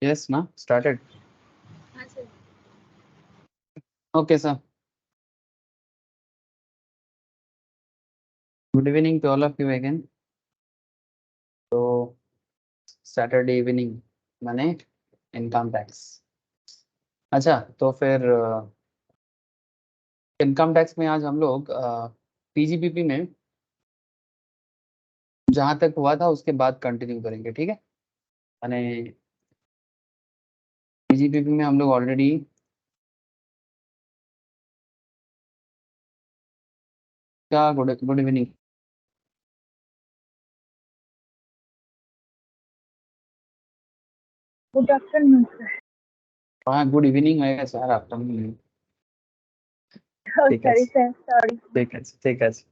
Yes, na? Started. हाँ sir. Okay, sir. Good evening to all of you again. तो Saturday evening माने income tax. अच्छा, तो फिर इनकम टैक्स में आज हम लोग पीजीबीपी में जहाँ तक हुआ था उसके बाद कंटिन्यू करेंगे, ठीक है? माने पीजीबीपी में हम लोग ऑलरेडी क्या good evening. Good afternoon, sir. हाँ, गुड इवनिंग है सर, आफ्टरनून. Oh, ঠিক sorry, আছে, sir. Sorry. ঠিক আছে, ঠিক আছে.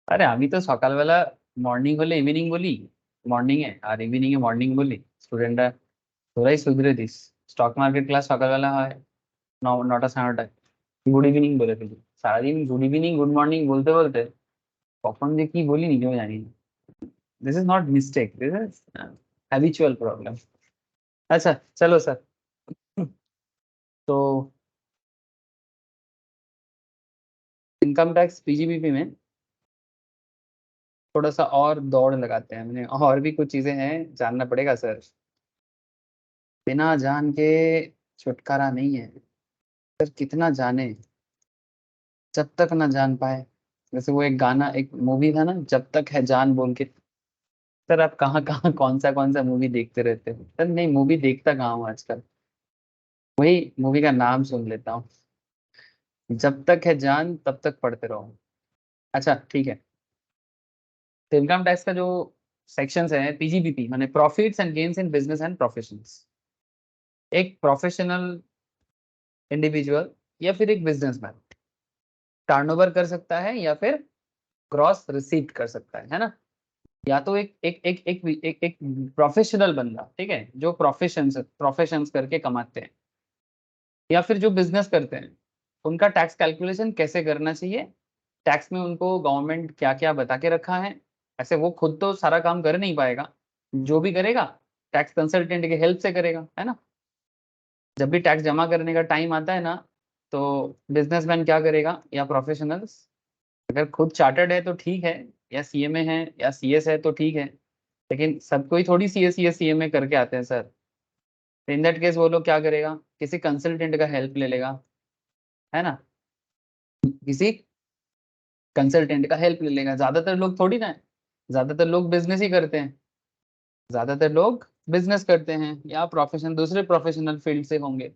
আরে আমি তো সকালবেলা মর্নিং হলে ইভিনিং বলি, মর্নিং এ, আর ইভিনিং এ মর্নিং বলি. স্টুডেন্টরা তোরাই শুধরে দিস. স্টক মার্কেট ক্লাস সকালবেলা হয় 9টা 9:30টায়, গুড ইভিনিং বলে ফেলি. সারাদিন গুড ইভিনিং গুড মর্নিং বলতে বলতে কখন যে কি বলি নিজেও জানি না. This is not mistake, this is habitual problem. আচ্ছা চলো স্যার. तो इनकम टैक्स पीजीबीपी में थोड़ा सा और दौड़ लगाते हैं. मैंने और भी कुछ चीजें हैं, जानना पड़ेगा सर. बिना जान के छुटकारा नहीं है सर. कितना जाने जब तक ना जान पाए. जैसे वो एक गाना, एक मूवी था ना, जब तक है जान बोल के. सर आप कहाँ कहाँ कौन सा मूवी देखते रहते हो सर? नहीं, मूवी देखता कहाँ हूँ आजकल. वही मूवी का नाम सुन लेता हूँ. जब तक है जान तब तक पढ़ते रहो. अच्छा ठीक है. तो इनकम टैक्स का जो सेक्शंस है पीजीबीपी माने profits and gains in business and professions. एक प्रोफेशनल इंडिविजुअल या फिर एक बिजनेसमैन टर्नओवर कर सकता है या फिर ग्रॉस रिसीट कर सकता है ना? या तो एक प्रोफेशनल बंदा, ठीक है, जो प्रोफेशंस करके कमाते हैं, या फिर जो बिजनेस करते हैं, उनका टैक्स कैलकुलेशन कैसे करना चाहिए. टैक्स में उनको गवर्नमेंट क्या क्या बता के रखा है. ऐसे वो खुद तो सारा काम कर नहीं पाएगा, जो भी करेगा टैक्स कंसल्टेंट की हेल्प से करेगा, है ना? जब भी टैक्स जमा करने का टाइम आता है ना, तो बिजनेसमैन क्या करेगा या प्रोफेशनल्स, अगर खुद चार्टर्ड है तो ठीक है, या सीएमए है या सीएस है तो ठीक है, लेकिन सब कोई थोड़ी सीएस सीएमए करके आते हैं सर. इन दैट केस वो लोग क्या करेगा, किसी कंसल्टेंट का हेल्प ले लेगा, है ना? किसी कंसल्टेंट का हेल्प ले लेगा. ज्यादातर लोग थोड़ी ना है, ज्यादातर लोग बिजनेस ही करते हैं. ज्यादातर लोग बिजनेस करते हैं या प्रोफेशन दूसरे प्रोफेशनल फील्ड से होंगे.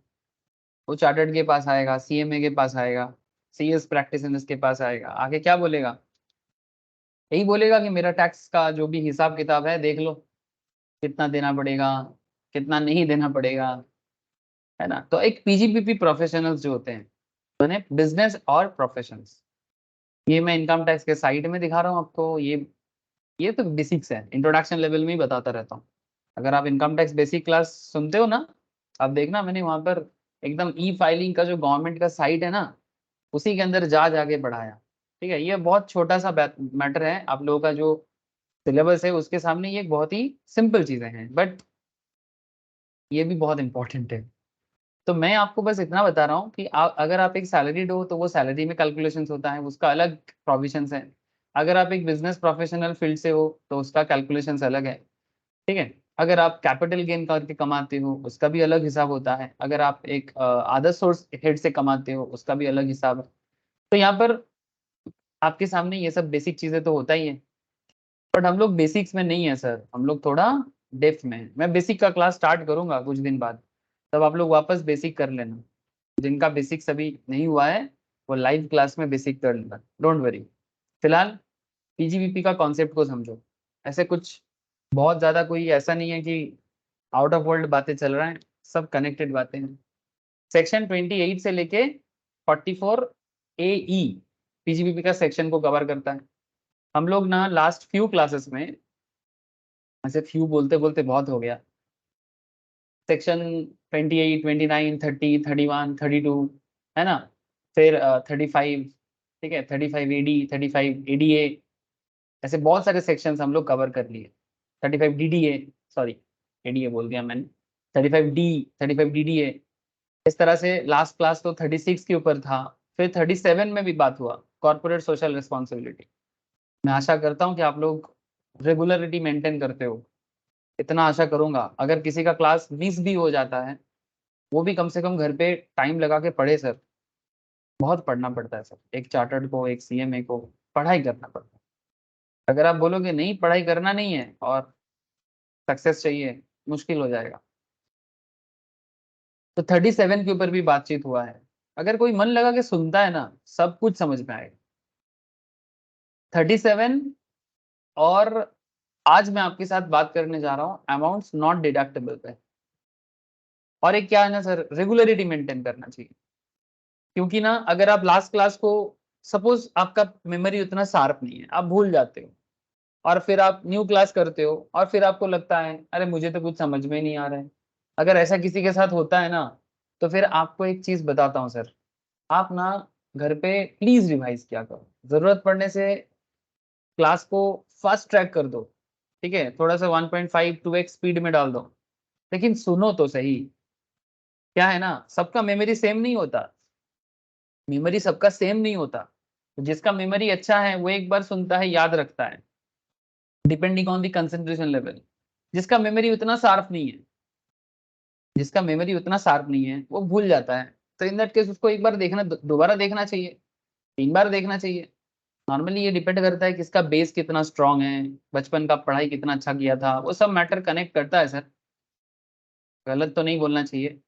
वो चार्टर्ड के पास आएगा, सीएमए के पास आएगा, सीएस प्रैक्टिशनर्स के पास आएगा, आगे क्या बोलेगा? यही बोलेगा कि मेरा टैक्स का जो भी हिसाब किताब है देख लो, कितना देना पड़ेगा, कितना नहीं देना पड़ेगा, है ना? तो एक पीजीपीपी प्रोफेशनल्स जो होते हैं, मैंने बिजनेस और प्रोफेशंस, ये मैं इनकम टैक्स के साइड में दिखा रहा हूँ आपको. ये तो बेसिक्स है, इंट्रोडक्शन लेवल में ही बताता रहता हूँ. अगर आप इनकम टैक्स बेसिक क्लास सुनते हो ना, आप देखना मैंने वहां पर एकदम ई फाइलिंग का जो गवर्नमेंट का साइट है ना, उसी के अंदर जा जाके पढ़ाया. ठीक है, ये बहुत छोटा सा मैटर है. आप लोगों का जो सिलेबस है उसके सामने ये बहुत ही सिंपल चीजें हैं, बट ये भी बहुत इंपॉर्टेंट है. तो मैं आपको बस इतना बता रहा हूँ कि अगर आप एक सैलरीड हो तो वो सैलरी में कैलकुलेशंस होता है, उसका अलग प्रोविजंस है. अगर आप एक बिजनेस प्रोफेशनल फील्ड से हो तो उसका कैलकुलेशंस अलग है, ठीक है. अगर आप कैपिटल गेन करके कमाते हो उसका भी अलग हिसाब होता है. अगर आप एक अदर सोर्स हेड से कमाते हो उसका भी अलग हिसाब है. तो यहाँ पर आपके सामने ये सब बेसिक चीजें तो होता ही है, बट हम लोग बेसिक्स में नहीं है सर, हम लोग थोड़ा डेप्थ में है. मैं बेसिक का क्लास स्टार्ट करूंगा कुछ दिन बाद, तब आप लोग वापस बेसिक कर लेना. जिनका बेसिक्स अभी नहीं हुआ है वो लाइव क्लास में बेसिक कर लेना, डोंट वरी. फिलहाल पीजीबीपी का कॉन्सेप्ट को समझो. ऐसे कुछ बहुत ज्यादा कोई ऐसा नहीं है कि आउट ऑफ वर्ल्ड बातें चल रहा है, सब कनेक्टेड बातें हैं. सेक्शन 28 से लेके 44 ए ई पीजीबीपी का सेक्शन को कवर करता है. हम लोग ना लास्ट फ्यू क्लासेस में, ऐसे फ्यू बोलते बोलते बहुत हो गया, सेक्शन 28 29 30 31 32, है ना? फिर 35, ठीक है, 35 एडी 35 एडीए, ऐसे बहुत सारे सेक्शंस हम लोग कवर कर लिए. 35 डीडीए, सॉरी एडीए बोल दिया मैंने, 35 डीडीए। इस तरह से लास्ट क्लास तो 36 के ऊपर था, फिर 37 में भी बात हुआ कॉर्पोरेट सोशल रिस्पॉन्सिबिलिटी। मैं आशा करता हूँ कि आप लोग रेगुलरिटी मेंटेन करते हो, इतना आशा करूंगा। अगर किसी का क्लास मिस भी हो जाता है, वो भी कम से कम घर पे टाइम लगा के पढ़े सर। बहुत पढ़ना पड़ता है सर, एक चार्टर्ड को, एक सीएमए को पढ़ाई करना पड़ता है। अगर आप बोलोगे नहीं पढ़ाई करना नहीं है और सक्सेस चाहिए, मुश्किल हो जाएगा। तो 37 के ऊपर भी बातचीत हुआ है, अगर कोई मन लगा के सुनता है ना, सब कुछ समझ में आएगा। 37 और आज मैं आपके साथ बात करने जा रहा हूँ अमाउंट्स नॉट डिडक्टेबल पे। और एक क्या है ना सर, रेगुलरिटी मेंटेन करना चाहिए। क्योंकि ना अगर आप लास्ट क्लास को, सपोज आपका मेमोरी उतना शार्प नहीं है, आप भूल जाते हो, और फिर आप न्यू क्लास करते हो और फिर आपको लगता है अरे मुझे तो कुछ समझ में नहीं आ रहा है। अगर ऐसा किसी के साथ होता है ना, तो फिर आपको एक चीज बताता हूँ सर, आप ना घर पे प्लीज रिवाइज किया करो। जरूरत पड़ने से क्लास को फास्ट ट्रैक कर दो, ठीक है, थोड़ा सा 1.5 2x स्पीड में डाल दो, लेकिन सुनो तो सही। क्या है ना, सबका मेमोरी सेम नहीं होता, मेमोरी सबका सेम नहीं होता। तो जिसका मेमोरी अच्छा है वो एक बार सुनता है, याद रखता है, depending on the concentration level. जिसका मेमोरी उतना शार्प नहीं है, जिसका मेमोरी उतना शार्प नहीं है, वो भूल जाता है। तो इन दैट केस उसको एक बार देखना, दोबारा देखना चाहिए, 3 बार देखना चाहिए। नॉर्मली ये डिपेंड करता है किसका बेस कितना स्ट्रांग है, बचपन का पढ़ाई कितना अच्छा किया था, वो सब मैटर कनेक्ट करता है सर। गलत तो नहीं बोलना चाहिए,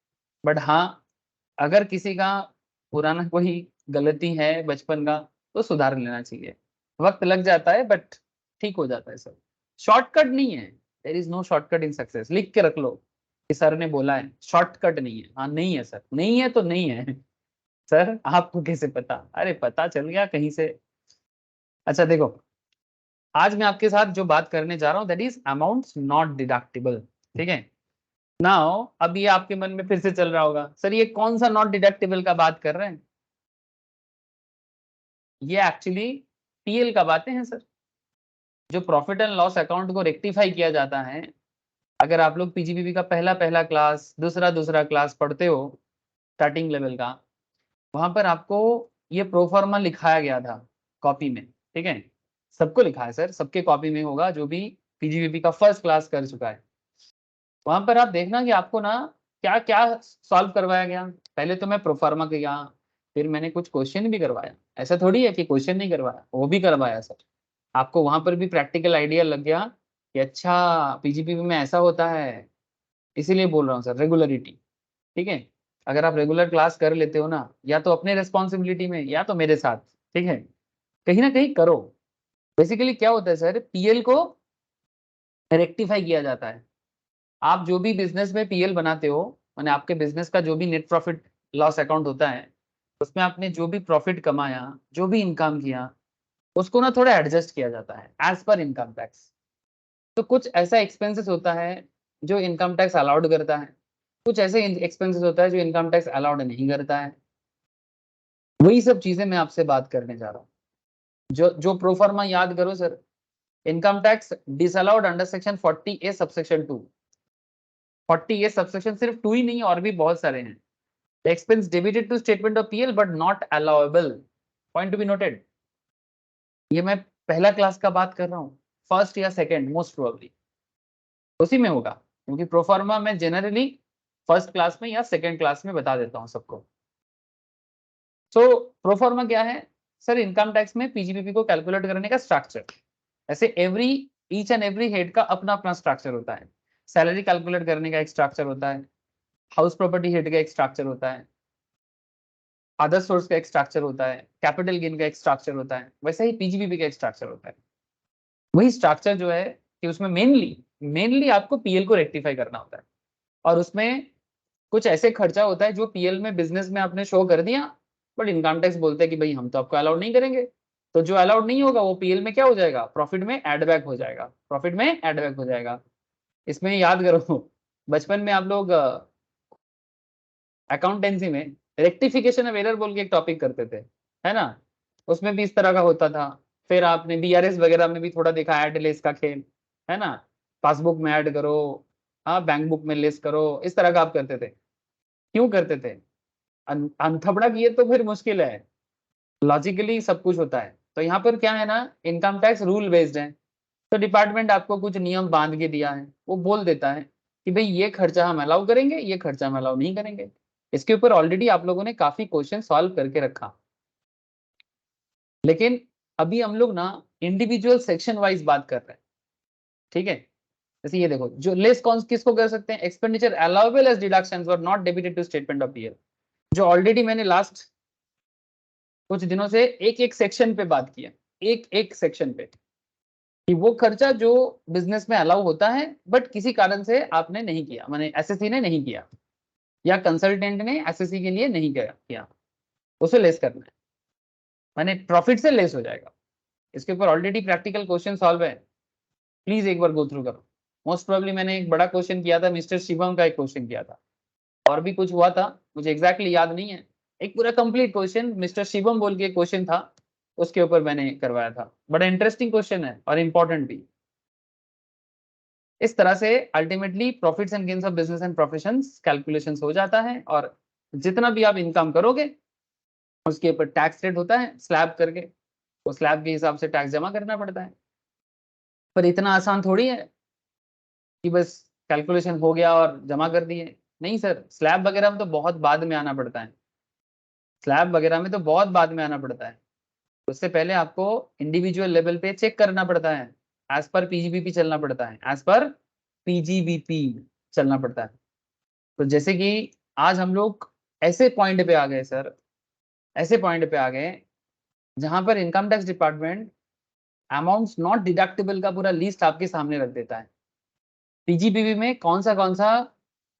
बट हाँ, अगर किसी का पुराना कोई गलती है बचपन का, तो सुधार लेना चाहिए। वक्त लग जाता है बट ठीक हो जाता है सर। शॉर्टकट नहीं है, there is no shortcut in success, लिख के रख लो कि सर ने बोला है शॉर्टकट नहीं है। हाँ नहीं है सर, नहीं है तो नहीं है। सर आपको कैसे पता? अरे पता चल गया कहीं से। अच्छा देखो, आज मैं आपके साथ जो बात करने जा रहा हूँ that is amounts not deductible, ठीक है। नाउ अब ये आपके मन में फिर से चल रहा होगा, सर ये कौन सा नॉट डिडक्टिबल का बात कर रहे हैं? ये एक्चुअली पीएल का बातें हैं सर। जो प्रॉफिट एंड लॉस अकाउंट को रेक्टिफाई किया जाता है, अगर आप लोग पीजीबीबी का पहला पहला क्लास, दूसरा दूसरा क्लास पढ़ते हो, स्टार्टिंग लेवल का, वहां पर आपको ये प्रोफार्मा लिखाया गया था कॉपी में, ठीक है। सबको लिखा है सर, सबके कॉपी में होगा जो भी पीजीबीबी का फर्स्ट क्लास कर चुका है। वहां पर आप देखना कि आपको ना क्या क्या सॉल्व करवाया गया। पहले तो मैं प्रोफार्मा किया, फिर मैंने कुछ क्वेश्चन भी करवाया। ऐसा थोड़ी है कि क्वेश्चन नहीं करवाया, वो भी करवाया सर। आपको वहां पर भी प्रैक्टिकल आइडिया लग गया कि अच्छा पीजीपीबी में ऐसा होता है। इसीलिए बोल रहा हूँ सर, रेगुलरिटी, ठीक है। अगर आप रेगुलर क्लास कर लेते हो ना, या तो अपने रिस्पॉन्सिबिलिटी में या तो मेरे साथ, ठीक है, कहीं ना कहीं करो। बेसिकली क्या होता है सर, पीएल को रेक्टिफाई किया जाता है। आप जो भी बिजनेस में पीएल बनाते हो, माने आपके बिजनेस का जो भी नेट प्रॉफिट लॉस अकाउंट होता है, उसमें आपने जो भी प्रॉफिट कमाया, जो भी इनकम किया, उसको ना थोड़ा एडजस्ट किया जाता है एज पर इनकम टैक्स। तो कुछ ऐसा एक्सपेंसेस होता है जो इनकम टैक्स अलाउड करता है, कुछ ऐसे एक्सपेंसेस होता है जो इनकम टैक्स अलाउड नहीं करता है। वही सब चीजें मैं आपसे बात करने जा रहा हूँ। जो जो प्रोफार्मा याद करो sir, income tax disallowed under section 40A subsection 2। 40A subsection सिर्फ 2 ही नहीं, और भी बहुत सारे हैं। Expense debited to statement of PL but not allowable, point to be noted. ये मैं पहला क्लास का बात कर रहा हूँ, फर्स्ट या सेकंड मोस्ट प्रोबेबली उसी में होगा, क्योंकि प्रोफार्मा मैं जनरली फर्स्ट क्लास में या सेकंड क्लास में बता देता हूँ सबको। सो प्रोफार्मा क्या है सर? इनकम टैक्स में पीजीपीपी को कैलकुलेट करने का स्ट्रक्चर। ऐसे every each and every head का अपना अपना स्ट्रक्चर होता है। सैलरी कैलकुलेट करने का एक स्ट्रक्चर होता है, हाउस प्रॉपर्टी हेड का एक स्ट्रक्चर होता है, अदर सोर्स का एक स्ट्रक्चर होता है, कैपिटल गेन का एक स्ट्रक्चर होता है, वैसे ही पीजीपीपी का एक स्ट्रक्चर होता है। वही स्ट्रक्चर जो है कि उसमें मेनली मेनली आपको पीएल को रेक्टिफाई करना होता है। और उसमें कुछ ऐसे खर्चा होता है जो पीएल में बिजनेस में आपने शो कर दिया, बट इनकम टैक्स बोलते हैं कि भाई हम तो आपको अलाउड नहीं करेंगे। तो जो अलाउड नहीं होगा वो पीएल में क्या हो जाएगा, प्रॉफिट में एड बैक हो जाएगा, प्रॉफिट में एड बैक हो जाएगा। इसमें याद करो, बचपन में आप लोग अकाउंटेंसी में रेक्टिफिकेशन ऑफ एरर बोल के एक टॉपिक करते थे, है ना? उसमें भी इस तरह का होता था। फिर आपने बीआरएस वगैरह में भी थोड़ा देखा, ऐड लेस का खेल, है ना? पासबुक में ऐड करो, हाँ बैंक बुक में लिस्ट करो, इस तरह का आप करते थे। क्यों करते थे? अनथबड़ा किए तो फिर मुश्किल है, लॉजिकली सब कुछ होता है। तो यहाँ पर क्या है ना, इनकम टैक्स रूल बेस्ड है। तो डिपार्टमेंट आपको कुछ नियम बांध के दिया है, वो बोल देता है कि भाई ये खर्चा हम अलाउ करेंगे, ये खर्चा हम अलाउ नहीं करेंगे। इसके ऊपर ऑलरेडी आप लोगों ने काफी क्वेश्चन सॉल्व करके रखा। लेकिन अभी हम लोग ना इंडिविजुअल सेक्शन वाइज बात कर रहे हैं, ठीक है। जैसे ये देखो, जो लेस कौन किसको कर सकते हैं, एक्सपेंडिचर अलाउएबल एज डिडक्शंस और not debited to statement of year. जो ऑलरेडी मैंने लास्ट कुछ दिनों से एक एक सेक्शन पे बात किया, एक एक सेक्शन पे, कि वो खर्चा जो बिजनेस में अलाउ होता है बट किसी कारण से आपने नहीं किया, माने एसएससी ने नहीं किया या कंसल्टेंट ने एसएससी के लिए नहीं किया, उसे लेस करना है, माने प्रॉफिट से लेस हो जाएगा। इसके ऊपर ऑलरेडी प्रैक्टिकल क्वेश्चन सॉल्व है, प्लीज एक बार गो थ्रू करो। मोस्ट प्रोबेबली मैंने एक बड़ा क्वेश्चन किया था, मिस्टर शिवम का एक क्वेश्चन किया था, और भी कुछ हुआ था, मुझे एग्जैक्टली याद नहीं है। एक पूरा कंप्लीट क्वेश्चन मिस्टर शिवम बोल के क्वेश्चन था, उसके ऊपर मैंने करवाया था। बड़ा इंटरेस्टिंग क्वेश्चन है और इंपॉर्टेंट भी। इस तरह से ultimately profits and gains of business and professions calculations हो जाता है, और जितना भी आप इनकम करोगे उसके ऊपर टैक्स रेट होता है स्लैब करके, वो स्लैब के हिसाब से टैक्स जमा करना पड़ता है। पर इतना आसान थोड़ी है कि बस कैलकुलेशन हो गया और जमा कर दिए। नहीं सर, स्लैब वगैरह में तो बहुत बाद में आना पड़ता है, स्लैब वगैरह में तो बहुत बाद में आना पड़ता है। उससे पहले आपको इंडिविजुअल लेवल पे चेक करना पड़ता है, एज पर पीजीबीपी चलना पड़ता है, एज पर पीजीबीपी चलना पड़ता है। तो जैसे कि आज हम लोग ऐसे पॉइंट पे आ गए सर, ऐसे पॉइंट पे आ गए जहां पर income tax department amounts not deductible का पूरा लिस्ट आपके सामने रख देता है। पीजीबीपी में कौन सा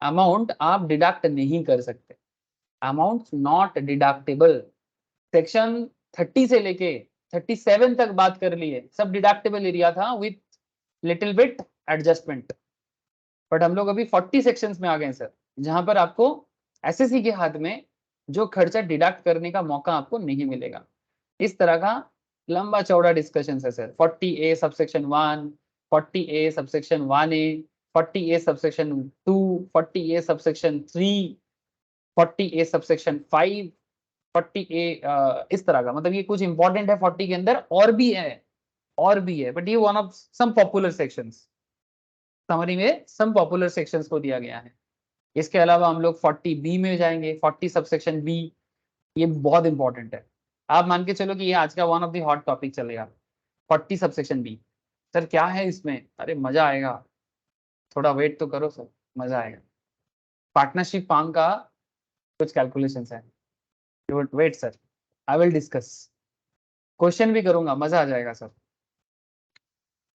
अमाउंट आप डिडक्ट नहीं कर सकते, अमाउंट नॉट डिडक्टेबल। सेक्शन 30 से लेके 37 तक बात कर लिए, सब डिडक्टेबल एरिया था with little bit adjustment. But हम लोग अभी 40 सेक्शंस में आ गए सर, जहां पर आपको एसएससी के हाथ में जो खर्चा डिडक्ट करने का मौका आपको नहीं मिलेगा। इस तरह का लंबा चौड़ा डिस्कशन है sir. 40A subsection 1, 40A subsection 1A, 40A subsection 2, 40A subsection 3, 40A subsection 5, 40A इस तरह का, मतलब ये कुछ इंपॉर्टेंट है 40 के अंदर, और भी है, और भी है, बट ये one of some popular sections, summary में सम पॉपुलर सेक्शंस को दिया गया है। इसके अलावा हम लोग 40B में जाएंगे, 40 सबसेक्शन बी, ये बहुत इंपॉर्टेंट है। आप मान के चलो कि ये आज का one of the hot topic चलेगा, 40 सबसेक्शन बी। सर क्या है इसमें, अरे मजा आएगा, थोड़ा वेट तो करो सर, मजा आएगा। पार्टनरशिप फार्म का कुछ कैलकुलेशंस है, wait sir, I will discuss, question भी करूंगा, मजा आ जाएगा सर।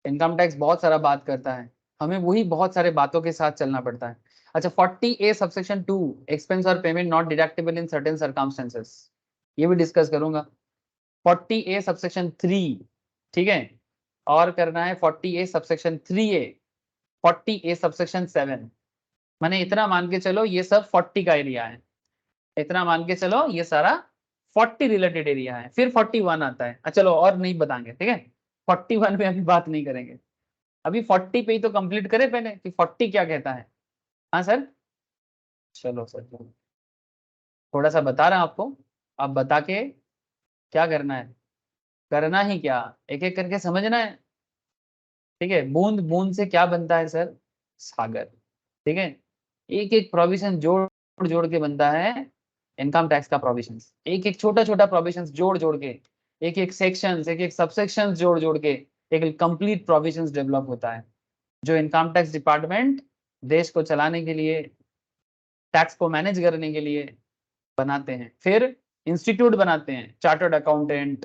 इनकम टैक्स बहुत सारा बात करता है, हमें वही बहुत सारे बातों के साथ चलना पड़ता है। अच्छा, 40A सबसेक्शन 2, एक्सपेंस और payment not deductible in certain circumstances, ये भी डिस्कस करूंगा। 40A सबसेक्शन 3, ठीक है, और करना है 40A subsection 3A, 40A subsection 7। मैंने इतना मान के चलो ये सब 40 का एरिया है, इतना मान के चलो ये सारा 40 रिलेटेड एरिया है। फिर 41 आता है, चलो और नहीं बताएंगे, ठीक है, 41 पे अभी बात नहीं करेंगे, अभी 40 पे ही तो कंप्लीट करें पहले कि 40 क्या कहता है। हाँ सर, चलो सर, थोड़ा सा बता रहा हूं आपको, आप बता के क्या करना है, करना ही क्या, एक एक करके समझना है, ठीक है। बूंद बूंद से क्या बनता है सर, सागर, ठीक है। एक एक प्रोविजन जोड़ जोड़ के बनता है इनकम टैक्स का प्रोविजन, एक एक छोटा छोटा प्रोविजन जोड़ जोड़ के, एक एक सेक्शन, एक एक सबसेक्शन जोड़ जोड़ के एक कंप्लीट प्रोविजन डेवलप होता है, जो इनकम टैक्स डिपार्टमेंट देश को चलाने के लिए, टैक्स को मैनेज करने के लिए बनाते हैं। फिर इंस्टीट्यूट बनाते हैं, chartered accountant,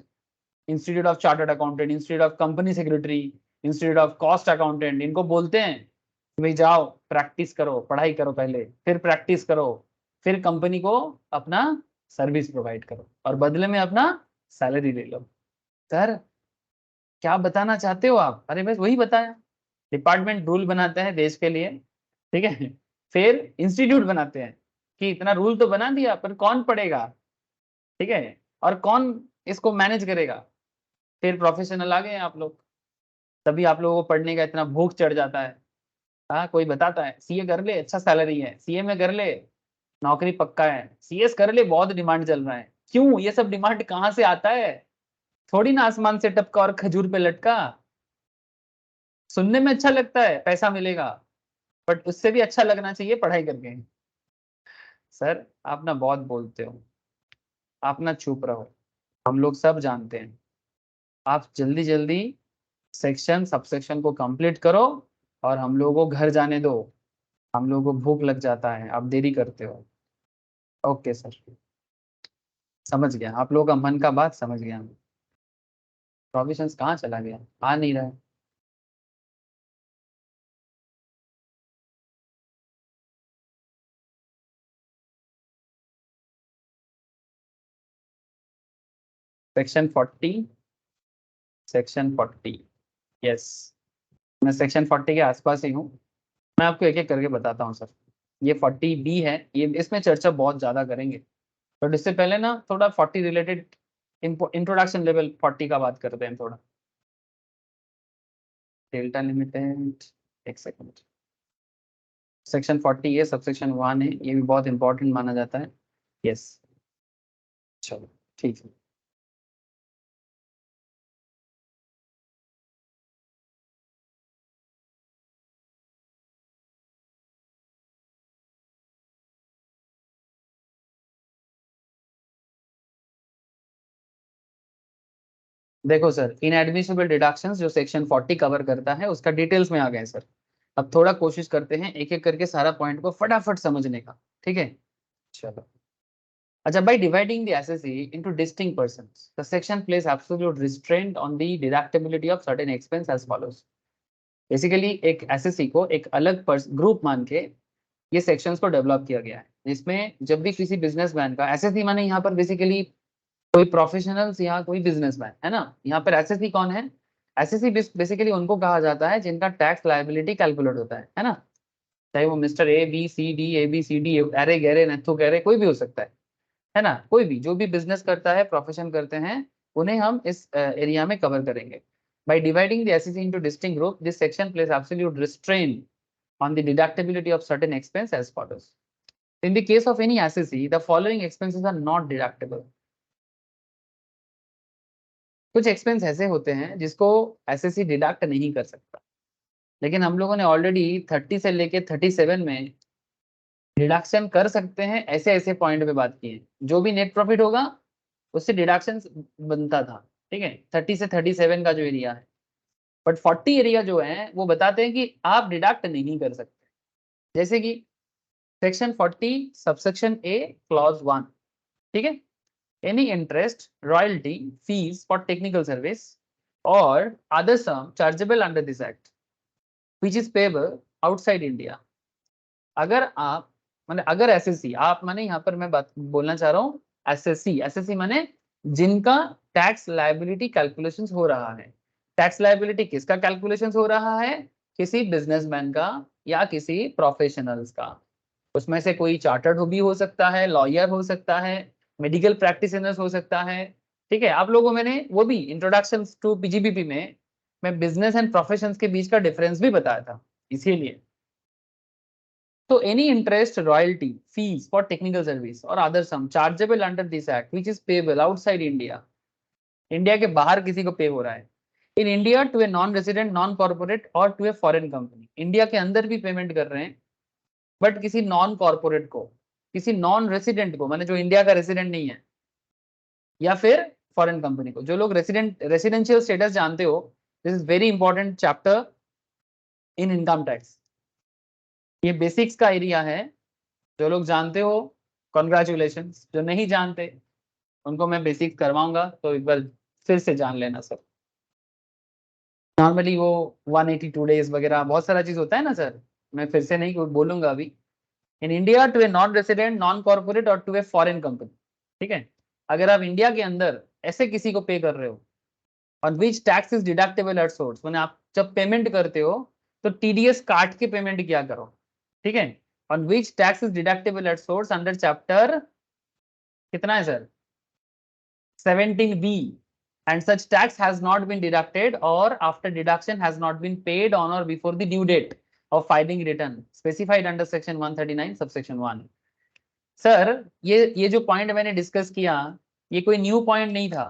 institute of chartered accountant, institute of company secretary, institute of cost accountant, इनको बोलते हैं कि भाई जाओ प्रैक्टिस करो, पढ़ाई करो पहले, फिर प्रैक्टिस करो, फिर कंपनी को अपना सर्विस प्रोवाइड करो और बदले में अपना सैलरी ले लो। सर क्या बताना चाहते हो आप, अरे बस वही बताया, डिपार्टमेंट रूल बनाते हैं देश के लिए, ठीक है, फिर इंस्टीट्यूट बनाते हैं कि इतना रूल तो बना दिया पर कौन पढ़ेगा, ठीक है, और कौन इसको मैनेज करेगा। फिर प्रोफेशनल आ गए आप लोग, तभी आप लोगों को पढ़ने का इतना भूख चढ़ जाता है, हाँ, कोई बताता है सीए कर ले, अच्छा सैलरी है, सीए में कर ले, नौकरी पक्का है, सीएस कर ले, बहुत डिमांड चल रहा है। क्यों? ये सब डिमांड कहाँ से आता है? थोड़ी ना आसमान से टपका और खजूर पे लटका। सुनने में अच्छा लगता है पैसा मिलेगा, बट उससे भी अच्छा लगना चाहिए पढ़ाई करके। सर आप ना बहुत बोलते हो, आप ना चुप रहो, हम लोग सब जानते हैं। आप जल्दी जल्दी सेक्शन सबसेक्शन को कंप्लीट करो और हम लोगों को घर जाने दो। हम लोगों को भूख लग जाता है, आप देरी करते हो। ओके सर, समझ गया, आप लोगों का मन का बात समझ गया। प्रोविजंस कहाँ चला गया? आ नहीं रहा है। सेक्शन 40, सेक्शन 40, यस, मैं सेक्शन 40 के आसपास ही हूँ। मैं आपको एक एक करके बताता हूँ सर। ये 40B है, ये इसमें चर्चा बहुत ज्यादा करेंगे, बट इससे पहले ना थोड़ा 40 रिलेटेड इंट्रोडक्शन लेवल 40 का बात करते हैं थोड़ा। डेल्टा लिमिटेड, एक सेकंड। सेक्शन 40 ये सबसेक्शन 1 है, ये भी बहुत इंपॉर्टेंट माना जाता है। यस, चलो ठीक है। देखो सर, इनएडमिसिबल डिडक्शंस जो सेक्शन 40 कवर करता है उसका डिटेल्स में आ गए सर। अब थोड़ा कोशिश करते हैं एक एक करके सारा पॉइंट को फटाफट समझने का, ठीक है? चलो। अच्छा, by dividing the SSE into distinct persons, the section places absolute restraint on the deductibility of certain expense as follows. Basically एक एसएससी को एक अलग ग्रुप मान के ये सेक्शंस को डेवलप किया गया है, जिसमें जब भी किसी बिजनेसमैन का, एसएससी माने यहाँ पर बेसिकली कोई प्रोफेशनल्स या कोई बिजनेसमैन है ना, यहाँ पर एसएससी कौन है? एसएससी बेसिकली उनको कहा जाता है जिनका टैक्स लायबिलिटी कैलकुलेट होता है ना। चाहे वो mister A B C D अरे गहरे नथु गहरे कोई भी हो सकता है ना, कोई भी जो भी बिजनेस करता है, प्रोफेशन करते हैं, उन्हें हम इस एरिया में कवर करेंगे। By dividing the SEC into distinct groups, this section places absolute restraint on the deductibility of certain expense as follows. In the case of any SEC, the following expenses are not deductible. कुछ expense ऐसे होते हैं जिसको SSC deduct नहीं कर सकता, लेकिन हम लोगों ने ऑलरेडी 30 से लेके 37 में डिडक्शन कर सकते हैं, ऐसे ऐसे पॉइंट पे बात की है। जो भी नेट प्रॉफिट होगा उससे डिडक्शन बनता था, ठीक है, 30 से 37 का जो एरिया है। बट 40 एरिया जो है वो बताते हैं कि आप डिडक्ट नहीं कर सकते। जैसे कि सेक्शन 40 सबसेक्शन ए क्लॉज 1, ठीक है, any interest royalty fees for technical service और other sum chargeable under this act which is payable outside India. अगर आप माने अगर एसएससी, आप माने यहाँ पर मैं बात बोलना चाह रहा हूँ एसएससी, एसएससी माने जिनका टैक्स लायबिलिटी कैलकुलेशंस हो रहा है। टैक्स लायबिलिटी किसका कैलकुलेशंस हो रहा है? किसी बिजनेसमैन का या किसी प्रोफेशनल्स का। उसमें से कोई चार्टर्ड भी हो सकता है, लॉयर हो सकता है, मेडिकल प्रैक्टिशनर्स हो सकता है, ठीक है। आप लोगों मैंने वो भी इंट्रोडक्शन टू पीजीबीपी में मैं बिजनेस एंड प्रोफेशंस के बीच का डिफरेंस भी बताया था, इसीलिए। तो any interest royalty fees for technical service और other sum chargeable under this act which is payable outside India, India के बाहर किसी को पे हो रहा है, in India to a non resident non corporate और to a foreign company, India के अंदर भी पेमेंट कर रहे हैं बट किसी नॉन कॉर्पोरेट को, किसी नॉन रेसिडेंट को, माने जो इंडिया का रेसिडेंट नहीं है, या फिर फॉरेन कंपनी को। जो लोग रेसिडेंशियल स्टेटस जानते हो, this is very important chapter in income tax. ये बेसिक्स का एरिया है, जो लोग जानते हो कॉन्ग्रेचुलेशन, जो नहीं जानते उनको मैं बेसिक्स करवाऊंगा, तो एक बार फिर से जान लेना सर। नॉर्मली वो 182 डेज वगैरह बहुत सारा चीज होता है ना सर, मैं फिर से नहीं बोलूंगा अभी। In India to a non resident non corporate और टू ए फॉरेन कंपनी, ठीक है, अगर आप इंडिया के अंदर ऐसे किसी को पे कर रहे हो on which tax is deductible at source, मैंने आप जब पेमेंट करते हो तो टीडीएस काट के पेमेंट किया करो, ठीक है। On which tax is deductible at source under chapter कितना है sir? 17B, and such tax has not been deducted or after deduction has not been paid on or before the due date, of filing return specified under section 139 subsection 1। Sir ये जो point मैंने discuss किया ये कोई new point नहीं था।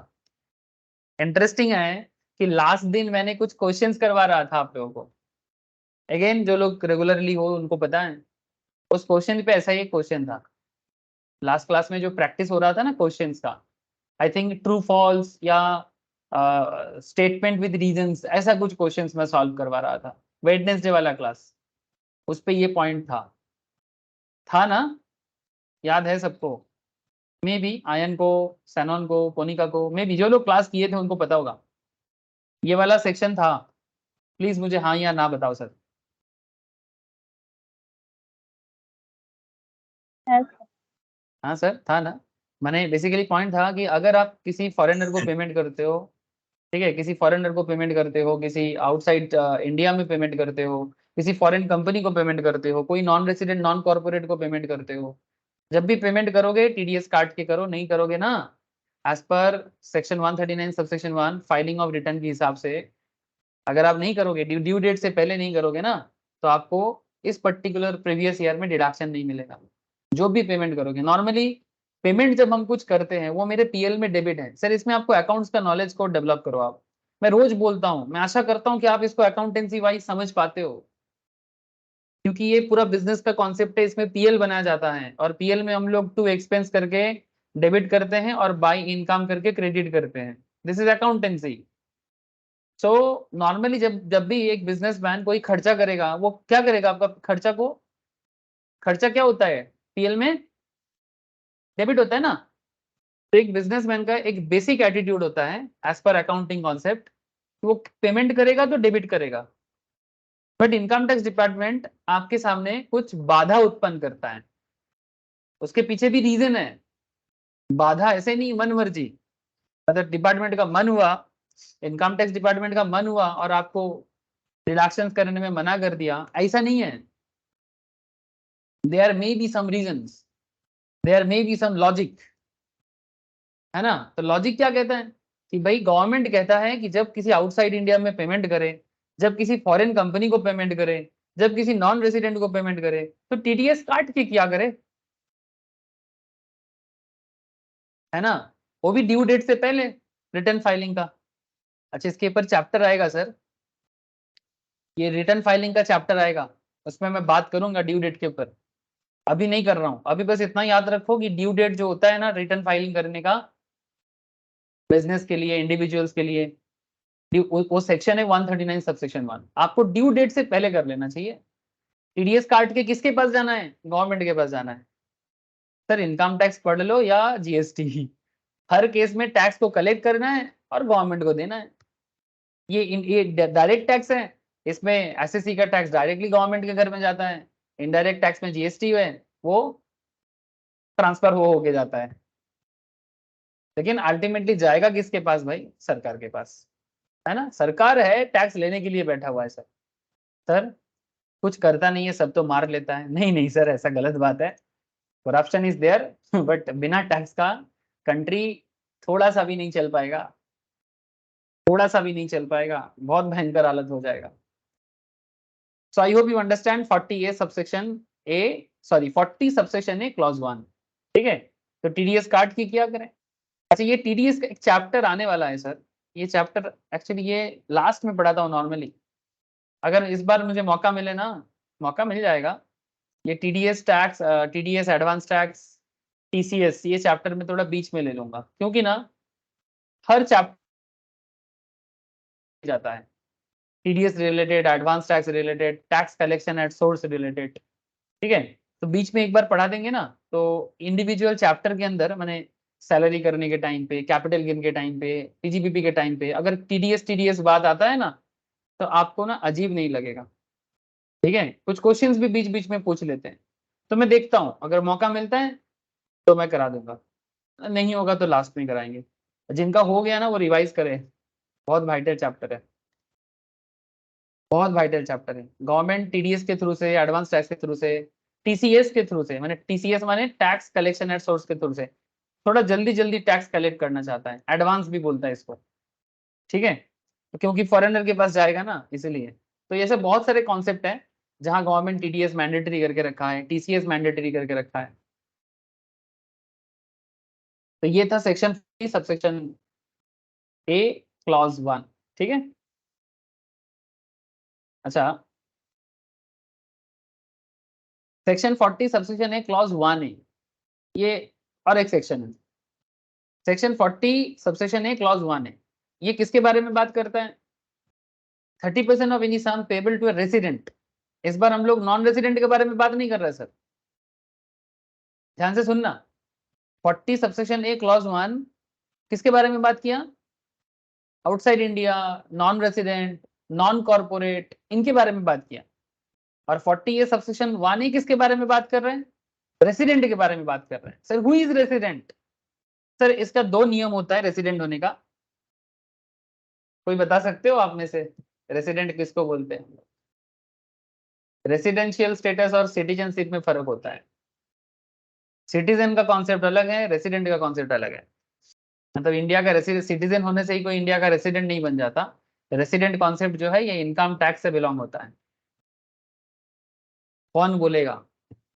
Interesting है कि लास्ट दिन मैंने कुछ क्वेश्चंस करवा रहा था आप लोगों को। अगेन जो लोग रेगुलरली हो उनको पता है उस क्वेश्चन पे ऐसा ही एक क्वेश्चन था। लास्ट क्लास में जो प्रैक्टिस हो रहा था ना क्वेश्चंस का, आई थिंक ट्रू फॉल्स या स्टेटमेंट विद रीजंस, ऐसा कुछ क्वेश्चंस मैं सॉल्व करवा रहा था वेडनेसडे वाला क्लास। उस पे ये पॉइंट था ना, याद है सबको? मे बी आयन को, सैनॉन को, कोनिका को, मे बी जो लोग क्लास किए थे उनको पता होगा ये वाला सेक्शन था। प्लीज मुझे हाँ या ना बताओ सर। हाँ सर था ना। मैंने बेसिकली पॉइंट था कि अगर आप किसी फॉरेनर को पेमेंट करते हो, ठीक है, किसी फॉरेनर को पेमेंट करते हो, किसी आउटसाइड इंडिया में पेमेंट करते हो, किसी फॉरेन कंपनी को पेमेंट करते हो, कोई नॉन रेसिडेंट नॉन कॉर्पोरेट को पेमेंट करते हो, जब भी पेमेंट करोगे टीडीएस काट के करो, नहीं करोगे ना as per section 139 subsection 1 filing of return के हिसाब से, अगर आप नहीं करोगे ड्यू डेट से पहले नहीं करोगे ना तो आपको इस पर्टिकुलर प्रीवियस ईयर में डिडक्शन नहीं मिलेगा। जो भी पेमेंट करोगे नॉर्मली पेमेंट जब हम कुछ करते हैं वो मेरे पीएल में डेबिट है सर, इसमें आपको अकाउंट्स का नॉलेज को डेवलप करो आप। मैं रोज बोलता हूँ, मैं आशा करता हूँ कि आप इसको अकाउंटेंसी वाइज समझ पाते हो, क्योंकि ये पूरा बिजनेस का कॉन्सेप्ट है, इसमें पीएल बनाया जाता है और पीएल में हम लोग टू एक्सपेंस करके डेबिट करते हैं और बाई इनकम करके क्रेडिट करते हैं। This is accountancy. So normally जब जब भी एक बिजनेसमैन कोई खर्चा करेगा वो क्या करेगा, आपका खर्चा क्या होता है पीएल में? डेबिट होता है ना। तो एक बिजनेसमैन का एक बेसिक एटीट्यूड होता है एज पर अकाउंटिंग कॉन्सेप्ट, वो पेमेंट करेगा तो डेबिट करेगा। बट इनकम टैक्स डिपार्टमेंट आपके सामने कुछ बाधा उत्पन्न करता है, उसके पीछे भी रीजन है। बाधा ऐसे नहीं मन मर्जी, मतलब डिपार्टमेंट का मन हुआ, इनकम टैक्स डिपार्टमेंट का मन हुआ और आपको रिडक्शन करने में मना कर दिया, ऐसा नहीं है। There may be some reasons, there may be some logic, है ना। तो लॉजिक क्या कहता है कि भाई गवर्नमेंट कहता है कि जब किसी आउटसाइड इंडिया में पेमेंट करे, जब किसी फॉरेन कंपनी को पेमेंट करे, जब किसी नॉन रेसिडेंट को पेमेंट करे तो टीडीएस काट के क्या करे, है ना, वो भी ड्यू डेट से पहले रिटर्न फाइलिंग का। अच्छा इसके ऊपर चैप्टर आएगा सर, ये रिटर्न फाइलिंग का चैप्टर आएगा, उसमें मैं बात करूंगा ड्यू डेट के ऊपर। अभी नहीं कर रहा हूं, अभी बस इतना याद रखो कि ड्यू डेट जो होता है ना रिटर्न फाइलिंग करने का बिजनेस के लिए, इंडिविजुअल्स के लिए, वो सेक्शन है 139 सबसेक्शन 1, आपको ड्यू डेट से पहले कर लेना चाहिए। टीडीएस काट के किसके पास जाना है? गवर्नमेंट के पास जाना है। सर इनकम टैक्स पढ़ लो या जीएसटी, हर केस में टैक्स को कलेक्ट करना है और गवर्नमेंट को देना है। ये डायरेक्ट टैक्स है, इसमें एसएससी का टैक्स डायरेक्टली गवर्नमेंट के घर में जाता है, इनडायरेक्ट टैक्स में जीएसटी है वो ट्रांसफर हो होके जाता है, लेकिन अल्टीमेटली जाएगा किसके पास भाई? सरकार के पास, है ना। सरकार है टैक्स लेने के लिए बैठा हुआ है सर। सर कुछ करता नहीं है, सब तो मार लेता है, नहीं नहीं सर ऐसा गलत बात है। करप्शन इज देयर बट बिना टैक्स का कंट्री थोड़ा सा भी नहीं चल पाएगा, थोड़ा सा भी नहीं चल पाएगा, बहुत भयंकर हालत हो जाएगा। So I hope you understand 40A subsection A, sorry 40 subsection A clause 1, ठीक है। तो टीडीएस काट के क्या करें? अच्छा ये टीडीएस का एक चैप्टर आने वाला है सर, ये चैप्टर एक्चुअली ये लास्ट में पढ़ाता हूँ नॉर्मली, अगर इस बार मुझे मौका मिले ना, मौका मिल जाएगा, ये TDS tax, TDS advance tax, TCS, ये चैप्टर में थोड़ा बीच में ले लूंगा क्योंकि ना हर चैप्टर जाता है, TDS related, advance tax related, tax collection at source related, ठीक है। तो बीच में एक बार पढ़ा देंगे ना तो इंडिविजुअल चैप्टर के अंदर मैंने सैलरी करने के टाइम पे, कैपिटल गेन के टाइम पे, टीजीबीपी के टाइम पे अगर टीडीएस बात आता है ना तो आपको ना अजीब नहीं लगेगा, ठीक है। कुछ क्वेश्चंस भी बीच बीच में पूछ लेते हैं, तो मैं देखता हूँ अगर मौका मिलता है तो मैं करा दूंगा, नहीं होगा तो लास्ट में कराएंगे। जिनका हो गया ना वो रिवाइज करें, बहुत वाइटल चैप्टर है, बहुत वाइटल चैप्टर है। गवर्नमेंट टीडीएस के थ्रू से, एडवांस टैक्स के थ्रू से, टीसीएस के थ्रू से, मैंने टीसीएस माने टैक्स कलेक्शन एट सोर्स के थ्रू से थोड़ा जल्दी जल्दी टैक्स कलेक्ट करना चाहता है, एडवांस भी बोलता है इसको, ठीक है। तो क्योंकि फॉरेनर के पास जाएगा ना इसलिए, तो ये सब बहुत सारे कॉन्सेप्ट है। जहां गवर्नमेंट टीडीएस मैंडेटरी करके रखा है, टीसीएस मैंडेटरी करके रखा है। तो ये था सेक्शन 40 सबसेक्शन ए क्लॉज 1, ठीक है। अच्छा, सेक्शन 40 सबसेक्शन ए क्लॉज 1 है ये, और एक सेक्शन है सेक्शन 40 सबसेक्शन ए क्लॉज 1 है। ये किसके बारे में बात करता है? 30% of any sum payable to a resident. इस बार हम लोग नॉन रेसिडेंट के बारे में बात नहीं कर रहे सर, ध्यान से सुनना। 40 सबसेक्शन ए क्लॉज 1 किसके बारे में बात किया? Outside India, non resident, non corporate, इनके बारे में बात किया। और 40 ए सबसेक्शन 1 ही किसके बारे में बात कर रहे हैं? रेसिडेंट के बारे में बात कर रहे हैं। Sir who is resident? Sir इसका दो नियम होता है रेसिडेंट होने का, कोई बता सकते हो आप में से? रेसिडेंट किसको बोलते हैं? रेसिडेंशियल स्टेटस और सिटीजनशिप में फर्क होता है। सिटीजन का कॉन्सेप्ट अलग है, रेसिडेंट का कॉन्सेप्ट अलग है। मतलब इंडिया का सिटीजन होने से ही कोई इंडिया का रेसिडेंट नहीं बन जाता। रेसिडेंट कॉन्सेप्ट जो है ये इनकम टैक्स से बिलोंग होता है। कौन बोलेगा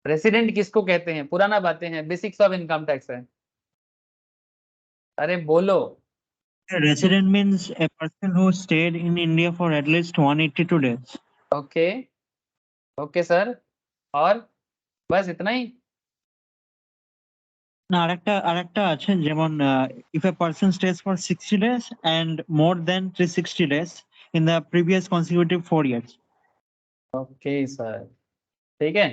रेसिडेंट किसको कहते हैं? पुराना बातें हैं, बेसिक्स ऑफ इनकम टैक्स है। अरे बोलो। A resident means a person who stayed in India for at least 182 days. Okay, okay sir, और बस इतना ही? না আরেকটা আছে যেমন if a person stays for 60 days and more than 360 days in the previous consecutive 4 years. Okay sir, ठीक है।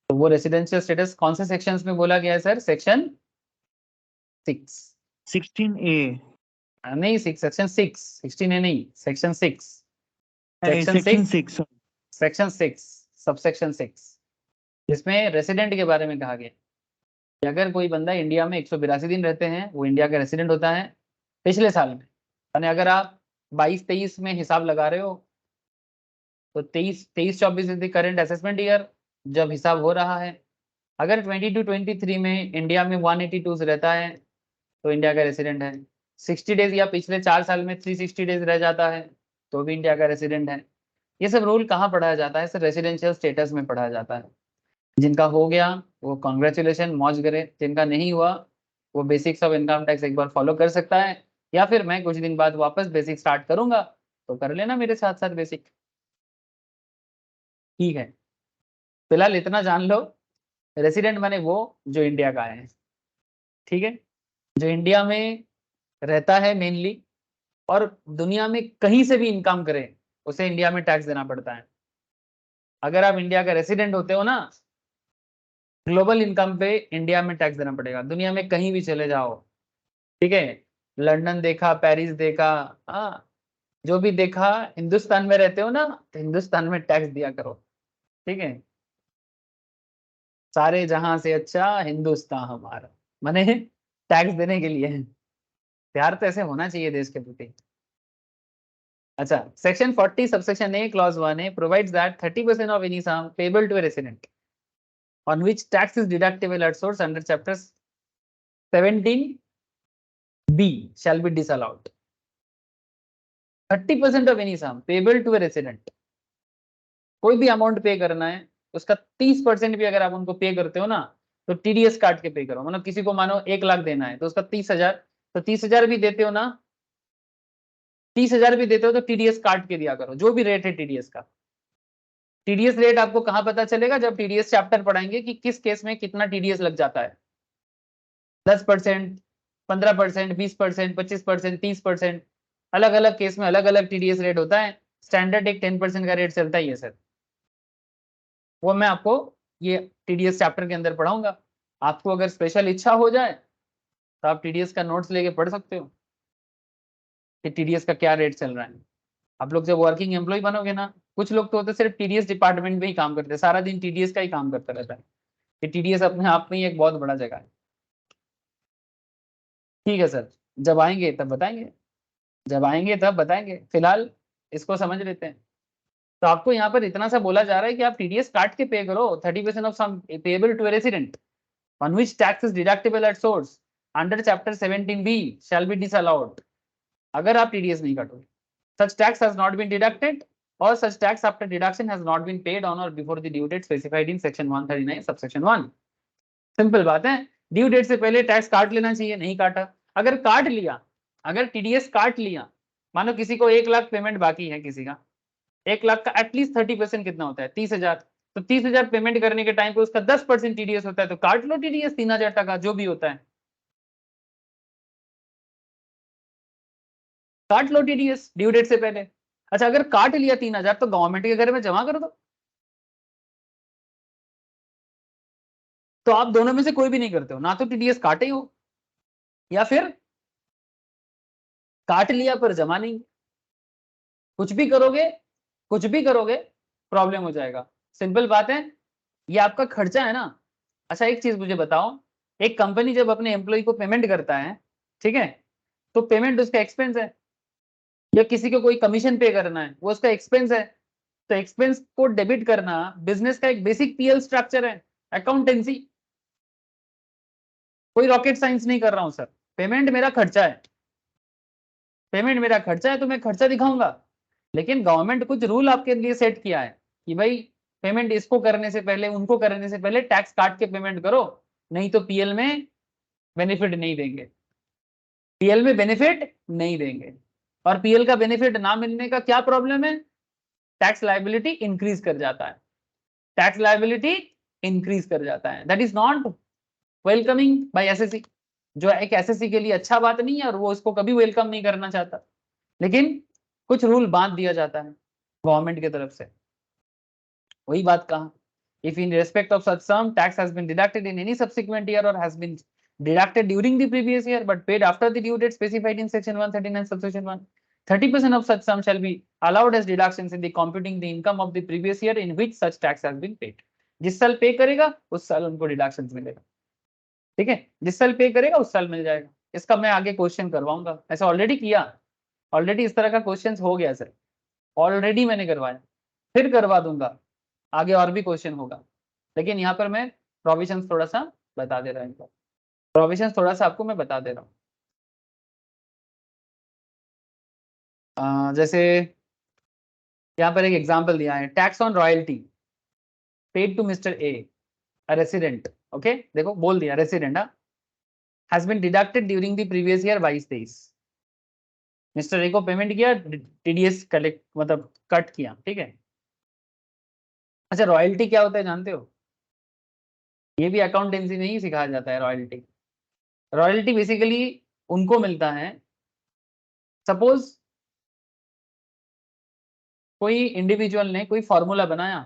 तो वो रेसिडेंशियल स्टेटस कौन से सेक्शंस में बोला गया है सर? सेक्शन 6। 16A. नहीं, सेक्शन 6, 16 नहीं, section 6, Section 6. sorry. Section 6 subsection 6, जिसमें रेसिडेंट के बारे में कहा गया कि अगर कोई बंदा इंडिया में 182 दिन रहते हैं, वो इंडिया का रेसिडेंट होता है पिछले साल में। यानी अगर आप 22-23 में हिसाब लगा रहे हो तो 23-24 is the current assessment year जब हिसाब हो रहा है। अगर 22-23 में इंडिया में 182 रहता है तो इंडिया का रेसिडेंट है। 60 डेज या पिछले 4 साल में 360 डेज रह जाता है तो भी इंडिया का रेसिडेंट है। ये सब रूल कहाँ पढ़ाया जाता है सर? रेसिडेंशियल स्टेटस में पढ़ाया जाता है। जिनका हो गया वो कॉन्ग्रेचुलेशन, मौज करे। जिनका नहीं हुआ वो बेसिक्स ऑफ इनकम टैक्स एक बार फॉलो कर सकता है, या फिर मैं कुछ दिन बाद वापस बेसिक स्टार्ट करूंगा तो कर लेना मेरे साथ साथ बेसिक, ठीक है। फिलहाल इतना जान लो, रेसिडेंट माने वो जो इंडिया का है, ठीक है, जो इंडिया में रहता है मेनली, और दुनिया में कहीं से भी इनकम करे उसे इंडिया में टैक्स देना पड़ता है। अगर आप इंडिया का रेसिडेंट होते हो ना, ग्लोबल इनकम पे इंडिया में टैक्स देना पड़ेगा। दुनिया में कहीं भी चले जाओ, ठीक है, लंदन देखा, पेरिस देखा, हाँ, जो भी देखा, हिंदुस्तान में रहते हो ना तो हिंदुस्तान में टैक्स दिया करो, ठीक है। सारे जहां से अच्छा हिंदुस्तान हमारा, माने टैक्स देने के लिए है। प्यार तो ऐसे होना चाहिए देश के प्रति। अच्छा, section 40 subsection A clause 1 A provides that 30% of any sum payable to a resident on which tax is deductible at source under chapter 17B shall be disallowed. 30% of any sum payable to a resident, कोई भी amount पे करना है उसका 30% भी अगर आप उनको पे करते हो ना तो टीडीएस काट के पे करो। मतलब किसी को मानो 1 लाख देना है तो उसका 30,000, तो 30,000 भी देते हो ना, 30,000 भी देते हो तो टीडीएस काट के दिया करो, जो भी रेट है टीडीएस का। टीडीएस रेट आपको कहां पता चलेगा? जब टीडीएस चैप्टर पढ़ाएंगे कि किस केस में कितना टीडीएस लग जाता है। 10%, 15%, 20%, 25%, 30%, अलग अलग केस में अलग अलग टीडीएस रेट होता है। स्टैंडर्ड एक 10% का रेट चलता ही है सर। वो मैं आपको ये टीडीएस चैप्टर के अंदर पढ़ाऊंगा। आपको अगर स्पेशल इच्छा हो जाए तो आप टीडीएस का नोट्स लेके पढ़ सकते हो कि टीडीएस का क्या रेट चल रहा है। आप लोग जब वर्किंग एम्प्लॉय बनोगे ना, कुछ लोग तो होते सिर्फ टीडीएस डिपार्टमेंट में ही काम करते हैं, सारा दिन टीडीएस का ही काम करता रहता है। कि टीडीएस अपने आप में ही एक बहुत बड़ा जगह है। ठीक है सर, जब आएंगे तब बताएंगे, जब आएंगे तब बताएंगे, फिलहाल इसको समझ लेते हैं। तो आपको यहाँ पर इतना सा बोला जा रहा है कि आप टीडीएस काट के पे करो। 30% of sum payable to a resident on which tax is deductible at source under chapter 17B shall be disallowed. अगर आप टीडीएस नहीं काटोगे, such tax has not been deducted or such tax after deduction has not been paid on or before the due date specified in section 139 subsection 1. Simple बात है, due date से पहले tax काट लेना चाहिए, नहीं काटा। अगर काट लिया, अगर टीडीएस काट लिया, मानो किसी को 1 लाख पेमेंट बाकी है, किसी का 1 लाख का एटलीस्ट 30% कितना होता है, 30,000, तो 30,000 पेमेंट करने के टाइम पे उसका 10% टीडीएस होता है, तो काट लो टीडीएस 3,000 टका जो भी होता है, काट लो टीडीएस ड्यू डेट से पहले। अच्छा, अगर काट लिया 3,000 तो गवर्नमेंट के घर में जमा कर दो। तो आप दोनों में से कोई भी नहीं करते हो, ना तो टीडीएस काटे हो या फिर काट लिया पर जमा नहीं। कुछ भी करोगे, कुछ भी करोगे प्रॉब्लम हो जाएगा। सिंपल बात है, ये आपका खर्चा है ना। अच्छा, एक चीज मुझे बताओ, एक कंपनी जब अपने एम्प्लॉय को पेमेंट करता है, ठीक है, तो पेमेंट उसका एक्सपेंस है, या किसी को कोई कमीशन पे करना है वो उसका एक्सपेंस है। तो एक्सपेंस को डेबिट करना बिजनेस का एक बेसिक पीएल स्ट्रक्चर है, अकाउंटेंसी। कोई रॉकेट साइंस नहीं कर रहा हूं सर, पेमेंट मेरा खर्चा है, पेमेंट मेरा खर्चा है तो मैं खर्चा दिखाऊंगा। लेकिन गवर्नमेंट कुछ रूल आपके लिए सेट किया है कि भाई पेमेंट इसको करने से पहले, उनको करने से पहले टैक्स काट के पेमेंट करो, नहीं तो पीएल में बेनिफिट नहीं देंगे, पीएल में बेनिफिट नहीं देंगे। और पीएल का बेनिफिट ना मिलने का क्या प्रॉब्लम है, टैक्स लायबिलिटी इंक्रीज कर जाता है, टैक्स लायबिलिटी इंक्रीज कर जाता है। That is not welcoming by SSC, जो एक एसएससी के लिए अच्छा बात नहीं है और वो उसको कभी वेलकम नहीं करना चाहता। लेकिन कुछ रूल बांध दिया जाता है गवर्नमेंट की तरफ से। वही बात कहा, if in respect of such sum tax has been deducted in any subsequent year or has been deducted during the previous year but paid after the due date specified in section 139 subsection 1, 30% of such sum shall be allowed as deductions in the computing the income of the previous year in which such tax has been paid. जिस साल पे करेगा उस साल उनको deductions मिलेगा, ठीक है, जिस साल पे करेगा उस साल मिल जाएगा। इसका मैं आगे क्वेश्चन करवाऊंगा, ऐसा ऑलरेडी किया, ऑलरेडी इस तरह का क्वेश्चन हो गया सर, ऑलरेडी मैंने करवाया, फिर करवा दूंगा, आगे और भी क्वेश्चन होगा। लेकिन यहाँ पर मैं प्रोविजन थोड़ा सा बता दे रहा हूँ, प्रोविजन थोड़ा सा आपको मैं बता दे रहा हूँ। जैसे यहाँ पर एक एग्जांपल दिया है, tax on royalty paid to mister A resident, okay, देखो बोल दिया resident, has been deducted during the previous year 22-23। Mister A को पेमेंट किया, टीडीएस कलेक्ट मतलब कट किया, ठीक है। अच्छा, रॉयल्टी क्या होता है जानते हो? ये भी अकाउंटेंसी में ही सिखाया जाता है रॉयल्टी। रॉयल्टी बेसिकली उनको मिलता है, सपोज कोई इंडिविजुअल ने कोई फॉर्मूला बनाया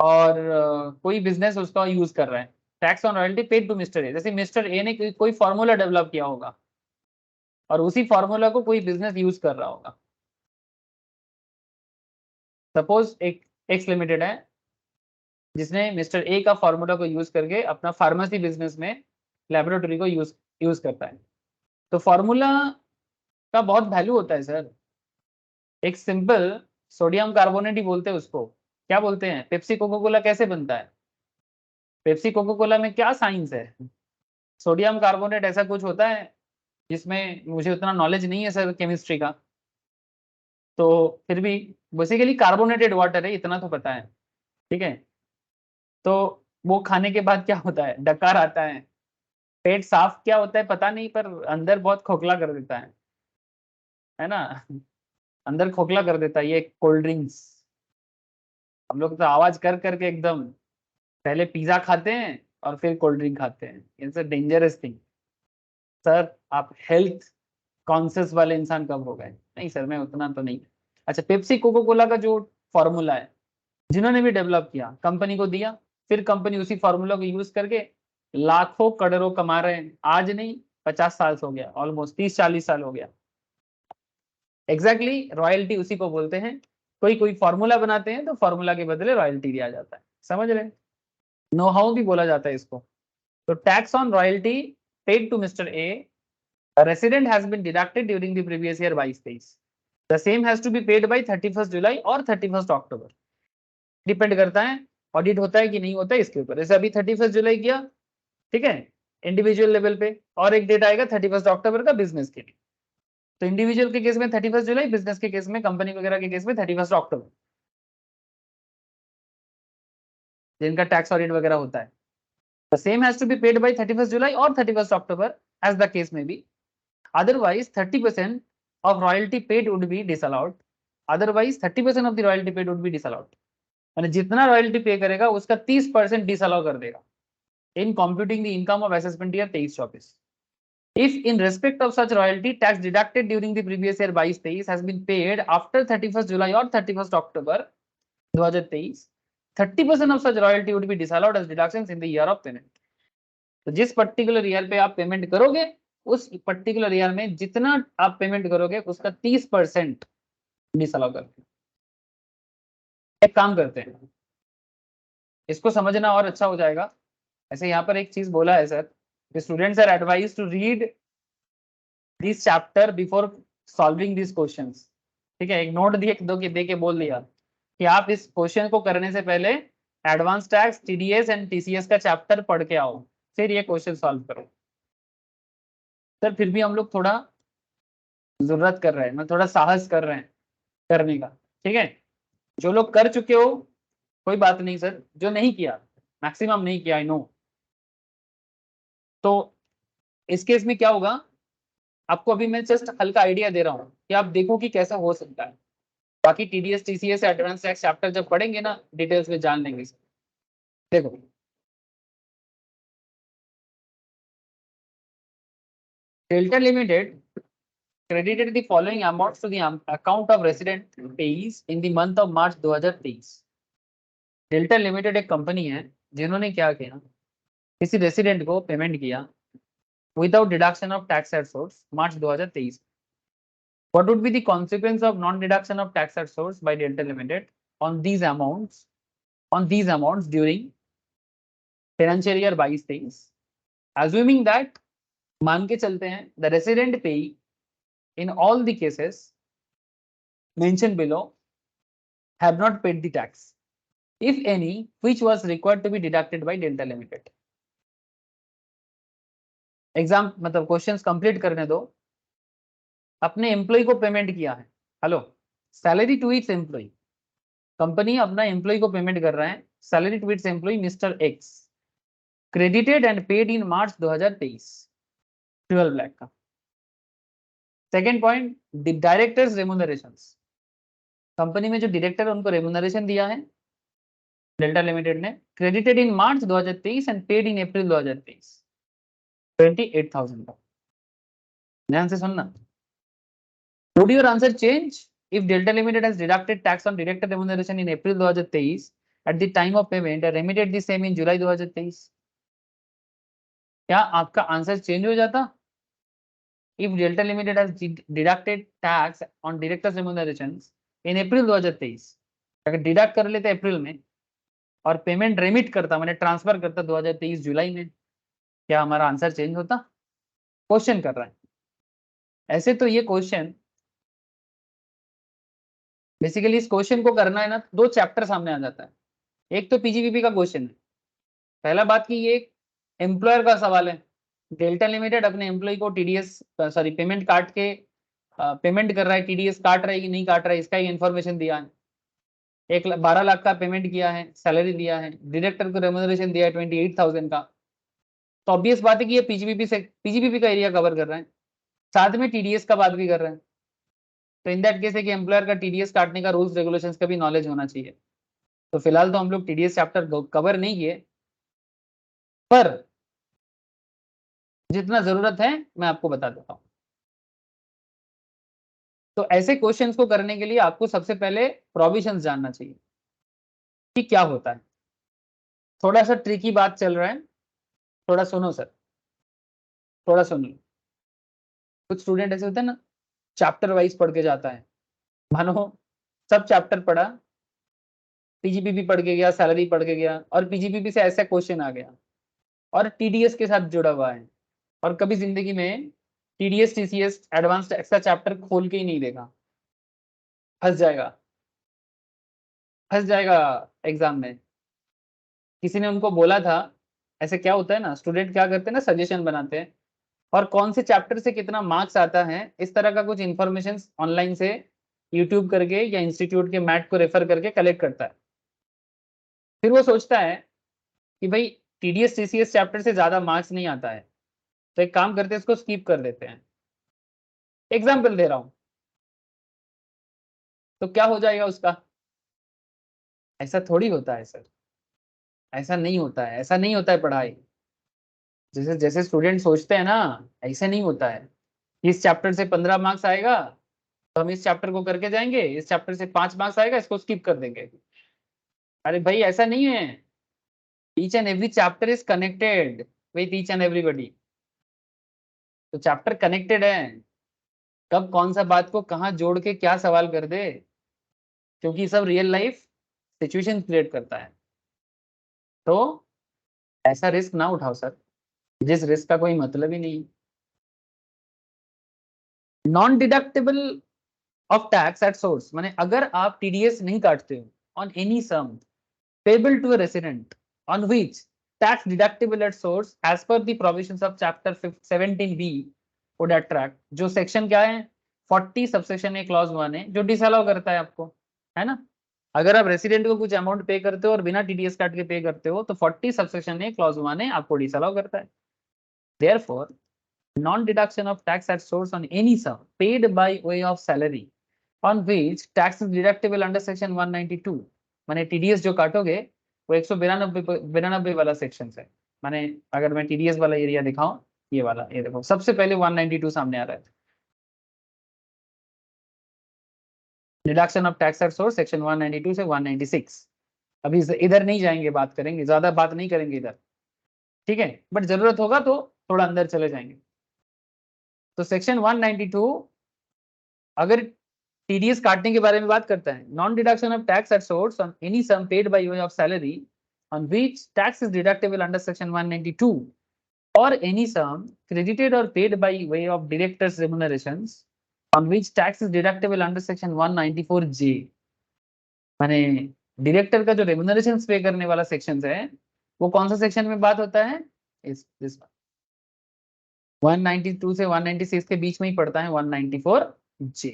और कोई बिजनेस उसका यूज कर रहा है, tax on royalty paid to mister A. जैसे मिस्टर ए ने कोई फॉर्मूला डेवलप किया होगा और उसी फॉर्मूला को कोई बिजनेस यूज कर रहा होगा। सपोज एक एक्स लिमिटेड है जिसने मिस्टर ए का फॉर्मूला को यूज करके अपना फार्मेसी बिजनेस में लेबोरेटरी को यूज करता है। तो फॉर्मूला का बहुत वैल्यू होता है सर। एक सिंपल सोडियम कार्बोनेट ही बोलते हैं उसको, क्या बोलते हैं, पेप्सी कोको कोला कैसे बनता है, पेप्सी कोको कोला में क्या साइंस है, सोडियम कार्बोनेट ऐसा कुछ होता है, जिसमें मुझे उतना नॉलेज नहीं है सर केमिस्ट्री का, तो फिर भी बेसिकली कार्बोनेटेड वाटर है इतना तो पता है, ठीक है। तो वो खाने के बाद क्या होता है, डकार आता है, पेट साफ क्या होता है पता नहीं, पर अंदर बहुत खोखला कर देता है ना, अंदर खोखला कर देता है ये कोल्ड ड्रिंक्स। हम लोग तो आवाज कर करके एकदम पहले पिज्जा खाते हैं और फिर कोल्ड ड्रिंक खाते हैं, it's a dangerous thing. Sir आप हेल्थ कॉन्शियस वाले इंसान कब हो गए? नहीं सर मैं उतना तो नहीं। अच्छा, पेप्सी कोको कोला का जो फॉर्मूला है, जिन्होंने भी डेवलप किया कंपनी को दिया, फिर कंपनी उसी फॉर्मूला को यूज करके लाखों करोड़ों कमा रहे हैं। आज नहीं 50 साल हो गया, ऑलमोस्ट 30-40 साल हो गया। एग्जैक्टली रॉयल्टी उसी को बोलते हैं। कोई कोई फॉर्मूला बनाते हैं तो फॉर्मूला के बदले रॉयल्टी दिया जाता है, समझ रहे? नो हाउ भी बोला जाता है इसको। तो tax on royalty paid to mister A resident has been deducted during the previous year 22-23. The same has to be paid by 31st July और 31st October. डिपेंड करता है ऑडिट होता है कि नहीं होता है इसके ऊपर। जैसे अभी 31st जुलाई किया, ठीक है, इंडिविजुअल लेवल पे, और एक डेट आएगा 31st अक्टूबर का बिजनेस के लिए। तो इंडिविजुअल के केस में 31 जुलाई, बिजनेस के केस में, कंपनी वगैरह के केस में 31 अक्टूबर, जिनका टैक्स ऑडिट वगैरह होता है। The same has to be paid by 31st July or 31st October, as the case may be. Otherwise, 30% of royalty paid would be disallowed. Otherwise, 30% of the royalty paid would be disallowed. यानी जितना royalty पे करेगा उसका 30% disallow कर देगा in computing the income of assessment year 23-24. If in respect of such royalty tax deducted during the previous year 22-23 has been paid after 31st July or 31st October 2023, 30% of such royalty would be disallowed as deductions in the year of payment. तो जिस particular year पे आप payment करोगे उस particular year में जितना आप payment करोगे उसका 30% डिसअलाउ करते हैं। एक काम करते हैं, इसको समझना और अच्छा हो जाएगा। ऐसे यहाँ पर एक चीज बोला है sir, students are advised to read this chapter before solving this questions. ठीक है, एक नोट दे के बोल दिया कि आप इस क्वेश्चन को करने से पहले advance tax, TDS and TCS का चैप्टर पढ़ के आओ, फिर ये क्वेश्चन सॉल्व करो। सर फिर भी हम लोग थोड़ा जरूरत कर रहे हैं, मैं थोड़ा साहस कर रहे हैं करने का। ठीक है, जो लोग कर चुके हो कोई बात नहीं सर, जो नहीं किया, मैक्सिमम नहीं किया, आई नो। तो इस केस में क्या होगा, आपको अभी मैं जस्ट हल्का आइडिया दे रहा हूँ कि आप देखो कि कैसा हो सकता है। बाकी TDS TCS advance tax chapter जब पढ़ेंगे ना डिटेल्स में जान लेंगे। देखो delta limited credited the following amounts to the account of resident payees in the month of March 2023. Delta limited एक कंपनी है जिन्होंने क्या किया, किसी रेसिडेंट को पेमेंट किया without deduction of tax at source March 2023। What would be the consequence of non-deduction of tax at source by Delta Limited on these amounts during financial year 22-23? Assuming that मान के चलते हैं the resident payee in all the cases mentioned below have not paid the tax, if any, which was required to be deducted by Delta Limited. Exam मतलब questions complete करने दो। अपने employee को payment किया है, hello, salary to its employee, company अपना employee को payment कर रहा है, salary to its employee mister X, credited and paid in March 2023, 12 lakh का। Second point, directors remunerations, company में जो डायरेक्टर है उनको रेम्यूनरेशन दिया है डेल्टा लिमिटेड ने, credited in March 2023 and paid in April 2023, 28,000 का। ध्यान से सुनना। Would your answer change if Delta Limited has deducted tax on director remuneration in April 2023 at the time of payment and remitted the same in July 2023? क्या आपका answer change हो जाता? If Delta Limited has deducted tax on directors remunerations in April 2023, अगर deduct कर लेते अप्रैल में और payment remit करता, मैंने ट्रांसफर करता 2023 जुलाई में, क्या हमारा आंसर चेंज होता? क्वेश्चन कर रहा है। ऐसे तो ये क्वेश्चन बेसिकली इस क्वेश्चन को करना है ना, दो चैप्टर सामने आ जाता है। एक तो पीजीबीपी का क्वेश्चन है, पहला बात की ये एम्प्लॉयर का सवाल है, डेल्टा लिमिटेड अपने एम्प्लॉय को टीडीएस सॉरी पेमेंट काट के पेमेंट कर रहा है, टीडीएस काट रहा है कि नहीं काट रहा है, इसका ही इन्फॉर्मेशन दिया है। 12 लाख का पेमेंट किया है, सैलरी दिया है, डायरेक्टर को रेम्यूनरेशन दिया है 28,000 का। तो ऑब्वियस बात है कि ये पीजीबीपी का एरिया कवर कर रहे हैं, साथ में टीडीएस का बात भी कर रहे हैं। तो इन दैट केस है कि एम्प्लॉयर का टीडीएस काटने का रूल्स रेगुलेशंस का भी नॉलेज होना चाहिए। तो फिलहाल तो हम लोग टीडीएस चैप्टर कवर नहीं किए, पर जितना जरूरत है मैं आपको बता देता हूं। तो ऐसे क्वेश्चंस को करने के लिए आपको सबसे पहले प्रोविजंस जानना चाहिए कि क्या होता है। थोड़ा सा ट्रिकी बात चल रहा है, थोड़ा सुनो सर, थोड़ा सुनो। कुछ स्टूडेंट ऐसे होते हैं ना, चैप्टर वाइज पढ़ के जाता है, मानो सब चैप्टर पढ़ा, पीजीपीपी पढ़ के गया, सैलरी पढ़ के गया, और पीजीपीपी से ऐसा क्वेश्चन आ गया और टीडीएस के साथ जुड़ा हुआ है, और कभी जिंदगी में टीडीएस टीसीएस एडवांस टैक्स का चैप्टर खोल के ही नहीं देखा, फंस जाएगा एग्जाम में। किसी ने उनको बोला था, ऐसे क्या होता है ना, स्टूडेंट क्या करते हैं ना, सजेशन बनाते हैं और कौन से चैप्टर से कितना मार्क्स आता है, इस तरह का कुछ इंफॉर्मेशन ऑनलाइन से यूट्यूब करके या इंस्टीट्यूट के मैट को रेफर करके कलेक्ट करता है। फिर वो सोचता है कि भाई टीडीएस टीसीएस चैप्टर से ज्यादा मार्क्स नहीं आता है, तो एक काम करते हैं, इसको स्किप कर देते हैं। एग्जाम्पल दे रहा हूं, तो क्या हो जाएगा उसका? ऐसा थोड़ी होता है सर, ऐसा नहीं होता है, ऐसा नहीं होता है पढ़ाई। जैसे जैसे स्टूडेंट सोचते हैं ना, ऐसे नहीं होता है। इस चैप्टर से 15 मार्क्स आएगा तो हम इस चैप्टर को करके जाएंगे, इस चैप्टर से 5 मार्क्स आएगा, इसको स्किप कर देंगे। अरे भाई ऐसा नहीं है, each and every chapter is connected with each and everybody. तो चैप्टर कनेक्टेड है, कब कौन सा बात को कहाँ जोड़ के क्या सवाल कर दे, क्योंकि सब रियल लाइफ सिचुएशन क्रिएट करता है। तो ऐसा रिस्क ना उठाओ सर, जिस रिस्क का कोई मतलब ही नहीं। Non deductible of tax at source, माने अगर आप टीडीएस नहीं काटते हो on any sum payable to a resident on which tax deductible at source as per the provisions of chapter 17B would attract, जो सेक्शन क्या है 40 सबसेक्शन ए clause 1 है, जो डिसअलाउ करता है आपको, है ना। अगर आप रेसिडेंट को कुछ अमाउंट पे करते हो और बिना टीडीएस काट के पे करते हो तो 40 सबसेक्शन ए क्लॉज 1 है आपको डिसअलाउ करता है। Therefore non-deduction of tax at source on any sum paid by way of salary on which tax is deductible under section 192, माने टीडीएस जो काटोगे वो 192 वाला सेक्शन है। माने अगर मैं टीडीएस वाला एरिया दिखाऊं, ये वाला, ये देखो सबसे पहले 192 सामने आ रहा है, deduction of tax at source section 192 से 196। अभी इधर नहीं जाएंगे, बात करेंगे, ज्यादा बात नहीं करेंगे इधर, ठीक है, बट जरूरत होगा तो थोड़ा अंदर चले जाएंगे। तो सेक्शन 192 अगर टीडीएस काटने के बारे में बात करता है, non deduction of tax at source on any sum paid by way of salary on which tax is deductible under section 192 और एनी सम क्रेडिटेड और paid by way of directors remunerations on which tax is deductible under section 194J, माने director का जो रेम्युनरेशंस पे करने वाला section है वो कौन सा सेक्शन में बात होता है? इस 192 से 196 के बीच में ही पड़ता है 194J,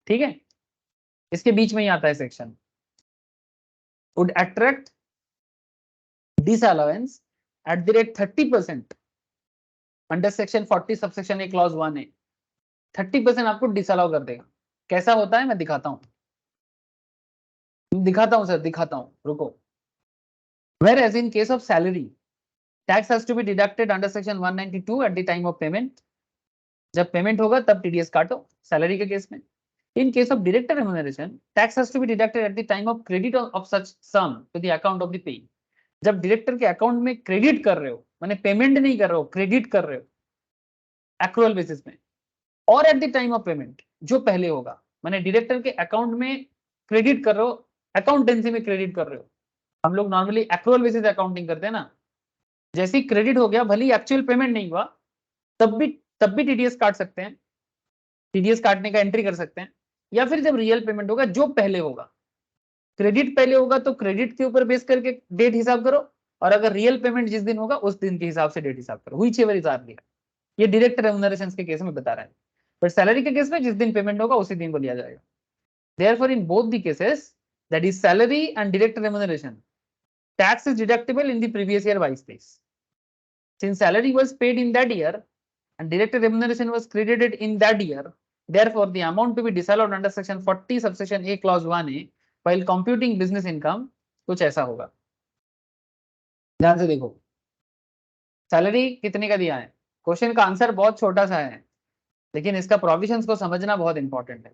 ठीक है, इसके बीच में ही आता है section. Would attract disallowance at the rate 30% under section 40 subsection A clause 1 है। 30% आपको डिसअलाउ कर देगा। कैसा होता है मैं दिखाता हूं सर, दिखाता हूं, रुको। Whereas in case of salary, tax has to be deducted under section 192 at the time of payment, जब पेमेंट होगा तब टीडीएस काटो सैलरी के केस में। In case of director remuneration, tax has to be deducted at the time of credit of such sum to the account of the pay, जब director के account में credit कर रहे हो, माने पेमेंट नहीं कर रहे हो, क्रेडिट कर रहे हो एक्रूअल बेसिस में, और at the time of payment जो पहले होगा, माने डायरेक्टर के अकाउंट में क्रेडिट कर रहे हो, अकाउंटेंसी में क्रेडिट कर रहे हो। हम लोग नॉर्मली एक्रूअल बेसिस अकाउंटिंग करते हैं ना, जैसे ही क्रेडिट हो गया, भले ही एक्चुअल पेमेंट नहीं हुआ, तब भी टीडीएस काट सकते हैं, टीडीएस काटने का एंट्री कर सकते हैं। या फिर जब रियल पेमेंट होगा, जो पहले होगा, क्रेडिट पहले होगा तो क्रेडिट के ऊपर बेस करके डेट हिसाब करो, और अगर रियल पेमेंट जिस दिन होगा उस दिन के हिसाब से डेट हिसाब करो, व्हिचएवर इज अर्लियर। ये डायरेक्ट रेम्युनरेशंस के केस में बता रहा है, बट सैलरी के केस में जिस दिन पेमेंट होगा उसी दिन को लिया जाएगा। Therefore in both the cases, that is salary and direct remuneration, tax is deductible in the previous year vice days. Since salary was paid in that year and director remuneration was credited in that year, therefore the amount to be disallowed under section 40 subsection A clause 1A while computing business income कुछ ऐसा होगा। ध्यान से देखो, salary कितने का दिया है, क्वेश्चन का आंसर बहुत छोटा सा है, लेकिन इसका प्रोविजंस को समझना बहुत इंपॉर्टेंट है।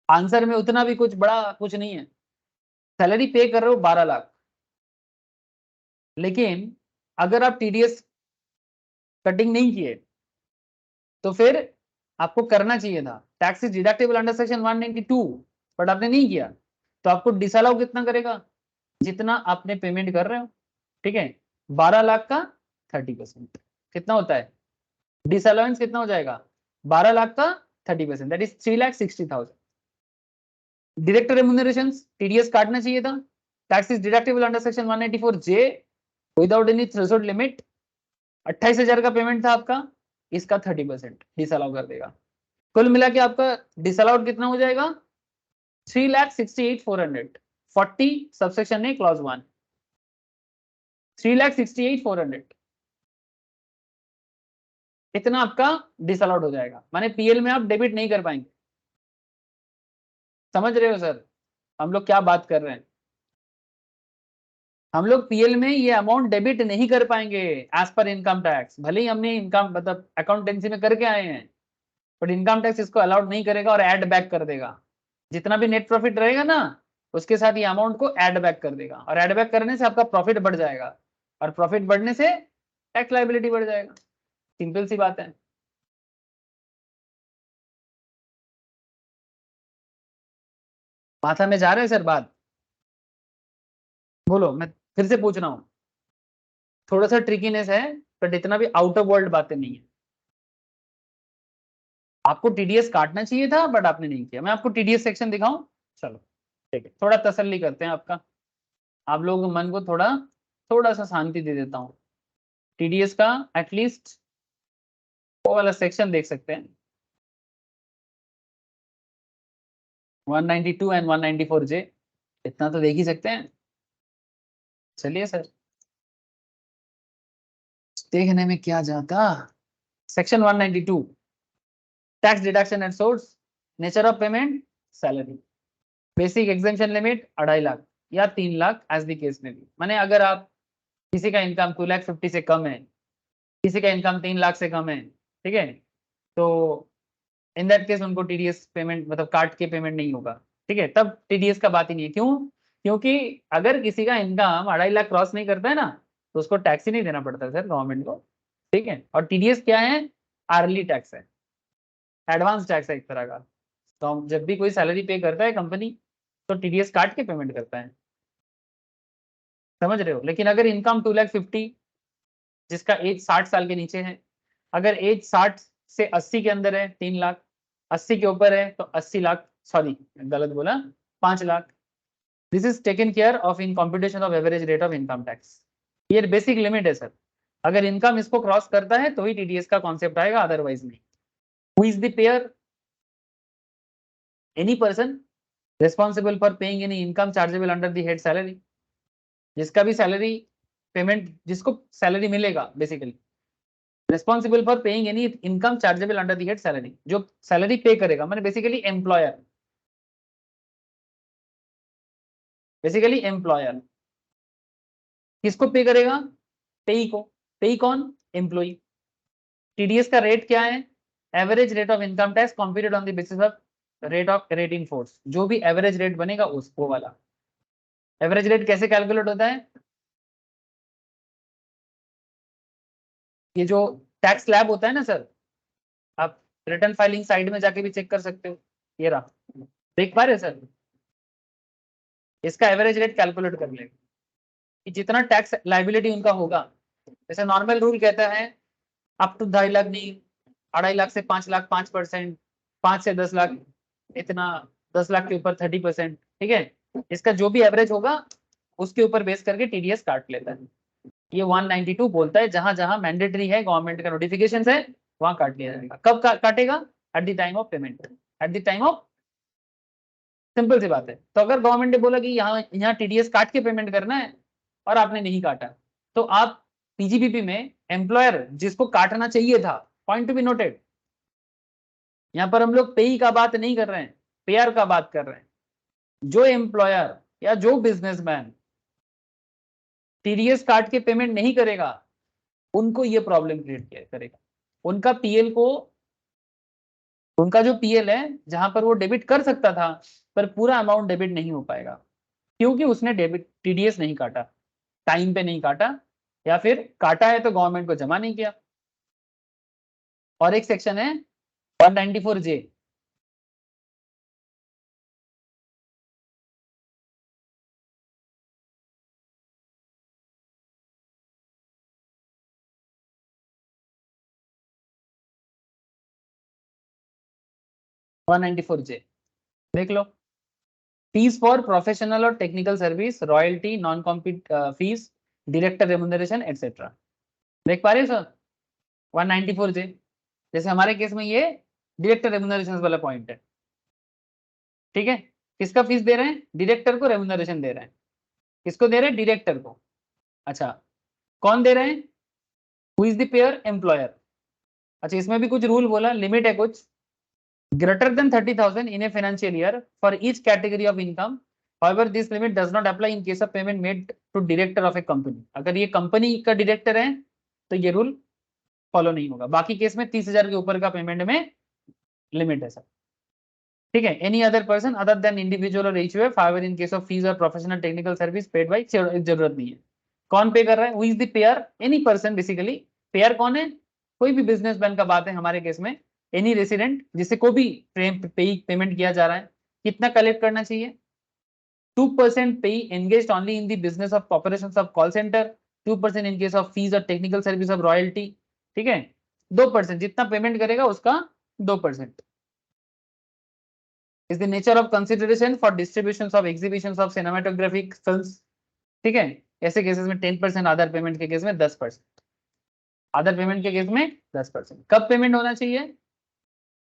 आंसर में उतना भी कुछ बड़ा कुछ नहीं है। सैलरी पे कर रहे हो 12 लाख, लेकिन अगर आप टीडीएस कटिंग नहीं किए तो फिर आपको करना चाहिए था, tax is deductible under section 192, but आपने नहीं किया, तो आपको डिसअलाउ कितना करेगा, जितना आपने पेमेंट कर रहे हो, ठीक है। 12 लाख का 30% कितना होता है, डिसअलाउंस कितना हो जाएगा, 12 लाख का 30%, that is 3,60,000। Director remuneration TDS काटना चाहिए था, tax is deductible under section 194J without any threshold limit, 28,000 का पेमेंट था आपका, इसका 30% डिसअलाउ कर देगा। कुल मिला के आपका डिसअलाउड कितना हो जाएगा 3,68,400 40 सबसेक्शन ए क्लॉज 1 3,68,400 इतना आपका डिसअलाउड हो जाएगा, माने पीएल में आप डेबिट नहीं कर पाएंगे। समझ रहे हो सर हम लोग क्या बात कर रहे हैं? हम लोग पीएल में ये अमाउंट डेबिट नहीं कर पाएंगे एज पर इनकम टैक्स, भले ही हमने इनकम मतलब अकाउंटेंसी में करके आए हैं, बट इनकम टैक्स इसको अलाउड नहीं करेगा और ऐड बैक कर देगा। जितना भी नेट प्रॉफिट रहेगा ना उसके साथ ये अमाउंट को ऐड बैक कर देगा, और ऐड बैक करने से आपका प्रॉफिट बढ़ जाएगा, और प्रॉफिट बढ़ने से टैक्स लायबिलिटी बढ़ जाएगा। सिंपल सी बात है। माथा में जा रहे हैं सर बात? बोलो, मैं फिर से पूछ रहा हूँ, थोड़ा सा ट्रिकीनेस है बट इतना भी आउट ऑफ वर्ल्ड बातें नहीं है। आपको टीडीएस काटना चाहिए था बट आपने नहीं किया। मैं आपको टीडीएस सेक्शन दिखाऊं? चलो ठीक है, थोड़ा तसल्ली करते हैं आपका, आप लोगों के मन को थोड़ा थोड़ा सा शांति दे देता हूँ। टीडीएस का एटलीस्ट वो वाला सेक्शन देख सकते हैं 192 एंड 194 जे, इतना तो देख ही सकते हैं। चलिए सर देखने में क्या जाता। Section 192 tax deduction at source, nature of payment salary, basic exemption limit 2.5 lakh या 3 लाख एज द केस में भी। माने अगर आप किसी का इनकम 2,50,000 से कम है, किसी का इनकम 3 लाख से कम है, ठीक है, तो इन दैट केस उनको टीडीएस पेमेंट मतलब काट के पेमेंट नहीं होगा, ठीक है, तब टीडीएस का बात ही नहीं है। क्यों? क्योंकि अगर किसी का इनकम 2.5 लाख क्रॉस नहीं करता है ना तो उसको टैक्स ही नहीं देना पड़ता सर गवर्नमेंट को, ठीक है। और टीडीएस क्या है? आर्ली टैक्स है, एडवांस टैक्स है एक तरह का। तो जब भी कोई सैलरी पे करता है कंपनी तो टीडीएस काट के पेमेंट करता है, समझ रहे हो। लेकिन अगर इनकम 2,50,000 जिसका एज 60 साल के नीचे है, अगर एज 60 से 80 के अंदर है 3 लाख, 80 के ऊपर है तो 80 लाख, सॉरी गलत बोला, 5 lakh. This is taken care of in competition of average rate of income tax. ये बेसिक लिमिट है सर, अगर इनकम इसको क्रॉस करता है तो ही टीडीएस का कॉन्सेप्ट आएगा, अदरवाइज नहीं। Who is the payer? Any person responsible for paying any income chargeable under the head salary, जिसका भी सैलरी पेमेंट, जिसको सैलरी मिलेगा basically, responsible for paying any income chargeable under the head salary, जो salary पे करेगा, माने basically employer, basically employer किसको पे करेगा? पेई को। पेई कौन? एम्प्लॉय। टीडीएस का रेट क्या है? Average rate of income tax computed on the basis of rate in force, जो भी एवरेज रेट बनेगा उसको वाला। एवरेज रेट कैसे कैलकुलेट होता है? ये जो टैक्स स्लैब होता है ना सर, आप रिटर्न फाइलिंग साइड में जाके भी चेक कर सकते हो, ये रहा, देख पा रहे सर। इसका एवरेज रेट कैलकुलेट कर लेगा कि जितना टैक्स लाइबिलिटी उनका होगा। जैसे नॉर्मल रूल कहता है अप टू 2.5 लाख नहीं, 2.5 लाख से 5 लाख 5%, 5 से 10 लाख इतना, 10 लाख के ऊपर 30%, ठीक है। इसका जो भी एवरेज होगा उसके ऊपर बेस करके टीडीएस काट लेता है। ये 192 बोलता है जहां जहां मैंडेटरी है, गवर्नमेंट का नोटिफिकेशन है, वहां काट लिया जाएगा। कब काटेगा? At the time of payment, at the time of, simple सी बात है। तो अगर गवर्नमेंट ने बोला कि यहाँ टीडीएस काट के पेमेंट करना है और आपने नहीं काटा, तो आप पीजीबीपी में एम्प्लॉयर जिसको काटना चाहिए था, पॉइंट टू बी नोटेड, यहाँ पर हम लोग पेई का बात नहीं कर रहे हैं, पेयर का बात कर रहे हैं। जो एम्प्लॉयर या जो बिजनेसमैन टीडीएस काट के पेमेंट नहीं करेगा उनको ये प्रॉब्लम क्रिएट करेगा। उनका पीएल को, उनका जो पीएल है जहां पर वो डेबिट कर सकता था पर पूरा अमाउंट डेबिट नहीं हो पाएगा, क्योंकि उसने डेबिट टीडीएस नहीं काटा, टाइम पे नहीं काटा, या फिर काटा है तो गवर्नमेंट को जमा नहीं किया। और एक सेक्शन है 194 जे, देख लो। फीस फॉर प्रोफेशनल और technical service, royalty, non compete fees, director remuneration etcetera. देख पा रहे हो सर 194 जे? जैसे हमारे केस में ये डायरेक्टर रेम्यूनरेशन वाला पॉइंट है, ठीक है। किसका फीस दे रहे हैं? डायरेक्टर को रेम्यूनरेशन दे रहे हैं। किसको दे रहे हैं? डायरेक्टर को। अच्छा, कौन दे रहे हैं? Who is the pair? Employer. अच्छा, इसमें भी कुछ रूल बोला, लिमिट है कुछ, greater than 30,000 in a financial year for each category of income. However, this limit does not apply in case of payment made to director of a company. अगर ये company का डायरेक्टर है तो ये rule follow नहीं होगा, बाकी case में 30,000 के ऊपर का पेमेंट में लिमिट है सर, ठीक है। Any other person other than individual और HUF, however in case of fees और professional technical service paid by, जरूरत नहीं है। कौन पे कर रहा है? Who is the payer? Any person basically. Payer कौन है? कोई भी बिजनेसमैन का बात है हमारे केस में, एनी रेसिडेंट जिससे को भी पेमेंट किया जा रहा है। कितना कलेक्ट करना चाहिए? 2% पे engaged only in the business of operations of call centre, 2% in case of fees और टेक्निकल सर्विस ऑफ रॉयल्टी, ठीक है। 2% जितना पेमेंट करेगा उसका 2% is the nature of consideration for distributions of exhibitions of cinematographic films, ठीक है। ऐसे cases में 10%, अदर पेमेंट के केस में 10%, अदर पेमेंट के केस में 10%। कब पेमेंट होना चाहिए?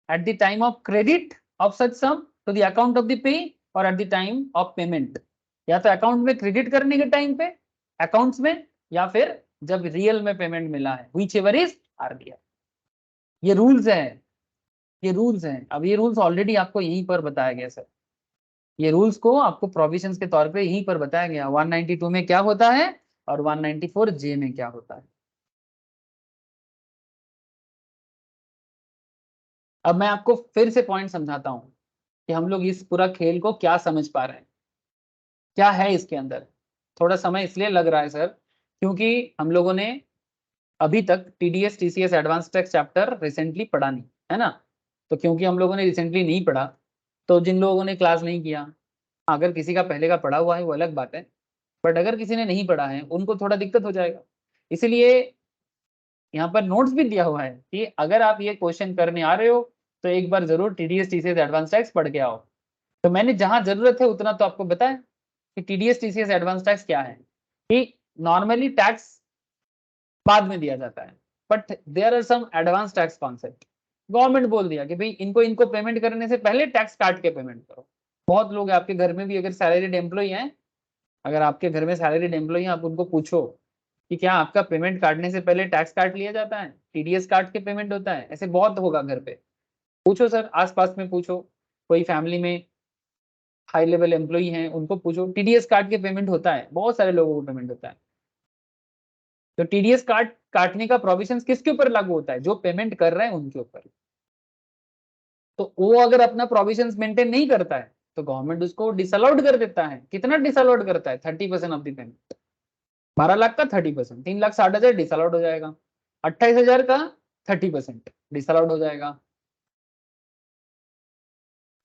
at the time of credit of such sum to the account of the pay or at the time of payment, या तो अकाउंट में क्रेडिट करने के टाइम पे अकाउंट्स में, या फिर जब रियल में पेमेंट मिला है, whichever is earlier। ये रूल्स है, ये रूल्स हैं। अब ये रूल्स ऑलरेडी आपको यहीं पर बताया गया सर, ये रूल्स को आपको प्रोविजंस के तौर पे यहीं पर बताया गया। 192 में क्या होता है और 194J में क्या होता है। अब मैं आपको फिर से पॉइंट समझाता हूं कि हम लोग इस पूरा खेल को क्या समझ पा रहे हैं, क्या है इसके अंदर। थोड़ा समय इसलिए लग रहा है सर क्योंकि हम लोगों ने अभी तक TDS TCS advance tax chapter recently पढ़ा नहीं है ना। तो क्योंकि हम लोगों ने रिसेंटली नहीं पढ़ा, तो जिन लोगों ने क्लास नहीं किया, अगर किसी का पहले का पढ़ा हुआ है वो अलग बात है, बट अगर किसी ने नहीं पढ़ा है उनको थोड़ा दिक्कत हो जाएगा। इसलिए यहाँ पर नोट्स भी दिया हुआ है कि अगर आप ये क्वेश्चन करने आ रहे हो तो एक बार जरूर टीडीएस टीसीएस एडवांस टैक्स पढ़ के आओ। तो मैंने जहां जरूरत है उतना तो आपको बताया कि टीडीएस टीसीएस एडवांस टैक्स क्या है, कि नॉर्मली टैक्स बाद में दिया जाता है, but there are some advance tax concept. Government बोल दिया कि भाई इनको इनको पेमेंट करने से पहले टैक्स काट के पेमेंट करो। बहुत लोग आपके घर में भी अगर सैलरीड एम्प्लॉय हैं, अगर आपके घर में सैलरीड एम्प्लॉय हैं, आप उनको पूछो कि क्या आपका पेमेंट काटने से पहले टैक्स काट लिया जाता है, टीडीएस काट के पेमेंट होता है? ऐसे बहुत होगा घर पे, पूछो सर, आसपास में पूछो, कोई फैमिली में हाई लेवल एम्प्लॉय हैं उनको पूछो, टीडीएस काट के पेमेंट होता है, बहुत सारे लोगों को पेमेंट होता है। तो टीडीएस काटने का प्रोविजन किसके ऊपर लागू होता है? जो पेमेंट कर रहे हैं उनके ऊपर। तो वो अगर अपना प्रोविजन मेंटेन नहीं करता है तो गवर्नमेंट उसको डिसअलाउड कर देता है। कितना डिसअलाउड करता है? 30% ऑफ द पेमेंट। 12 लाख का 30%, 3,60,000 डिसअलाउड हो जाएगा, 28,000 का 30% डिसअलाउड हो जाएगा।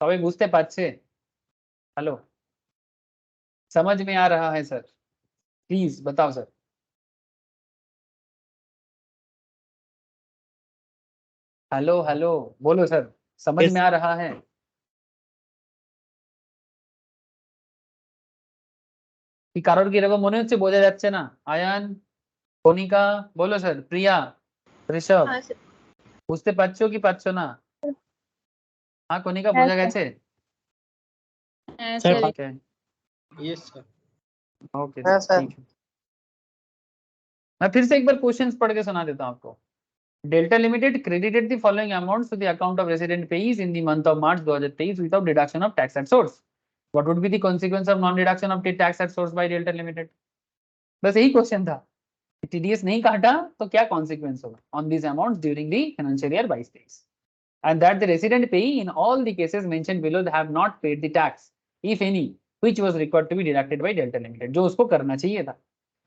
सभी बुझते पाच्छे? हेलो, समझ में आ रहा है सर? प्लीज बताओ सर। हेलो हेलो, बोलो सर, समझ Yes, में आ रहा है? কি কারোর কি এরকম মনে হচ্ছে বোঝা যাচ্ছে না? আয়ান, কনিকা, বলো স্যার, প্রিয়া, ঋষভ, हाँ सर। বুঝতে পারছো কি পারছো না? হ্যাঁ কনিকা, हाँ বোঝা सर। গেছে? हाँ sir. Sir. Okay Yes, sir. Okay sir, ठीक है। मैं फिर से एक बार क्वेश्चंस पढ़ के सुना देता हूँ आपको। Delta limited credited the following amounts to the account of resident payees in the month of March 2023 without deduction of tax at source. What would be the consequence of non deduction of tax at source by Delta limited? बस यही question था, TDS नहीं काटा तो क्या consequence होगा on this amount during the financial year 22-23, and that the resident payee in all the cases mentioned below have not paid the tax if any which was required to be deducted by Delta Limited, जो उसको करना चाहिए था।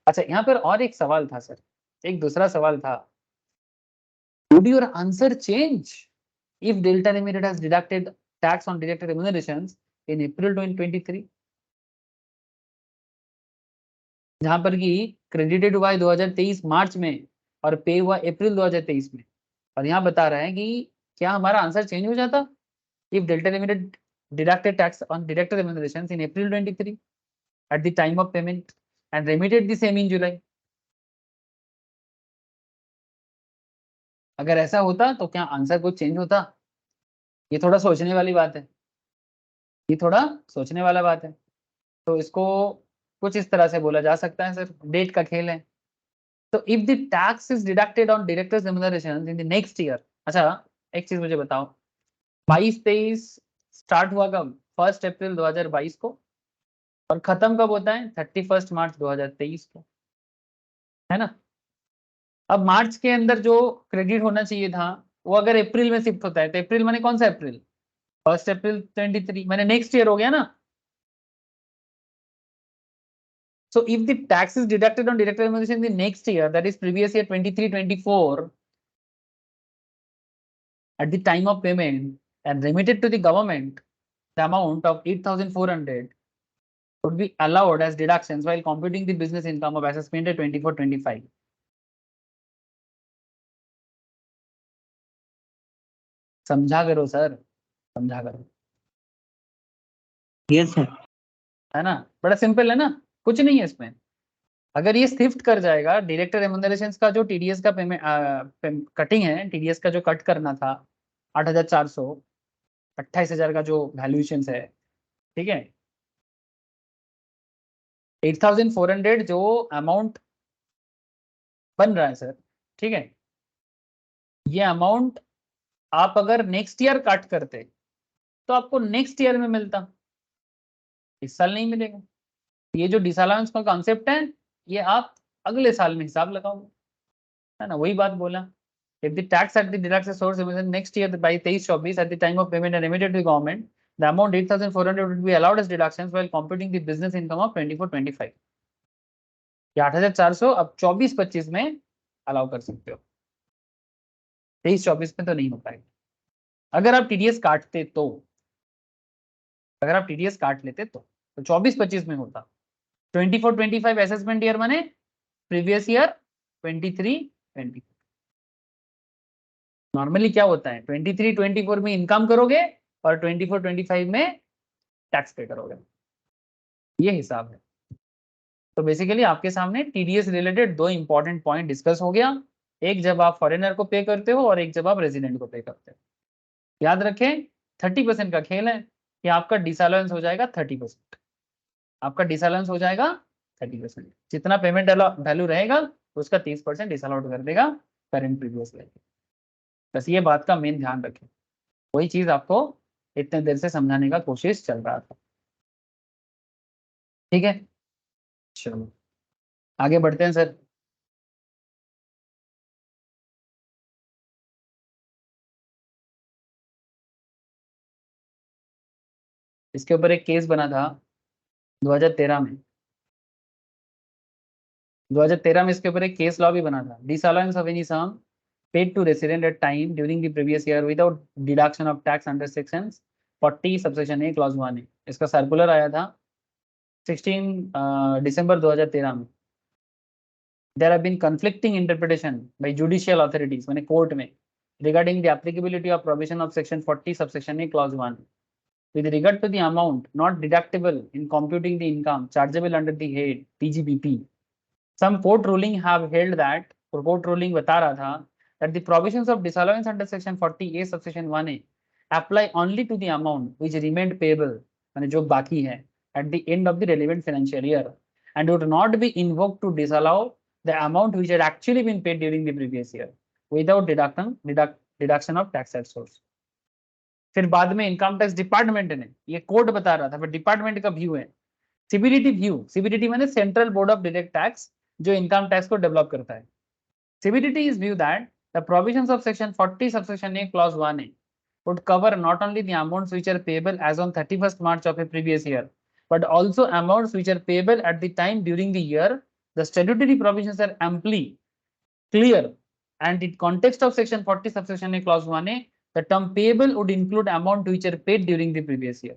अच्छा, यहाँ पर और एक सवाल था सर, एक दूसरा सवाल था, would your answer change if Delta Limited has deducted tax on deducted remunerations in April 2023, जहां पर कि क्रेडिटेड हुआ है 2023 मार्च में और पे हुआ अप्रैल 2023 में, और यहाँ बता रहा है कि क्या हमारा आंसर चेंज हो जाता if Delta Limited deducted tax on deducted remunerations in April 23 at the time of payment and remitted the same in July? अगर ऐसा होता तो क्या आंसर कुछ चेंज होता? ये थोड़ा सोचने वाली बात है, ये थोड़ा सोचने वाला बात है। तो इसको कुछ इस तरह से बोला जा सकता है सर, डेट का खेल है। तो if the tax is deducted on directors remuneration in the next year. अच्छा, एक चीज मुझे बताओ, 22-23 स्टार्ट हुआ कब? 1 अप्रैल 2022 को, और खत्म कब होता है? 31 मार्च 2023 को, है ना? अब मार्च के अंदर जो क्रेडिट होना चाहिए था, वो अगर अप्रैल में शिफ्ट होता है, तो अप्रैल माने कौन सा अप्रैल? 1 अप्रैल 23, मैंने नेक्स्ट ईयर हो गया ना। So if the tax is deducted on direct remuneration in the next year, that is previous year 23-24, at the time of payment and remitted to the government, the amount of 8,400 would be allowed as deductions while computing the business income of assessment at 24-25. समझा करो sir, समझा करो। Yes sir. है ना, बड़ा simple है ना, कुछ नहीं है इसमें। अगर ये शिफ्ट कर जाएगा, डायरेक्टर रेम्युनरेशन का जो टीडीएस का पेमेंट कटिंग है, टीडीएस का जो कट करना था 8,400, 28,000 का जो वैल्यूएशन है, ठीक है, 8,400 जो अमाउंट बन रहा है सर, ठीक है, ये अमाउंट आप अगर नेक्स्ट ईयर काट करते तो आपको नेक्स्ट ईयर में मिलता, इस साल नहीं मिलेगा। ये जो डिसअलाउंस का कॉन्सेप्ट है, ये आप अगले साल में हिसाब लगाओगे, है ना, वही बात बोला। If the tax at the deduction source next year by 23-24 at the time of payment and remitted to the government, the amount 8,400 would be allowed as deductions while computing the business income of 24-25. ये 8,400 अब 24-25 में allow कर सकते हो, 23-24 में तो नहीं हो पाएगा। अगर आप टीडीएस काटते तो, अगर आप टीडीएस काट लेते तो 24-25 में होता। 24-25 असेसमेंट ईयर माने प्रीवियस ईयर 23-24। नॉर्मली क्या होता है, 23-24 में इनकम करोगे और 24-25 में टैक्स पे करोगे, ये हिसाब है। तो बेसिकली आपके सामने टीडीएस रिलेटेड दो इंपॉर्टेंट पॉइंट डिस्कस हो गया, एक जब आप फॉरेनर को पे करते हो और एक जब आप रेजिडेंट को पे करते हो। याद रखें 30% का खेल है कि आपका डिसअलाउंस हो जाएगा 30%, आपका डिसअलाउंस हो जाएगा 30%, जितना पेमेंट वैल्यू रहेगा उसका 30% डिसअलाउड कर देगा करेंट प्रीवियस वैल्यू। बस ये बात का मेन ध्यान रखें, वही चीज आपको इतने देर से समझाने का कोशिश चल रहा था, ठीक है। चलो आगे बढ़ते हैं सर। इसके ऊपर एक केस बना था 2013 में, 2013 में इसके ऊपर एक केस लॉ भी बना था। Disallowance of any sum paid to resident at time during the previous year without deduction of tax under section 40 subsection A clause 1 है। इसका सर्कुलर आया था 16 दिसंबर 2013 में। There have been conflicting interpretation by judicial authorities, माने court में, regarding the applicability of provision of section 40 subsection a clause 1 with regard to the amount not deductible in computing the income chargeable under the head PGBP. Some court ruling have held that, और court ruling बता रहा था that the provisions of disallowance under section 40A subsection 1A apply only to the amount which remained payable, माने जो बाकी है, at the end of the relevant financial year and would not be invoked to disallow the amount which had actually been paid during the previous year without deduction of tax at source. फिर बाद में income tax department ने, ये court बता रहा था, फिर department का व्यू है, सीबीडीटी व्यू, सीबीडीटी माने central board of direct tax, जो इनकम टैक्स को डेवलप करता है। CBDT is view that the provisions of section 40 subsection A clause 1A would cover not only the amounts which are payable as on 31st March of a previous year, but also amounts which are payable at the time during the year. The statutory provisions are amply clear, and in context of section 40 subsection A clause 1A, the term payable would include amount which are paid during the previous year.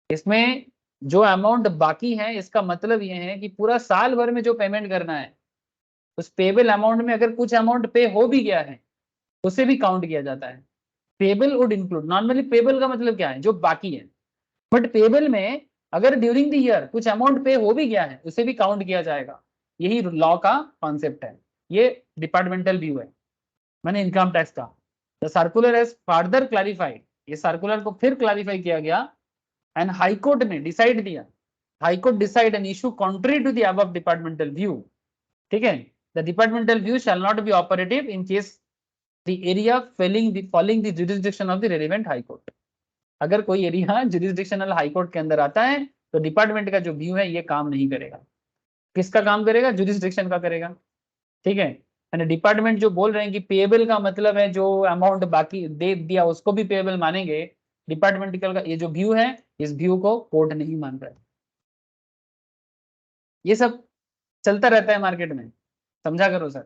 इसमें जो amount बाकी है, इसका मतलब ये है कि पूरा साल भर में जो पेमेंट करना है, उस पेबल अमाउंट में अगर कुछ अमाउंट पे हो भी गया है, उसे भी काउंट किया जाता है। Payable would include, normally payable का मतलब क्या है, जो बाकी है, बट पेबल में अगर ड्यूरिंग द ईयर कुछ अमाउंट पे हो भी गया है, उसे भी काउंट किया जाएगा। यही लॉ का कॉन्सेप्ट है, ये डिपार्टमेंटल व्यू है। मैंने इनकम टैक्स का। The circular has further clarified, ये सर्कुलर को फिर क्लैरिफाई किया गया एंड हाई कोर्ट ने डिसाइड दिया, high court decide an issue contrary to the above departmental view, ठीक है। The departmental view shall not be operative in case the area following the jurisdiction of the relevant high court. अगर कोई area jurisdictional high court के अंदर आता है तो department का जो व्यू है ये काम नहीं करेगा। किसका काम करेगा? जुरिसडिक्शन का करेगा, ठीक है। यानी डिपार्टमेंट जो बोल रहे हैं कि पेएबल का मतलब है जो अमाउंट बाकी दे दिया उसको भी पेएबल मानेंगे, डिपार्टमेंटिकल का ये जो व्यू है इस व्यू को कोर्ट नहीं मान रहा है। ये सब चलता रहता है मार्केट में, समझा करो सर।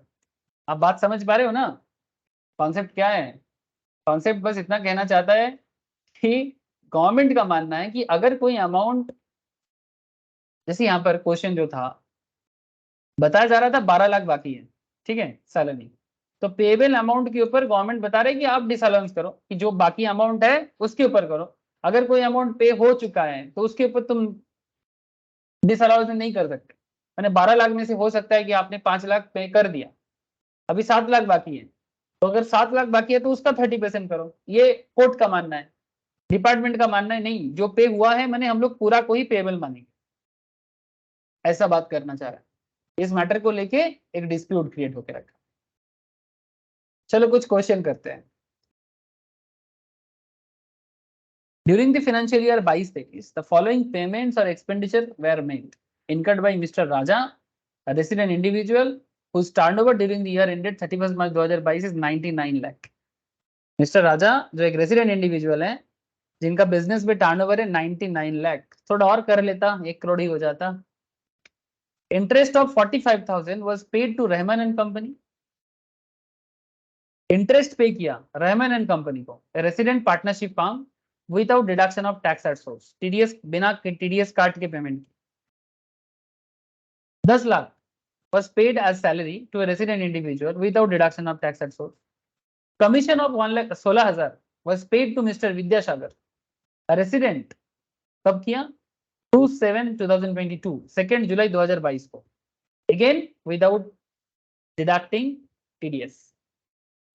आप बात समझ पा रहे हो ना? कॉन्सेप्ट क्या है? कॉन्सेप्ट बस इतना कहना चाहता है कि गवर्नमेंट का मानना है कि अगर कोई अमाउंट, जैसे यहाँ पर क्वेश्चन जो था बताया जा रहा था 12 लाख बाकी है, ठीक है, सैलरी, तो पेबल अमाउंट के ऊपर गवर्नमेंट बता रहे कि आप डिसअलाउंस करो कि जो बाकी अमाउंट है उसके ऊपर करो। अगर कोई अमाउंट पे हो चुका है तो उसके ऊपर तुम डिसअलाउंस नहीं कर सकते। मैंने 12 लाख में से हो सकता है कि आपने 5 लाख पे कर दिया, अभी 7 लाख बाकी है, तो अगर 7 लाख बाकी है तो उसका 30% करो। ये कोर्ट का मानना है, डिपार्टमेंट का मानना है नहीं, जो पे हुआ है मैंने हम लोग पूरा को ही पेबल मानेंगे, ऐसा बात करना चाह रहा है। इस मैटर को लेके एक डिस्प्यूट क्रिएट होकर रखा। चलो कुछ क्वेश्चन करते हैं। During the financial year 22-23 the following payments और expenditure were made incurred by mister Raja, a resident individual whose turnover during the year ended 31st March 2022 is 99 lakh। Mister राजा जो एक रेसिडेंट इंडिविजुअल है जिनका बिजनेस में turnover है 99 लाख, थोड़ा और कर लेता 1 करोड़ ही हो जाता। Interest of 45,000 was paid to Rahman and company, interest pay किया रहमान एंड कंपनी को, resident partnership firm without deduction of tax at source, TDS बिना टीडीएस काट के पेमेंट की। 10 lakh was paid as salary to a resident individual without deduction of tax at source. Commission of 1,16,000 was paid to Mr. Vidyasagar, a resident, कब किया? 2/7/2022, 2 जुलाई 2022 को, again without deducting TDS,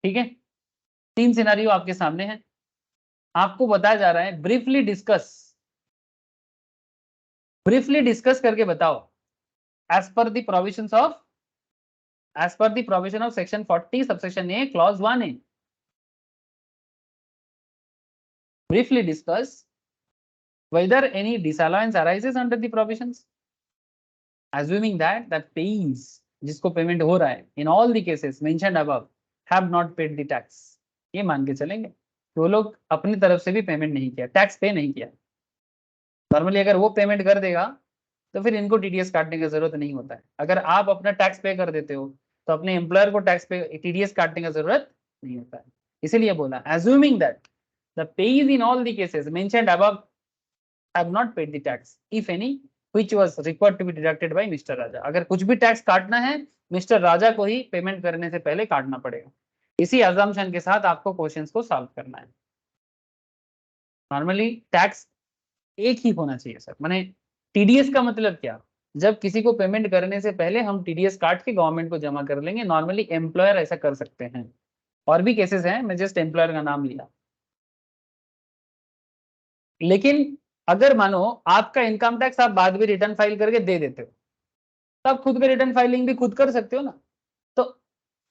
ठीक है। 3 scenario आपके सामने है, आपको बताया जा रहा है ब्रीफली डिस्कस करके बताओ as per the provision of section 40 subsection A clause 1A, briefly discuss whether any disallowance arises under the provisions, assuming that pays जिसको पेमेंट हो रहा है in all the cases mentioned above have not paid the tax। ये मान के चलेंगे कि वो लोग अपनी तरफ से भी पेमेंट नहीं किया, टैक्स पे नहीं किया। नॉर्मली अगर वो पेमेंट कर देगा तो फिर इनको टीडीएस काटने की जरूरत नहीं होता है। अगर आप अपना टैक्स पे कर देते हो तो अपने एम्प्लॉयर को टैक्स पे टीडीएस काटने की जरूरत नहीं होता है। इसीलिए बोला assuming that the payees in all the cases mentioned above have not paid the tax if any which was required to be deducted by Mr. राजा। अगर कुछ भी टैक्स काटना है मिस्टर राजा को ही पेमेंट करने से पहले काटना पड़ेगा। इसी अजम्पशन के साथ आपको क्वेश्चंस को सॉल्व करना है। नॉर्मली टैक्स एक ही होना चाहिए सर, माने टीडीएस का मतलब क्या? जब किसी को पेमेंट करने से पहले हम टीडीएस काट के गवर्नमेंट को जमा कर लेंगे। नॉर्मली एम्प्लॉयर ऐसा कर सकते हैं, और भी केसेस हैं, मैं जस्ट एम्प्लॉयर का नाम लिया। लेकिन अगर मानो आपका इनकम टैक्स आप बाद में रिटर्न फाइल करके दे देते हो तो आप खुद का रिटर्न फाइलिंग भी खुद कर सकते हो ना। तो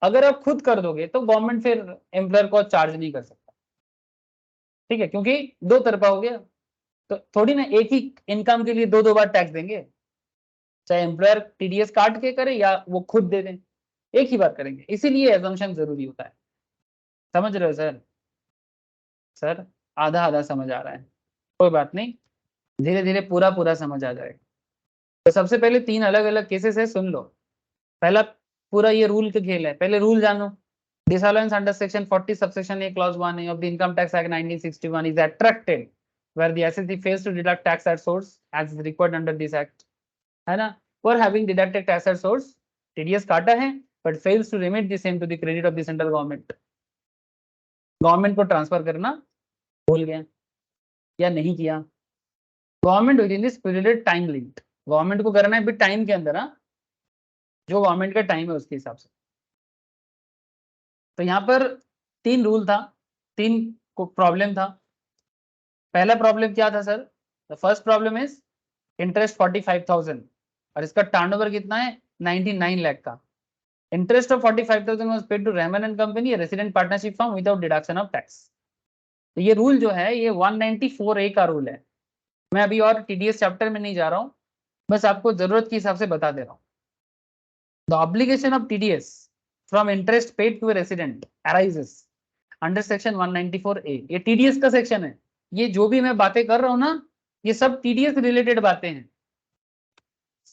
अगर आप खुद कर दोगे तो गवर्नमेंट फिर एम्प्लॉयर को चार्ज नहीं कर सकता, ठीक है, क्योंकि दो तरफा हो गया। तो थोड़ी ना एक ही इनकम के लिए दो बार टैक्स देंगे, चाहे एम्प्लॉयर टीडीएस काट के करे या वो खुद दे दें, एक ही बार करेंगे। इसीलिए एजम्पशन जरूरी होता है। समझ रहे हो सर? सर आधा आधा समझ आ रहा है, कोई बात नहीं, धीरे धीरे पूरा समझ आ जाएगा। तो सबसे पहले 3 अलग अलग केसेस है, सुन लो। पहला पूरा ये रूल का खेल है, पहले रूल जानो। Disallowance under section 40 subsection A clause 1A of the income tax act 1961 is attracted where the assessee fails to deduct tax at source as is required under this act, है ना। For having deducted tax at source, TDS काटा है but fails to remit the same to the credit of the central government, government को transfer करना भूल गया या नहीं किया। Government with in this period time limit, government को करना है भी टाइम के अंदर, जो गवर्नमेंट का टाइम है उसके हिसाब से। तो यहाँ पर 3 रूल था, 3 प्रॉब्लम था। पहला प्रॉब्लम क्या था sir? The first problem is interest 45,000 और इसका टर्नओवर कितना है? 99 लाख का। Interest of 45,000 was paid to Rahman and company resident partnership form without deduction of tax. तो ये रूल जो है ये 194A का रूल है। मैं अभी और टीडीएस चैप्टर में नहीं जा रहा हूँ, बस आपको जरूरत के हिसाब से बता दे रहा हूँ। The obligation of TDS from interest paid to a resident arises under section 194A। ये टीडीएस का सेक्शन है। ये जो भी मैं बातें कर रहा हूँ ना, ये सब टीडीएस रिलेटेड बातें हैं।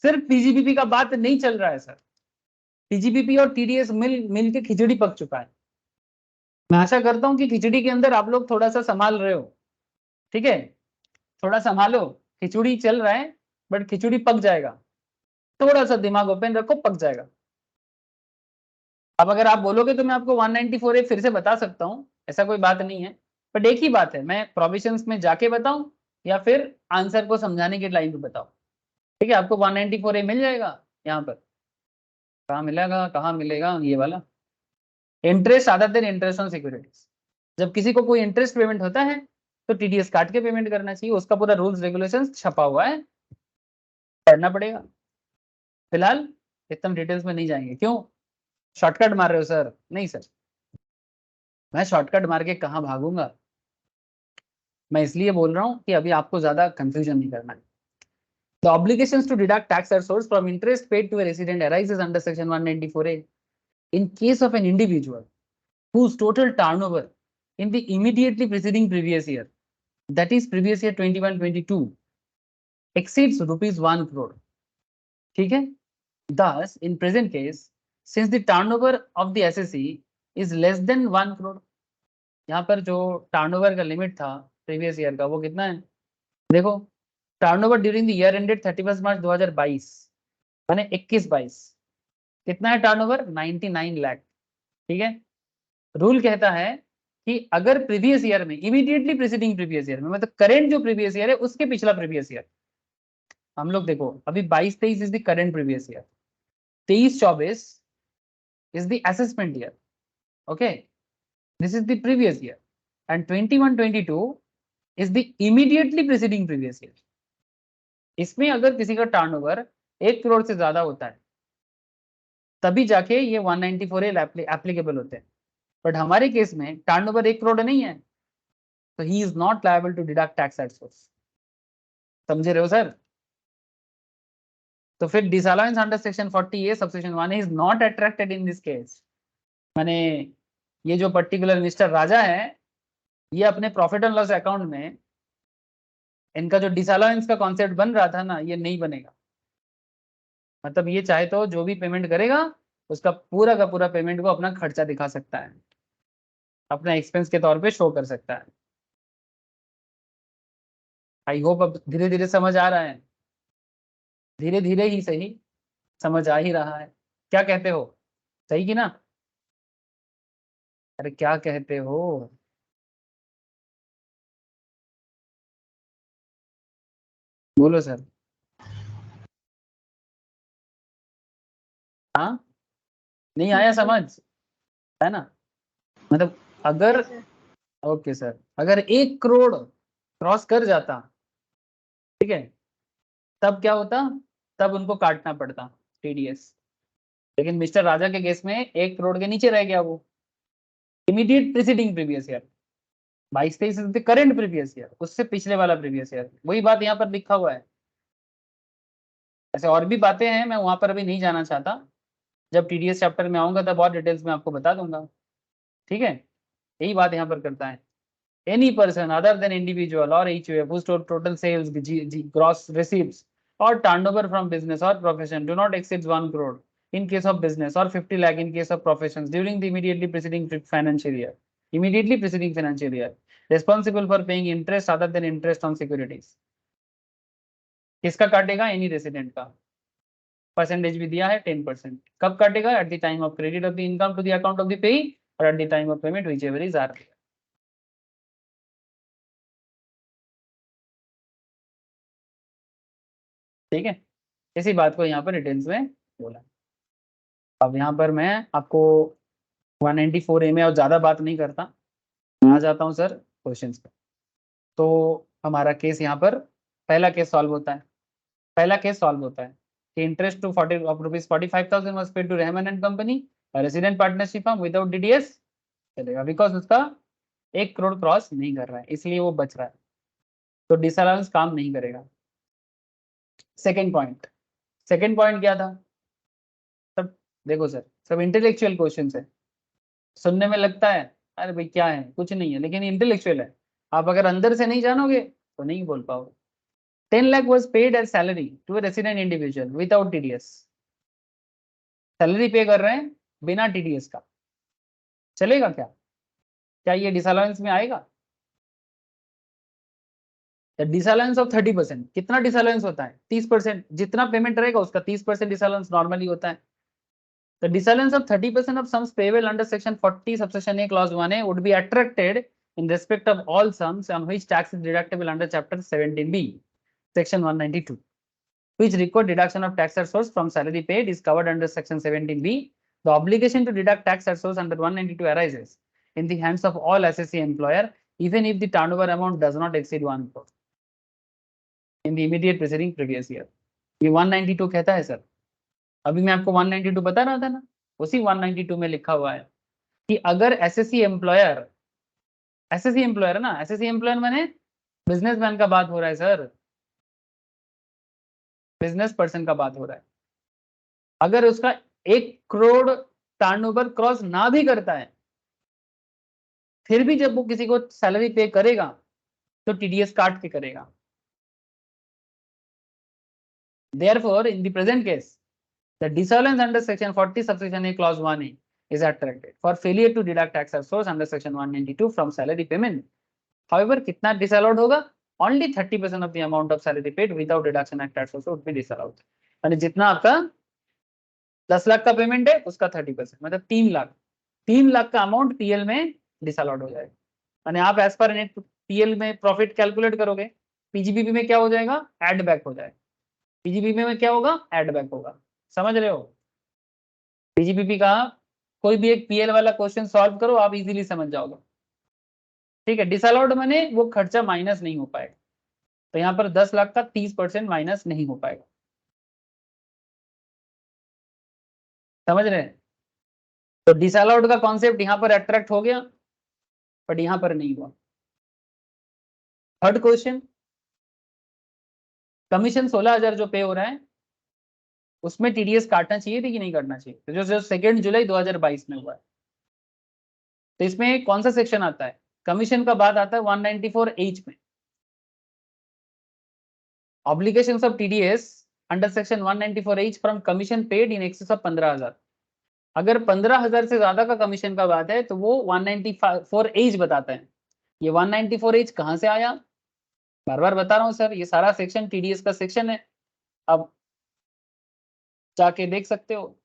सिर्फ पीजीबीपी का बात नहीं चल रहा है सर। पीजीबीपी और टीडीएस मिल के खिचड़ी पक चुका है। मैं आशा करता हूं कि खिचड़ी के अंदर आप लोग थोड़ा सा संभाल रहे हो, ठीक है? थोड़ा संभालो, खिचड़ी चल रहा है बट खिचड़ी पक जाएगा। थोड़ा सा दिमाग ओपन रखो, पक जाएगा। अब अगर आप बोलोगे तो मैं आपको 194A फिर से बता सकता हूँ, ऐसा कोई बात नहीं है। बट एक ही बात है, मैं प्रोविजंस में जाके बताऊं या फिर आंसर को समझाने के लाइन पे बताऊं। ठीक है, आपको 194A मिल जाएगा। यहाँ पर कहाँ मिलेगा, कहाँ मिलेगा? ये वाला interest other than interest on securities. जब किसी को कोई इंटरेस्ट पेमेंट होता है तो टीडीएस काट के पेमेंट करना चाहिए। उसका पूरा रूल्स रेगुलेशंस छपा हुआ है, पढ़ना पड़ेगा। फिलहाल इतना डिटेल्स में नहीं जाएंगे। क्यों शॉर्टकट मार रहे हो सर? नहीं सर, मैं शॉर्टकट मार के कहाँ भागूंगा। मैं इसलिए बोल रहा हूँ कि अभी आपको ज्यादा कंफ्यूजन नहीं करना है। The obligations to deduct tax are sourced from interest paid to a resident arises under section 194A in case of an individual whose total turnover in the immediately preceding previous year, that is previous year 21-22, exceeds rupees 1 crore. ठीक है? Thus, in present case, since the turnover of the assessee is less than 1 crore, यहाँ पर जो turnover का limit था previous year का वो कितना है? देखो, turnover during the year ended 31 मार्च 2022 माने 21-22 कितना है टर्नओवर? 99 लाख। ठीक है, रूल कहता है कि अगर प्रीवियस ईयर में इमीडिएटली प्रीसीडिंग प्रीवियस ईयर में, मतलब करंट जो प्रीवियस ईयर है उसके पिछला प्रीवियस ईयर, हम लोग देखो अभी 22-23 is the current previous year, 23-24 is the assessment year, okay, this is the previous year, and 21-22 is the immediately preceding previous year. इसमें अगर किसी का टर्नओवर 1 करोड़ से ज्यादा होता है तभी जाके ये 194A एप्लीकेबल होते हैं। बट हमारे केस में टर्नओवर 1 करोड़ नहीं है, तो he is not liable to deduct tax at source. समझे रहे हो सर? तो फिर disallowance under section 40A subsection 1 is not attracted in this case. माने ये जो पर्टिकुलर मिस्टर राजा है, ये अपने प्रॉफिट एंड लॉस अकाउंट में इनका जो डिसअलाउंस का कॉन्सेप्ट बन रहा था ना, ये नहीं बनेगा। मतलब ये चाहे तो जो भी पेमेंट करेगा उसका पूरा का पूरा पेमेंट को अपना खर्चा दिखा सकता है, अपना एक्सपेंस के तौर पे शो कर सकता है। आई होप अब धीरे धीरे समझ आ रहा है, धीरे धीरे ही सही समझ आ ही रहा है। क्या कहते हो, सही कि ना? अरे क्या कहते हो? बोलो सर। हाँ, नहीं आया समझ, है ना? मतलब अगर, ओके सर, अगर 1 करोड़ क्रॉस कर जाता, ठीक है, तब क्या होता? तब उनको काटना पड़ता टीडीएस। लेकिन मिस्टर राजा के केस में 1 करोड़ के नीचे रह गया वो, immediate preceding previous year 22-23 current previous year, उससे पिछले वाला प्रीवियस ईयर। वही बात यहाँ पर लिखा हुआ है। ऐसे और भी बातें हैं, मैं वहां पर अभी नहीं जाना चाहता। जब टीडीएस चैप्टर में आऊंगा तब और डिटेल्स में आपको बता दूंगा। ठीक है, यही बात यहाँ पर करता है। Any person other than individual or HUF whose total sales, gross receipts or turnover from business or profession do not exceed 1 crore in case of business or 50 lakh in case of professions during the immediately preceding financial year, responsible for paying interest other than interest on securities. किसका काटेगा? Any resident का। Percentage भी दिया है 10%। कब काटेगा? At the time of credit of the income to the account of the payee और at the time of payment whichever is earlier. ठीक है, इसी बात को यहाँ पर डिटेल्स में बोला। अब यहाँ पर मैं आपको 194A में और ज्यादा बात नहीं करता, आ जाता हूँ सर क्वेश्चंस पे। तो हमारा केस यहाँ पर पहला केस सॉल्व होता है। पहला केस सॉल्व होता है कि interest to 40 of rupees 45,000 was paid to Rahman and company resident partnership form without TDS, चलेगा बिकॉज उसका 1 करोड़ क्रॉस नहीं कर रहा है, इसलिए वो बच रहा है, तो डिसअलाउंस काम नहीं करेगा। सेकेंड पॉइंट क्या था? सब देखो सर, सब इंटेलेक्चुअल क्वेश्चन है, सुनने में लगता है अरे भाई क्या है, कुछ नहीं है, लेकिन इंटेलेक्चुअल है। आप अगर अंदर से नहीं जानोगे तो नहीं बोल पाओगे। 10 lakh was paid as salary to a resident individual without TDS। Salary पे कर रहे हैं बिना TDS का, चलेगा क्या? क्या ये डिसअलाउंस में आएगा? डिसअलाउंस ऑफ 30%, कितना डिसअलाउंस होता है? 30%, जितना पेमेंट रहेगा उसका 30% डिसअलाउंस नॉर्मली होता है। The disallowance of 30% of sums payable under section 40 subsection A clause 1A would be attracted in respect of all sums on which tax is deductible under chapter 17B section 192, which record deduction of tax at source from salary paid is covered under section 17B. The obligation to deduct tax at source under 192 arises in the hands of all SSC employer even if the turnover amount does not exceed 1 crore in the immediate preceding previous year। ये 192 कहता है sir, अभी मैं आपको 192 बता रहा था ना, उसी 192 में लिखा हुआ है कि अगर एसएससी एम्प्लॉयर है ना, एसएससी एम्प्लॉयर माने बिजनेसमैन का बात हो रहा है सर, बिजनेस पर्सन का बात हो रहा है। अगर उसका 1 करोड़ टर्नओवर क्रॉस ना भी करता है, फिर भी जब वो किसी को सैलरी पे करेगा तो टीडीएस काट के करेगा। Therefore, in the present case, the disallowance under section 40 subsection A clause 1A is attracted for failure to deduct tax at source under section 192 from salary payment. However, कितना disallowed होगा? Only 30% of the amount of salary paid without deduction at tax source would be disallowed। यानी जितना आपका 10 लाख का payment है उसका 30%, मतलब 3 लाख का अमाउंट पीएल में डिसअलाउड हो जाएगा। यानी आप एज पर नेट पीएल में प्रॉफिट कैलकुलेट करोगे, पीजीबीपी में क्या हो जाएगा? एड बैक हो जाएगा। पीजीबीपी में क्या होगा? एड बैक होगा। समझ रहे हो? पीजीबीपी का कोई भी एक पीएल वाला क्वेश्चन सॉल्व करो, आप इजीली समझ जाओगे। ठीक है, डिसअलाउड माने वो खर्चा माइनस नहीं हो पाएगा, तो यहाँ पर 10 लाख का 30% माइनस नहीं हो पाएगा। समझ रहे हैं? तो डिसअलाउड का कॉन्सेप्ट यहाँ पर अट्रैक्ट हो गया, बट यहाँ पर नहीं हुआ। थर्ड क्वेश्चन, कमीशन 16,000 जो पे हो रहा है उसमें टीडीएस काटना चाहिए थी कि नहीं काटना चाहिए? तो जो 2 जुलाई 2022 में हुआ है, तो इसमें कौन सा सेक्शन आता है? कमीशन का बाद आता है 194H में, obligations of TDS under section 194H from commission paid in excess of 15,000। अगर 15,000 से ज्यादा का कमीशन का बात है तो वो 194H बताता है। ये 194H कहां से आया? बार बार बता रहा हूं सर, ये सारा सेक्शन टीडीएस का सेक्शन है। अब जाके देख सकते हो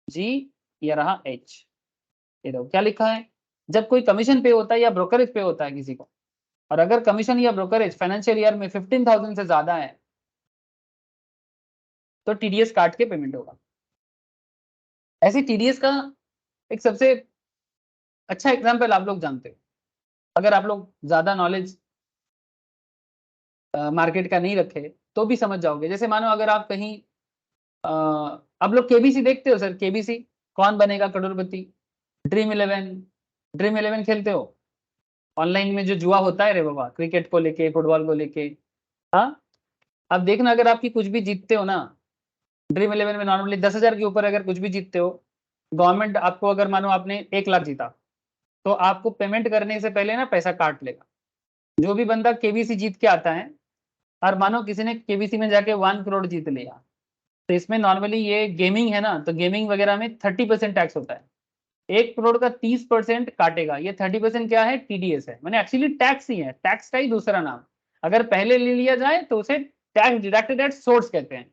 जी, ये रहा H। ये देखो क्या लिखा है, जब कोई कमीशन पे होता है या ब्रोकरेज पे होता है किसी को, और अगर कमीशन या ब्रोकरेज फाइनेंशियल ईयर में 15,000 से ज्यादा है तो टीडीएस काट के पेमेंट होगा। ऐसे टीडीएस का एक सबसे अच्छा एग्जांपल आप लोग जानते हो, अगर आप लोग ज्यादा नॉलेज मार्केट का नहीं रखे तो भी समझ जाओगे। जैसे मानो अगर आप कहीं आप लोग केबीसी देखते हो सर, केबीसी कौन बनेगा करोड़पति, ड्रीम इलेवन खेलते हो? ऑनलाइन में जो जुआ होता है रे बाबा, क्रिकेट को लेके, फुटबॉल को लेके। हाँ, अब देखना अगर आपकी कुछ भी जीतते हो ना, ड्रीम इलेवन में नॉर्मली 10,000 के ऊपर अगर कुछ भी जीतते हो, गवर्नमेंट आपको, अगर मानो आपने 1 लाख जीता तो आपको पेमेंट करने से पहले ना पैसा काट लेगा। जो भी बंदा केबीसी जीत के आता है, और मानो किसी ने केबीसी में जाके 1 करोड़ जीत लिया, तो इसमें नॉर्मली ये गेमिंग है ना, तो गेमिंग वगैरह में 30% टैक्स होता है। 1 करोड़ का 30% काटेगा, ये 30% क्या है? टीडीएस है, मैंने एक्चुअली टैक्स ही है, टैक्स का ही दूसरा नाम। अगर पहले ले लिया जाए तो उसे टैक्स डिडक्टेड एट सोर्स कहते हैं।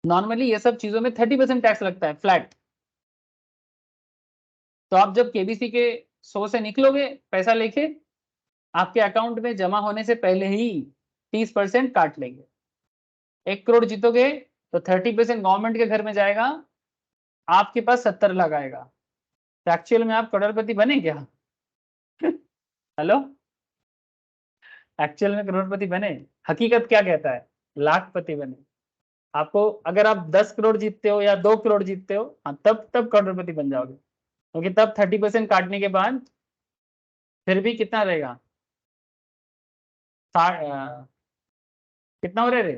नॉर्मली ये सब चीजों में 30% टैक्स लगता है फ्लैट। तो आप जब केबीसी के सो से निकलोगे पैसा लेके, आपके अकाउंट में जमा होने से पहले ही 30% काट लेंगे। 1 करोड़ जीतोगे तो 30% गवर्नमेंट के घर में जाएगा, आपके पास 70 लाख आएगा। तो एक्चुअल में आप करोड़पति बने क्या? हेलो, एक्चुअल में करोड़पति बने? हकीकत क्या कहता है? लाखपति बने। आपको अगर आप 10 करोड़ जीतते हो या 2 करोड़ जीतते हो, हाँ, तब करोड़पति बन जाओगे, क्योंकि तब 30% काटने के बाद फिर भी कितना रहेगा? कितना हो रहे?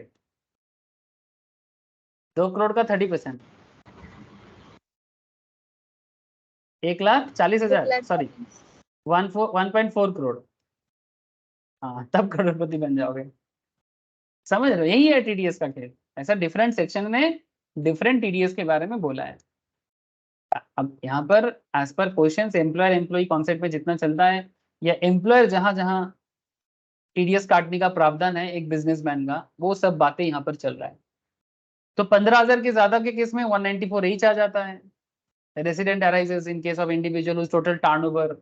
2 करोड़ का 30%, 1,40,000, सॉरी 1.4 करोड़। हाँ, तब करोड़पति बन जाओगे। समझ रहे हो? यही है टीडीएस का खेल। ऐसा डिफरेंट सेक्शन में डिफरेंट टीडीएस के बारे में बोला है। अब यहाँ पर as per question employer employee concept में जितना चलता है, या एम्प्लॉयर जहां जहां टीडीएस काटने का प्रावधान है एक बिजनेसमैन का, वो सब बातें यहाँ पर चल रहा है। तो 15,000 के ज्यादा के केस में 194H आ जाता है। Resident arises in case of individual whose total turnover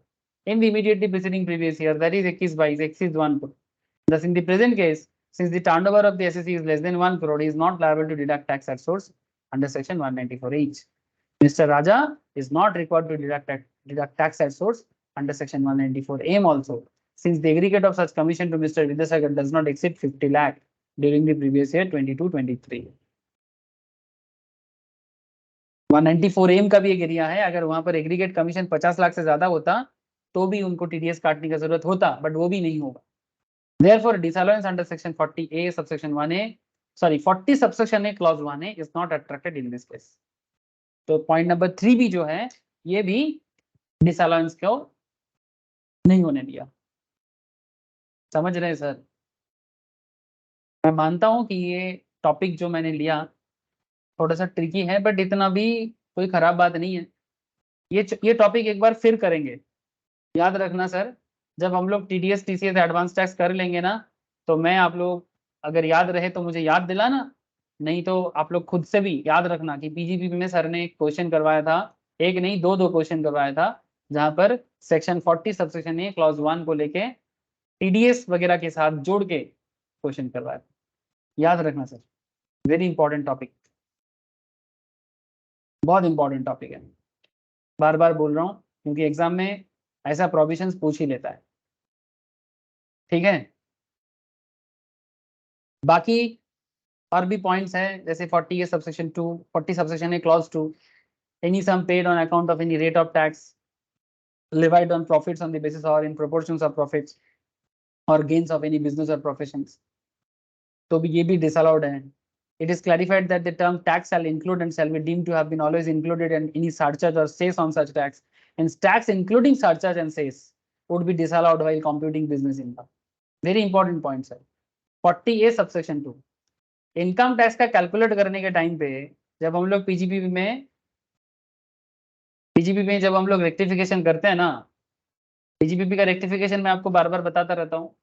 in the immediately preceding previous year, that is 21/22 exceeds 1 crore. Thus, in the present case, since the turnover of the SSE is less than 1 crore, he is not liable to deduct tax at source under section 194H. Mr. Raja is not required to deduct tax at source under section 194M also, since the aggregate of such commission to Mr. Vidyasagar does not exceed 50 lakh during the previous year 22-23. 194M का भी एक area है, अगर वहां पर aggregate commission 50 lakh से ज्यादा होता तो भी उनको टीडीएस काटने की जरूरत होता, बट वो भी नहीं होगा। Therefore, disallowance under section 40A subsection 1A, sorry 40 subsection A clause 1A is not attracted in this case. तो पॉइंट नंबर 3 भी जो है ये भी डिसअलाउंस को नहीं होने दिया। समझ रहे हैं सर? मैं मानता हूं कि ये टॉपिक जो मैंने लिया थोड़ा सा ट्रिकी है, बट इतना भी कोई खराब बात नहीं है। ये टॉपिक एक बार फिर करेंगे, याद रखना सर। जब हम लोग टीडीएस टीसीएस एडवांस टैक्स कर लेंगे ना, तो मैं आप लोग अगर याद रहे तो मुझे याद दिलाना, नहीं तो आप लोग खुद से भी याद रखना कि पीजीपी में सर ने एक क्वेश्चन करवाया था, एक नहीं दो क्वेश्चन करवाया था, जहां पर सेक्शन 40 सबसेक्शन ए क्लॉज 1 को लेके टीडीएस वगैरह के साथ जोड़ के क्वेश्चन करवाया था। याद रखना सर, वेरी इंपॉर्टेंट टॉपिक, बहुत इंपॉर्टेंट टॉपिक है। बार बार बोल रहा हूँ क्योंकि एग्जाम में ऐसा प्रोविजंस पूछ ही लेता है। ठीक है, बाकी और भी पॉइंट्स हैं, जैसे 40 subsection 2, 40 subsection A clause 2, any sum paid on account of any rate of tax levied on profits on the basis or in proportions of profits or gains of any business or professions, तो भी ये भी disallowed है। It is clarified that the term tax shall include and shall be deemed to have been always included in any surcharge or cess on such tax, and tax including surcharge and cess would be disallowed while computing business income. Very important point sir। 40A subsection 2, income tax का calculate करने के time पे जब हम लोग PGP में जब हम लोग रेक्टिफिकेशन करते हैं ना, पीजीपीपी का रेक्टिफिकेशन मैं आपको बार बार बताता रहता हूँ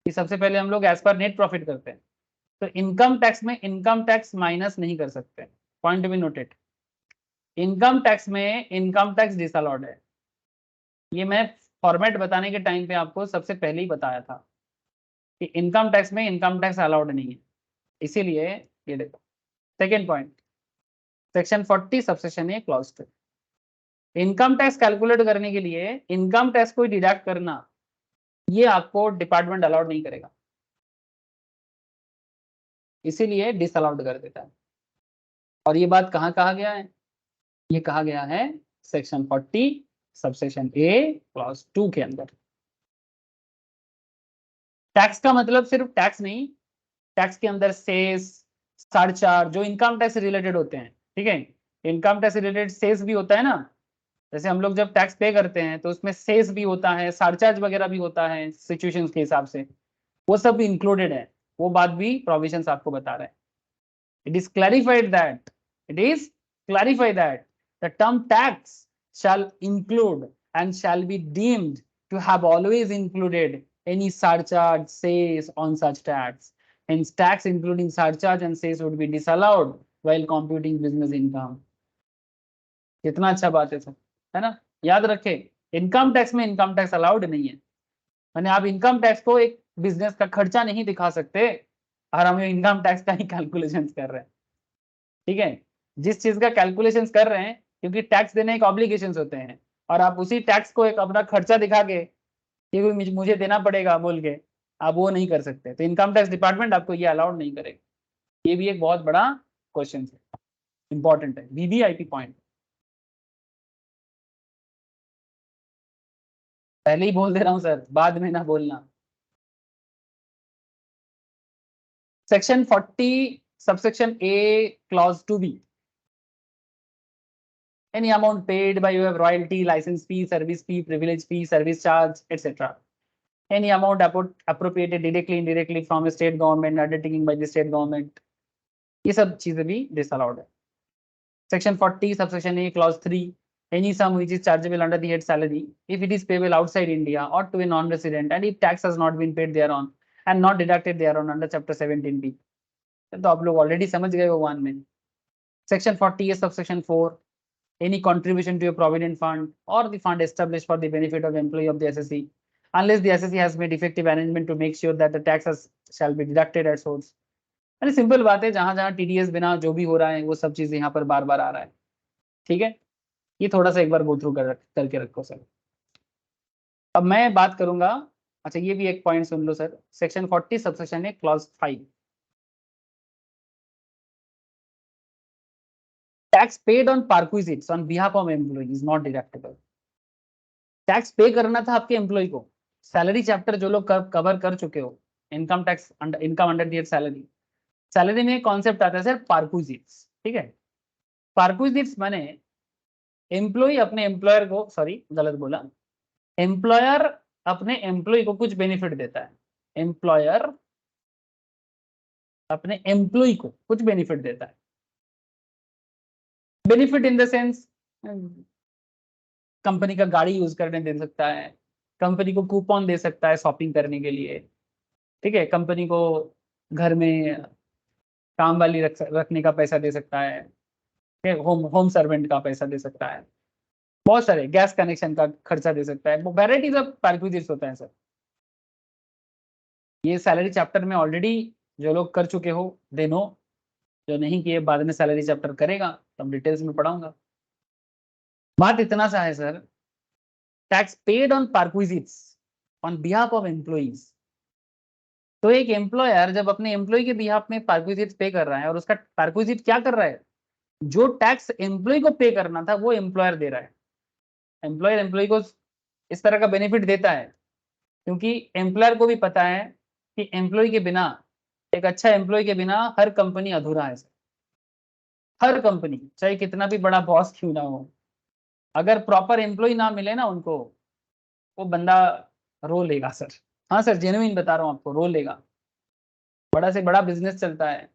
कि सबसे पहले हम लोग एज पर नेट प्रॉफिट करते हैं। तो इनकम टैक्स में इनकम टैक्स माइनस नहीं कर सकते, point be noted. Income tax में इनकम टैक्स डिसअलाउड है। ये मैं फॉर्मेट बताने के टाइम पे आपको सबसे पहले ही बताया था कि इनकम टैक्स में इनकम टैक्स अलाउड नहीं है, इसीलिए ये देखो सेकेंड पॉइंट, सेक्शन 40 सबसेक्शन ए क्लॉज 2, इनकम टैक्स कैलकुलेट करने के लिए इनकम टैक्स को डिडक्ट करना ये आपको डिपार्टमेंट अलाउड नहीं करेगा, इसीलिए डिसअलाउड कर देता है। और ये बात कहाँ कहा गया है? ये कहा गया है सेक्शन 40 सबसेक्शन ए क्लॉज 2 के अंदर। टैक्स का मतलब सिर्फ टैक्स नहीं, टैक्स के अंदर सेस, सरचार्ज जो इनकम टैक्स रिलेटेड होते हैं, ठीक है, इनकम टैक्स रिलेटेड सेस भी होता है ना, जैसे हम लोग जब टैक्स पे करते हैं तो उसमें सेस भी होता है, सरचार्ज वगैरह भी होता है सिचुएशंस के हिसाब से, वो सब भी इंक्लूडेड है। वो बात भी प्रोविजंस आपको बता रहे हैं। It is clarified that the term tax shall include and shall be deemed to have always included any surcharge, cess on such tax. Hence, tax including surcharge and cess would be disallowed while computing business income. कितना अच्छा बात है sir, है ना? याद रखे, income tax में income tax allowed नहीं है, यानी आप इनकम टैक्स को एक बिजनेस का खर्चा नहीं दिखा सकते और हम इनकम टैक्स का ही कैलकुलेशन कर रहे हैं। ठीक है, जिस चीज का कैलकुलेशन कर रहे हैं, क्योंकि टैक्स देने एक ऑब्लिगेशंस होते हैं, और आप उसी टैक्स को एक अपना खर्चा दिखा के कि मुझे देना पड़ेगा बोल के आप वो नहीं कर सकते। तो इनकम टैक्स डिपार्टमेंट आपको ये अलाउड नहीं करेगा। ये भी एक बहुत बड़ा क्वेश्चन है, इंपॉर्टेंट है, वीवीआईपी पॉइंट। पहले ही बोल दे रहा हूं सर, बाद में ना बोलना। Section 40 subsection A clause 2B, any amount paid by way of royalty, license fee, service fee, privilege fee, service charge, etc. Any amount appropriated directly, indirectly from a state government, undertaking by the state government, ये सब चीजें भी disallowed है। Section 40 subsection A clause 3, any sum which is chargeable under the head salary if it is payable outside India or to a non-resident and if tax has not been paid thereon and not deducted thereon under chapter 17B। तो आप लोग already समझ गए हो one में। Section 40 subsection 4, any contribution to a provident fund or the fund established for the benefit of employee of the SSE unless the SSE has made effective arrangement to make sure that the taxes shall be deducted at source। अरे simple बात है, जहां जहां TDS बिना जो भी हो रहा है वो सब चीजें यहाँ पर बार बार आ रहा है। ठीक है, ये थोड़ा सा एक बार गो थ्रू करके रखो सर। अब मैं बात करूंगा, अच्छा ये भी एक पॉइंट सुन लो सर, सेक्शन 40 सबसेक्शन है clause 5, tax paid on perquisites on behalf of employ is not deductible. Tax pay करना था आपके एम्प्लॉय को, सैलरी चैप्टर जो लोग कवर कर चुके हो, income tax income under the salary, salary में कॉन्सेप्ट आता है सर परक्विजिट्स। ठीक है, परक्विजिट्स माने एम्प्लॉय अपने एम्प्लॉयर को, सॉरी गलत बोला, एम्प्लॉयर अपने एम्प्लॉय को कुछ बेनिफिट देता है, एम्प्लॉयर अपने एम्प्लॉय को कुछ बेनिफिट देता है। Benefit in the sense company का गाड़ी यूज करने दे सकता है, कंपनी को कूपन दे सकता है शॉपिंग करने के लिए। ठीक है, कंपनी को घर में काम वाली रखने का पैसा दे सकता है, होम सर्वेंट का पैसा दे सकता है, बहुत सारे गैस कनेक्शन का खर्चा दे सकता है, वैराइटीज ऑफ परक्विजिट्स होते हैं सर। ये सैलरी चैप्टर में ऑलरेडी जो लोग कर चुके हो दे नो, जो नहीं किए बाद में सैलरी चैप्टर करेगा तब डिटेल्स में पढ़ाऊंगा। बात इतना सा है sir, tax paid on perquisites on behalf of employees. तो एक एम्प्लॉयर जब अपने एम्प्लॉय के बिहाफ में परक्विजिट्स पे कर रहा है और उसका परक्विजिट क्या कर रहा है, जो टैक्स एम्प्लॉय को पे करना था वो एम्प्लॉयर दे रहा है। एम्प्लॉयर एम्प्लॉय को इस तरह का बेनिफिट देता है क्योंकि एम्प्लॉयर को भी पता है कि एम्प्लॉय के बिना, एक अच्छा एम्प्लॉय के बिना हर कंपनी अधूरा है सर। हर कंपनी चाहे कितना भी बड़ा बॉस क्यों ना हो, अगर प्रॉपर एम्प्लॉय ना मिले ना उनको, वो बंदा रो लेगा सर। हाँ सर, जेन्युइन बता रहा हूँ आपको, रो लेगा। बड़ा से बड़ा बिजनेस चलता है,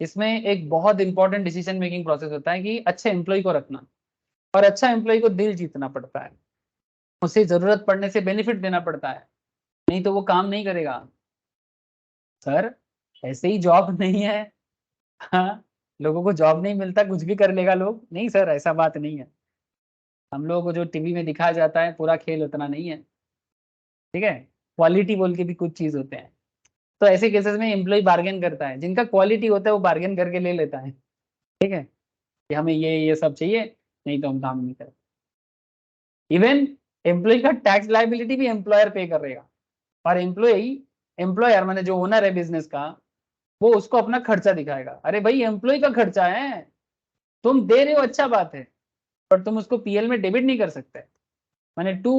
इसमें एक बहुत इंपॉर्टेंट डिसीजन मेकिंग प्रोसेस होता है कि अच्छे एम्प्लॉय को रखना, और अच्छा एम्प्लॉय को दिल जीतना पड़ता है, उसे जरूरत पड़ने से बेनिफिट देना पड़ता है, नहीं तो वो काम नहीं करेगा सर। ऐसे ही जॉब नहीं है, हाँ लोगों को जॉब नहीं मिलता कुछ भी कर लेगा लोग, नहीं सर ऐसा बात नहीं है। हम लोगों को जो टीवी में दिखाया जाता है पूरा खेल उतना नहीं है। ठीक है, क्वालिटी बोल के भी कुछ चीज होते हैं, तो ऐसे केसेस में एम्प्लॉय बार्गेन करता है, जिनका क्वालिटी होता है वो बार्गेन करके ले लेता है। ठीक है, कि हमें ये सब चाहिए, नहीं तो हम काम नहीं करें। इवन एम्प्लॉय का टैक्स लाइबिलिटी भी एम्प्लॉयर पे करेगा, और एम्प्लॉयर माने जो ओनर है बिजनेस का, वो उसको अपना खर्चा दिखाएगा। अरे भाई एम्प्लॉय का खर्चा है, तुम दे रहे हो अच्छा बात है, पर तुम उसको पीएल में डेबिट नहीं कर सकते। माने टू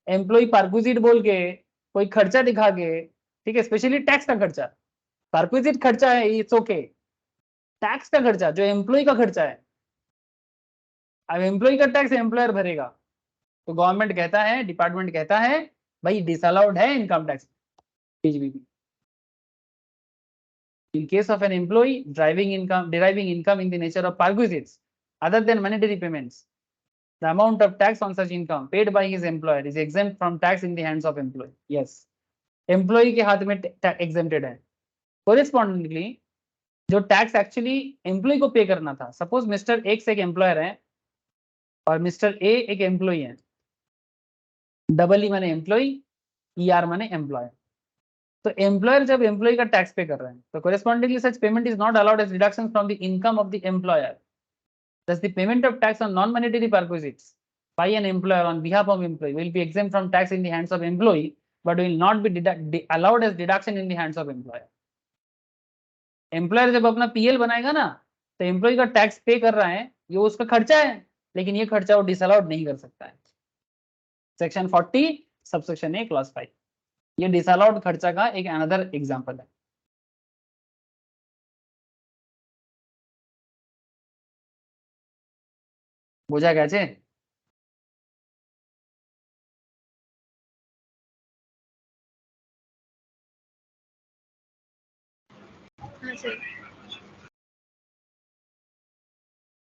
एम्प्लॉय परक्विजिट बोल के कोई खर्चा दिखा के, ठीक है, स्पेशली टैक्स का खर्चा, परक्विजिट खर्चा है इट्स ओके, टैक्स का खर्चा जो एम्प्लॉय का खर्चा है, अब एम्प्लॉय का टैक्स एम्प्लॉयर भरेगा, तो गवर्नमेंट कहता है, डिपार्टमेंट कहता है भाई डिसअलाउड है income tax. In case of an employee deriving income in the nature of perquisites other than monetary payments, the amount of tax on such income paid by his employer is exempt from tax in the hands of employee. Yes, employee के हाथ में exempted है। Correspondingly, जो tax actually employ को पे करना था, suppose mister x एक एम्प्लॉयर है और मिस्टर ए एक एम्प्लॉय है, डबल ई माने एम्प्लॉय, ई आर माने एम्प्लॉयर। तो एम्प्लॉयर जब एम्प्लॉय का टैक्स पे कर रहे हैं, तो correspondingly such payment is not allowed as deduction from the income of the employer. Thus the payment of tax on non-monetary perquisites by an employer on behalf of employee will be exempt from tax in the hands of employee but will not be allowed as deduction in the hands of employer. Employer जब अपना PL बनाएगा ना तो employ का tax पे कर रहा है, ये उसका खर्चा है, लेकिन ये खर्चा वो डिसअलाउड नहीं कर सकता है। सेक्शन 40 सबसेक्शन ए क्लॉज 5 ये डिसअलाउड खर्चा का एक अनदर एग्जांपल है। बुझा कैसे? हाँ सर।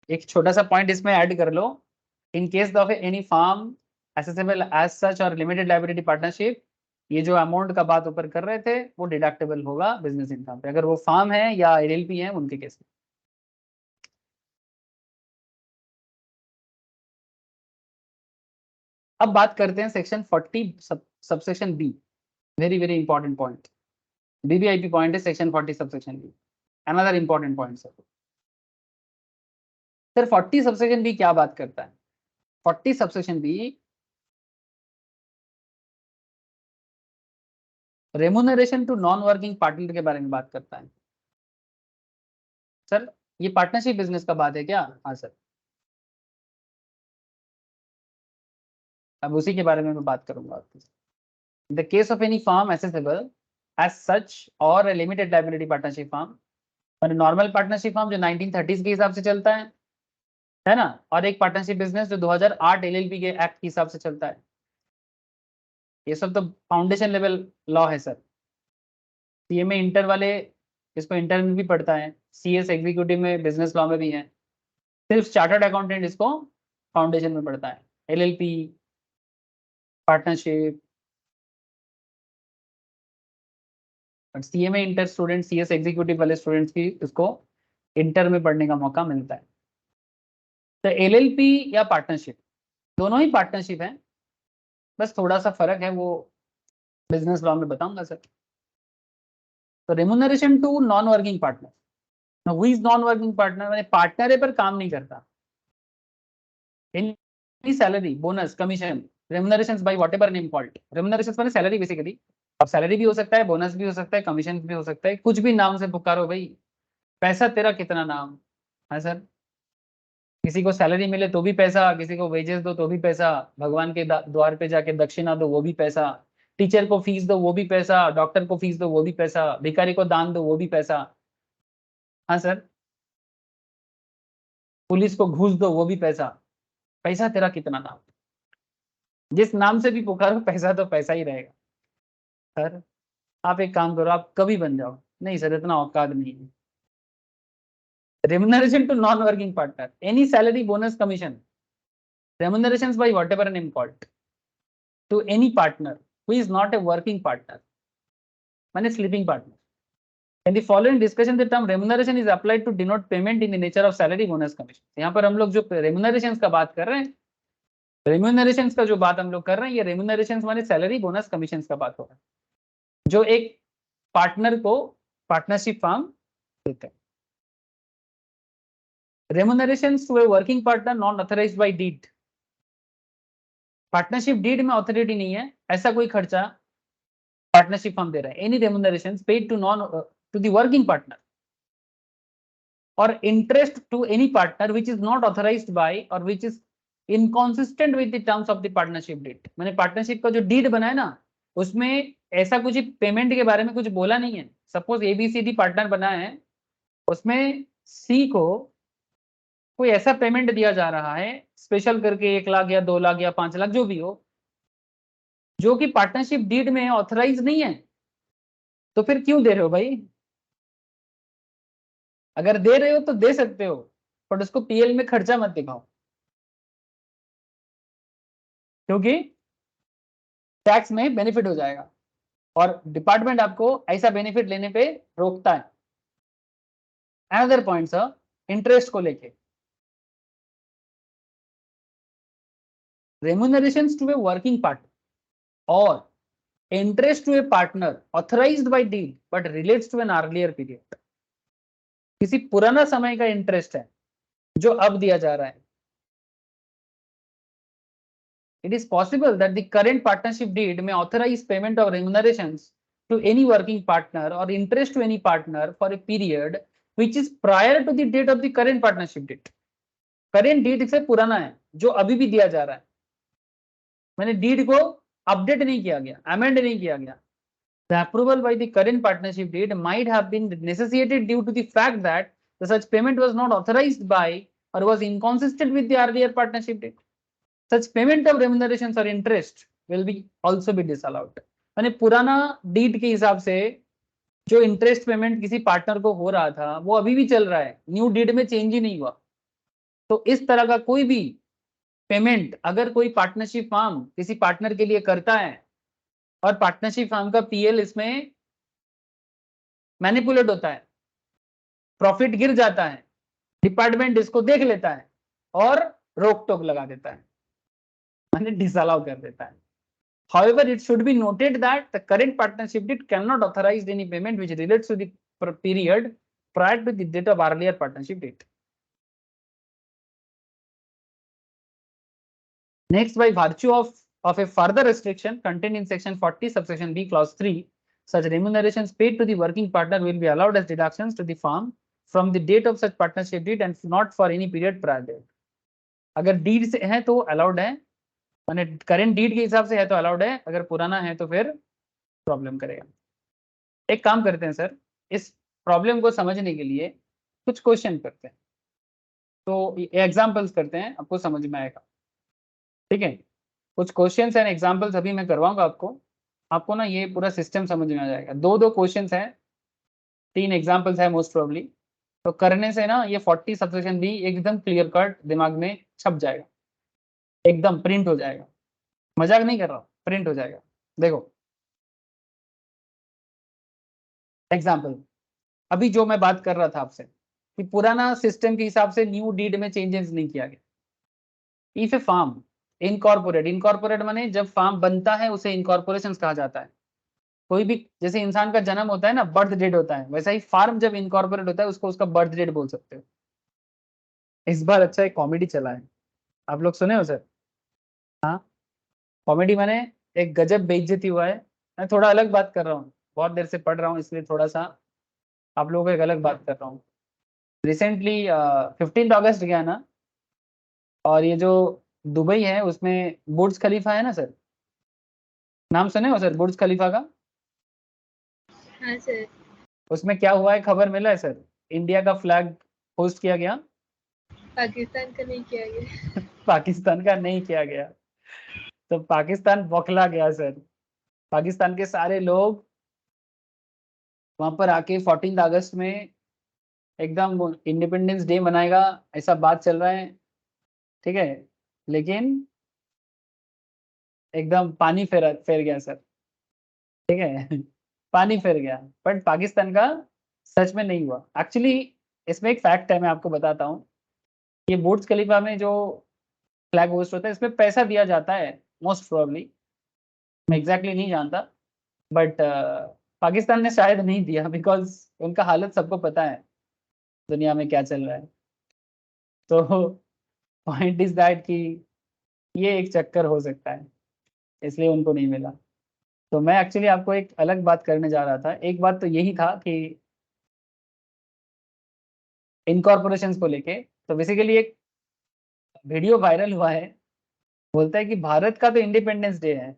एक छोटा सा पॉइंट इसमें ऐड कर लो, in case of any firm assessable as such और लिमिटेड लायबिलिटी पार्टनरशिप, ये जो अमाउंट का बात ऊपर कर रहे थे वो डिडक्टेबल होगा बिजनेस इनकम पे, अगर वो फार्म है या एलएलपी है उनके केस में। अब बात करते हैं section 40 subsection B, very very important point, VVIP point है section 40 subsection B, another important point sir. 40 subsection B क्या बात करता है? 40 subsection B remuneration to non working partner के बारे में बात करता है। सर ये पार्टनरशिप बिजनेस का बात है क्या? हाँ सर, अब उसी के बारे में मैं बात करूंगा आपके। The case of any firm assessable as such और limited liability partnership firm, normal partnership firm जो 1930s के हिसाब से चलता है ना, और एक पार्टनरशिप बिजनेस जो 2008 एलएलपी के एक्ट के हिसाब से चलता है। ये सब तो फाउंडेशन लेवल लॉ है सर। सीएमए इंटर वाले इसको इंटर में भी पढ़ता है, सीएस एग्जीक्यूटिव में बिजनेस लॉ में भी है, सिर्फ चार्टर्ड अकाउंटेंट इसको फाउंडेशन में पढ़ता है। एलएलपी, पार्टनरशिप, और CMA inter student, CS executive वाले स्टूडेंट्स की इसको इंटर में पढ़ने का मौका मिलता है। तो एलएलपी या पार्टनरशिप दोनों ही पार्टनरशिप है, बस थोड़ा सा फर्क है वो बिजनेस लॉ में बताऊंगा सर। तो remuneration to non working partner, who is non working partner, मैंने पार्टनर है पर काम नहीं करता। Any salary, bonus, commission, remunerations by whatever name called, remunerations माने सैलरी बेसिकली। अब सैलरी भी हो सकता है, बोनस भी हो सकता है, कमीशन भी हो सकता है, कुछ भी नाम से पुकारो भाई, पैसा तेरा कितना नाम है सर। किसी को सैलरी मिले तो भी पैसा, किसी को वेजेस दो तो भी पैसा, भगवान के द्वार पे जाके दक्षिणा दो वो भी पैसा, टीचर को फीस दो वो भी पैसा, डॉक्टर को फीस दो वो भी पैसा, भिखारी को दान दो वो भी पैसा। हाँ सर, पुलिस को घूस दो वो भी पैसा। पैसा तेरा कितना नाम, जिस नाम से भी पुकारो पैसा तो पैसा ही रहेगा सर। आप एक काम करो, आप कभी बन जाओ, नहीं सर इतना औकात नहीं है। Remuneration to non working partner, any salary, bonus, commission, remunerations by whatever name called to any partner who is not a working partner, माने sleeping partner. In the following discussion, the term remuneration is applied to denote payment in the nature of salary, bonus, commission. यहाँ पर हम लोग जो remunerations का बात कर रहे हैं, remunerations का जो बात हम लोग कर रहे हैं, ये remunerations माने salary, bonus, commissions का बात हो रहा है, जो एक पार्टनर को पार्टनरशिप फर्म देते हैं। Remunerations to a working partner not authorized by deed, partnership deed में ऑथोरिटी नहीं है, ऐसा कोई खर्चा पार्टनरशिप फर्म दे रहा है। Any remunerations paid to the working partner और interest to any partner which is not authorised by और which is inconsistent with the terms of the partnership deed. मैंने पार्टनरशिप का जो डीड बनाया ना उसमें ऐसा कुछ पेमेंट के बारे में कुछ बोला नहीं है। सपोज एबीसीडी पार्टनर बना है, उसमें सी को कोई ऐसा पेमेंट दिया जा रहा है स्पेशल करके 1 लाख या 2 लाख या 5 लाख जो भी हो, जो कि पार्टनरशिप डीड में ऑथराइज नहीं है, तो फिर क्यों दे रहे हो भाई? अगर दे रहे हो तो दे सकते हो, पर उसको पीएल में खर्चा मत दिखाओ, क्योंकि टैक्स में बेनिफिट हो जाएगा और डिपार्टमेंट आपको ऐसा बेनिफिट लेने पे रोकता है। अनदर पॉइंट सर, इंटरेस्ट को लेके, remunerations to a working partner और interest to a partner authorised by deed but relates to an earlier period, किसी पुराना समय का इंटरेस्ट है जो अब दिया जा रहा है, it is possible that the current partnership deed may authorize payment of remunerations to any working partner or interest to any partner for a period which is prior to the date of the current partnership deed. Current deed से पुराना है जो अभी भी दिया जा रहा है, मैंने डीड को अपडेट नहीं किया गया, अमेंड नहीं किया गया. The approval by the current partnership deed might have been necessitated due to the fact that the such payment was not authorized by or was inconsistent with the earlier partnership deed. Such payment of remunerations or interest will be also be disallowed. यानी पुराना deed के हिसाब से जो interest payment किसी partner को हो रहा था वो अभी भी चल रहा है, न्यू डीड में चेंज ही नहीं हुआ. तो इस तरह का कोई भी पेमेंट अगर कोई पार्टनरशिप फर्म किसी पार्टनर के लिए करता है और पार्टनरशिप फर्म का पीएल इसमें मैनिपुलेट होता है, प्रॉफिट गिर जाता है, डिपार्टमेंट इसको देख लेता है और रोक टोक लगा देता है, माने डिसअलाउ कर देता है. However, it should be noted that the current partnership deed cannot authorize any payment which relates to the period prior to the date of earlier partnership deed. Next, by virtue of a further restriction contained in section 40 subsection B clause 3, such remunerations paid to the working partner will be allowed as deductions to the firm from the date of such partnership deed and not for any period prior date. अगर deed से है तो allowed है, माने current deed के हिसाब से है तो अलाउड है, अगर पुराना है तो फिर प्रॉब्लम करेगा. एक काम करते हैं सर, इस प्रॉब्लम को समझने के लिए कुछ क्वेश्चन करते हैं, तो एग्जांपल्स करते हैं, आपको समझ में आएगा. ठीक है, कुछ क्वेश्चंस एंड एग्जांपल्स अभी मैं करवाऊंगा आपको ना ये पूरा सिस्टम समझ में आ जाएगा. दो क्वेश्चंस हैं, 3 एग्जांपल्स है मोस्ट प्रोबेबली, तो करने से ना ये 40 सबसेक्शन बी एकदम क्लियर कट दिमाग में छप जाएगा, एकदम प्रिंट हो जाएगा. मजाक नहीं कर रहा हूँ, प्रिंट हो जाएगा. देखो एग्जाम्पल, अभी जो मैं बात कर रहा था आपसे कि पुराना सिस्टम के हिसाब से न्यू डीड में चेंजेस नहीं किया गया. इफ ए फार्म इनकॉर्पोरेट माने जब फार्म बनता है उसे इनकॉर्पोरेशन कहा जाता है. कोई भी जैसे इंसान का जन्म होता है ना, बर्थ डेट होता है, वैसा ही फार्म जब इनकॉर्पोरेट होता है उसको उसका बर्थ डेट बोल सकते हो. इस बार अच्छा एक कॉमेडी चला है, आप लोग सुने हो सर? हाँ, कॉमेडी माने एक गजब बेइज्जती हुआ है. मैं थोड़ा अलग बात कर रहा हूँ, बहुत देर से पढ़ रहा हूँ इसलिए थोड़ा सा आप लोगों को एक अलग बात कर रहा हूँ. रिसेंटली 15 अगस्त गया ना, और ये जो दुबई है उसमें बुर्ज खलीफा है ना सर, नाम सुने हो सर बुर्ज खलीफा का? हाँ सर. उसमें क्या हुआ है, खबर मिला है सर? इंडिया का फ्लैग होस्ट किया गया, पाकिस्तान का नहीं किया गया. पाकिस्तान का नहीं किया गया. तो पाकिस्तान बौखला गया सर. पाकिस्तान के सारे लोग वहां पर आके 14 अगस्त में एकदम इंडिपेंडेंस डे मनाएगा ऐसा बात चल रहा है. ठीक है, लेकिन एकदम पानी फेर गया सर. ठीक है पानी फेर गया, बट पाकिस्तान का सच में नहीं हुआ. एक्चुअली इसमें एक फैक्ट है, मैं आपको बताता हूँ. ये बुर्ज खलीफा में जो फ्लैग होस्ट होता है इसमें पैसा दिया जाता है मोस्ट प्रोबेबली, मैं एग्जैक्टली नहीं जानता, बट पाकिस्तान ने शायद नहीं दिया बिकॉज उनका हालत सबको पता है दुनिया में क्या चल रहा है. तो पॉइंट इज दैट कि ये एक चक्कर हो सकता है इसलिए उनको नहीं मिला. तो मैं एक्चुअली आपको एक अलग बात करने जा रहा था. एक बात तो यही था कि इनकॉर्पोरेशंस को लेके, तो बेसिकली एक वीडियो वायरल हुआ है, बोलता है कि भारत का तो इंडिपेंडेंस डे है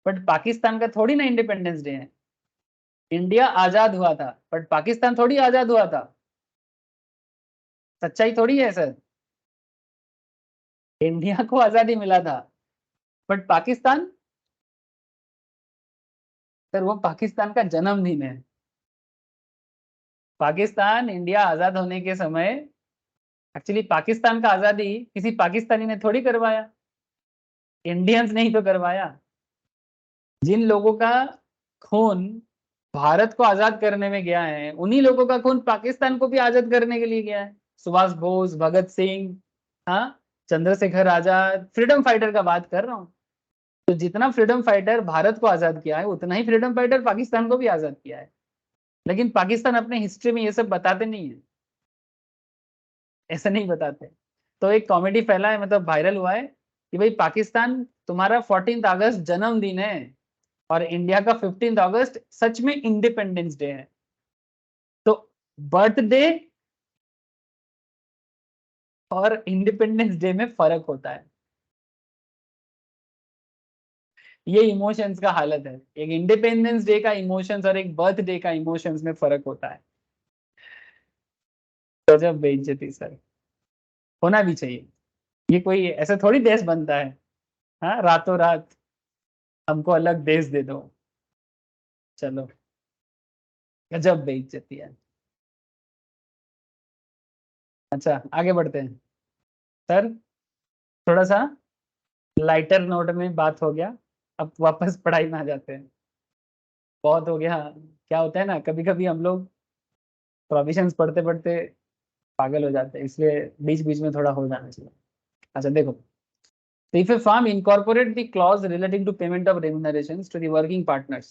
बट पाकिस्तान का थोड़ी ना इंडिपेंडेंस डे है. इंडिया आजाद हुआ था बट पाकिस्तान थोड़ी आजाद हुआ था. सच्चाई थोड़ी है सर, इंडिया को आजादी मिला था बट पाकिस्तान, सर वो पाकिस्तान का जन्मदिन है. पाकिस्तान इंडिया आजाद होने के समय एक्चुअली पाकिस्तान का आजादी किसी पाकिस्तानी ने थोड़ी करवाया, इंडियंस ने ही तो करवाया. जिन लोगों का खून भारत को आजाद करने में गया है उन्हीं लोगों का खून पाकिस्तान को भी आजाद करने के लिए गया है. सुभाष बोस, भगत सिंह, हाँ, चंद्रशेखर आजाद, फ्रीडम फाइटर का बात कर रहा हूँ. तो जितना फ्रीडम फाइटर भारत को आजाद किया है उतना ही फ्रीडम फाइटर पाकिस्तान को भी आजाद किया है. लेकिन पाकिस्तान अपने हिस्ट्री में ये सब बताते नहीं है, ऐसा नहीं बताते. तो एक कॉमेडी फैला है, मतलब वायरल हुआ है कि भाई पाकिस्तान तुम्हारा 14 अगस्त जन्मदिन है और इंडिया का 15 अगस्त सच में इंडिपेंडेंस डे है, तो बर्थडे और इंडिपेंडेंस डे में फर्क होता है। ये इमोशंस का हालत है, एक इंडिपेंडेंस डे का इमोशंस और एक बर्थडे का इमोशंस में फर्क होता है। गजब बेइज्जती सर, होना भी चाहिए। ये कोई ऐसा थोड़ी देश बनता है, हाँ रातों रात हमको अलग देश दे दो। चलो, गजब बेइज्जती है। अच्छा आगे बढ़ते हैं सर, थोड़ा सा लाइटर नोट में बात हो गया, अब वापस पढ़ाई में आ जाते हैं। बहुत हो गया, क्या होता है ना कभी कभी हम लोग प्रोविजंस पढ़ते पढ़ते पागल हो जाते हैं, इसलिए बीच बीच में थोड़ा हो जाना चाहिए। अच्छा देखो, if a firm incorporate the clause relating to payment of remunerations to the working partners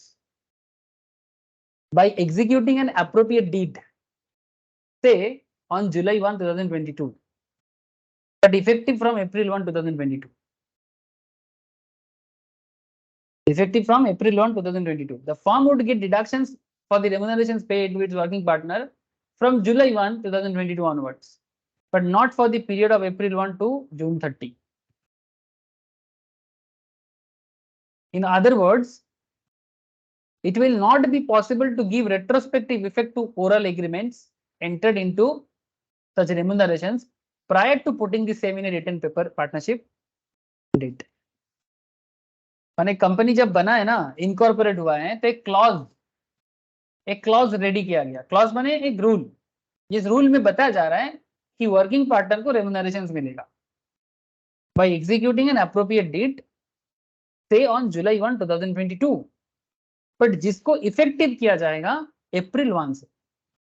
by executing an appropriate deed, say on July 1, 2022, but effective from April 1, 2022. Effective from April 1, 2022. The firm would get deductions for the remunerations paid to its working partner from July 1, 2022 onwards, but not for the period of April 1 to June 30. In other words, it will not be possible to give retrospective effect to oral agreements entered into such remunerations prior to putting the same in a written paper partnership deed. माने company जब बना है ना, incorporate हुआ है, तो एक clause ready किया गया। क्लॉज माने एक रूल, जिस रूल में बताया जा रहा है कि वर्किंग पार्टनर को रेम्यूनरेशंस मिलेगा by executing an appropriate deed से ऑन जुलाई 1, 2022, बट जिसको इफेक्टिव किया जाएगा अप्रैल 1 से।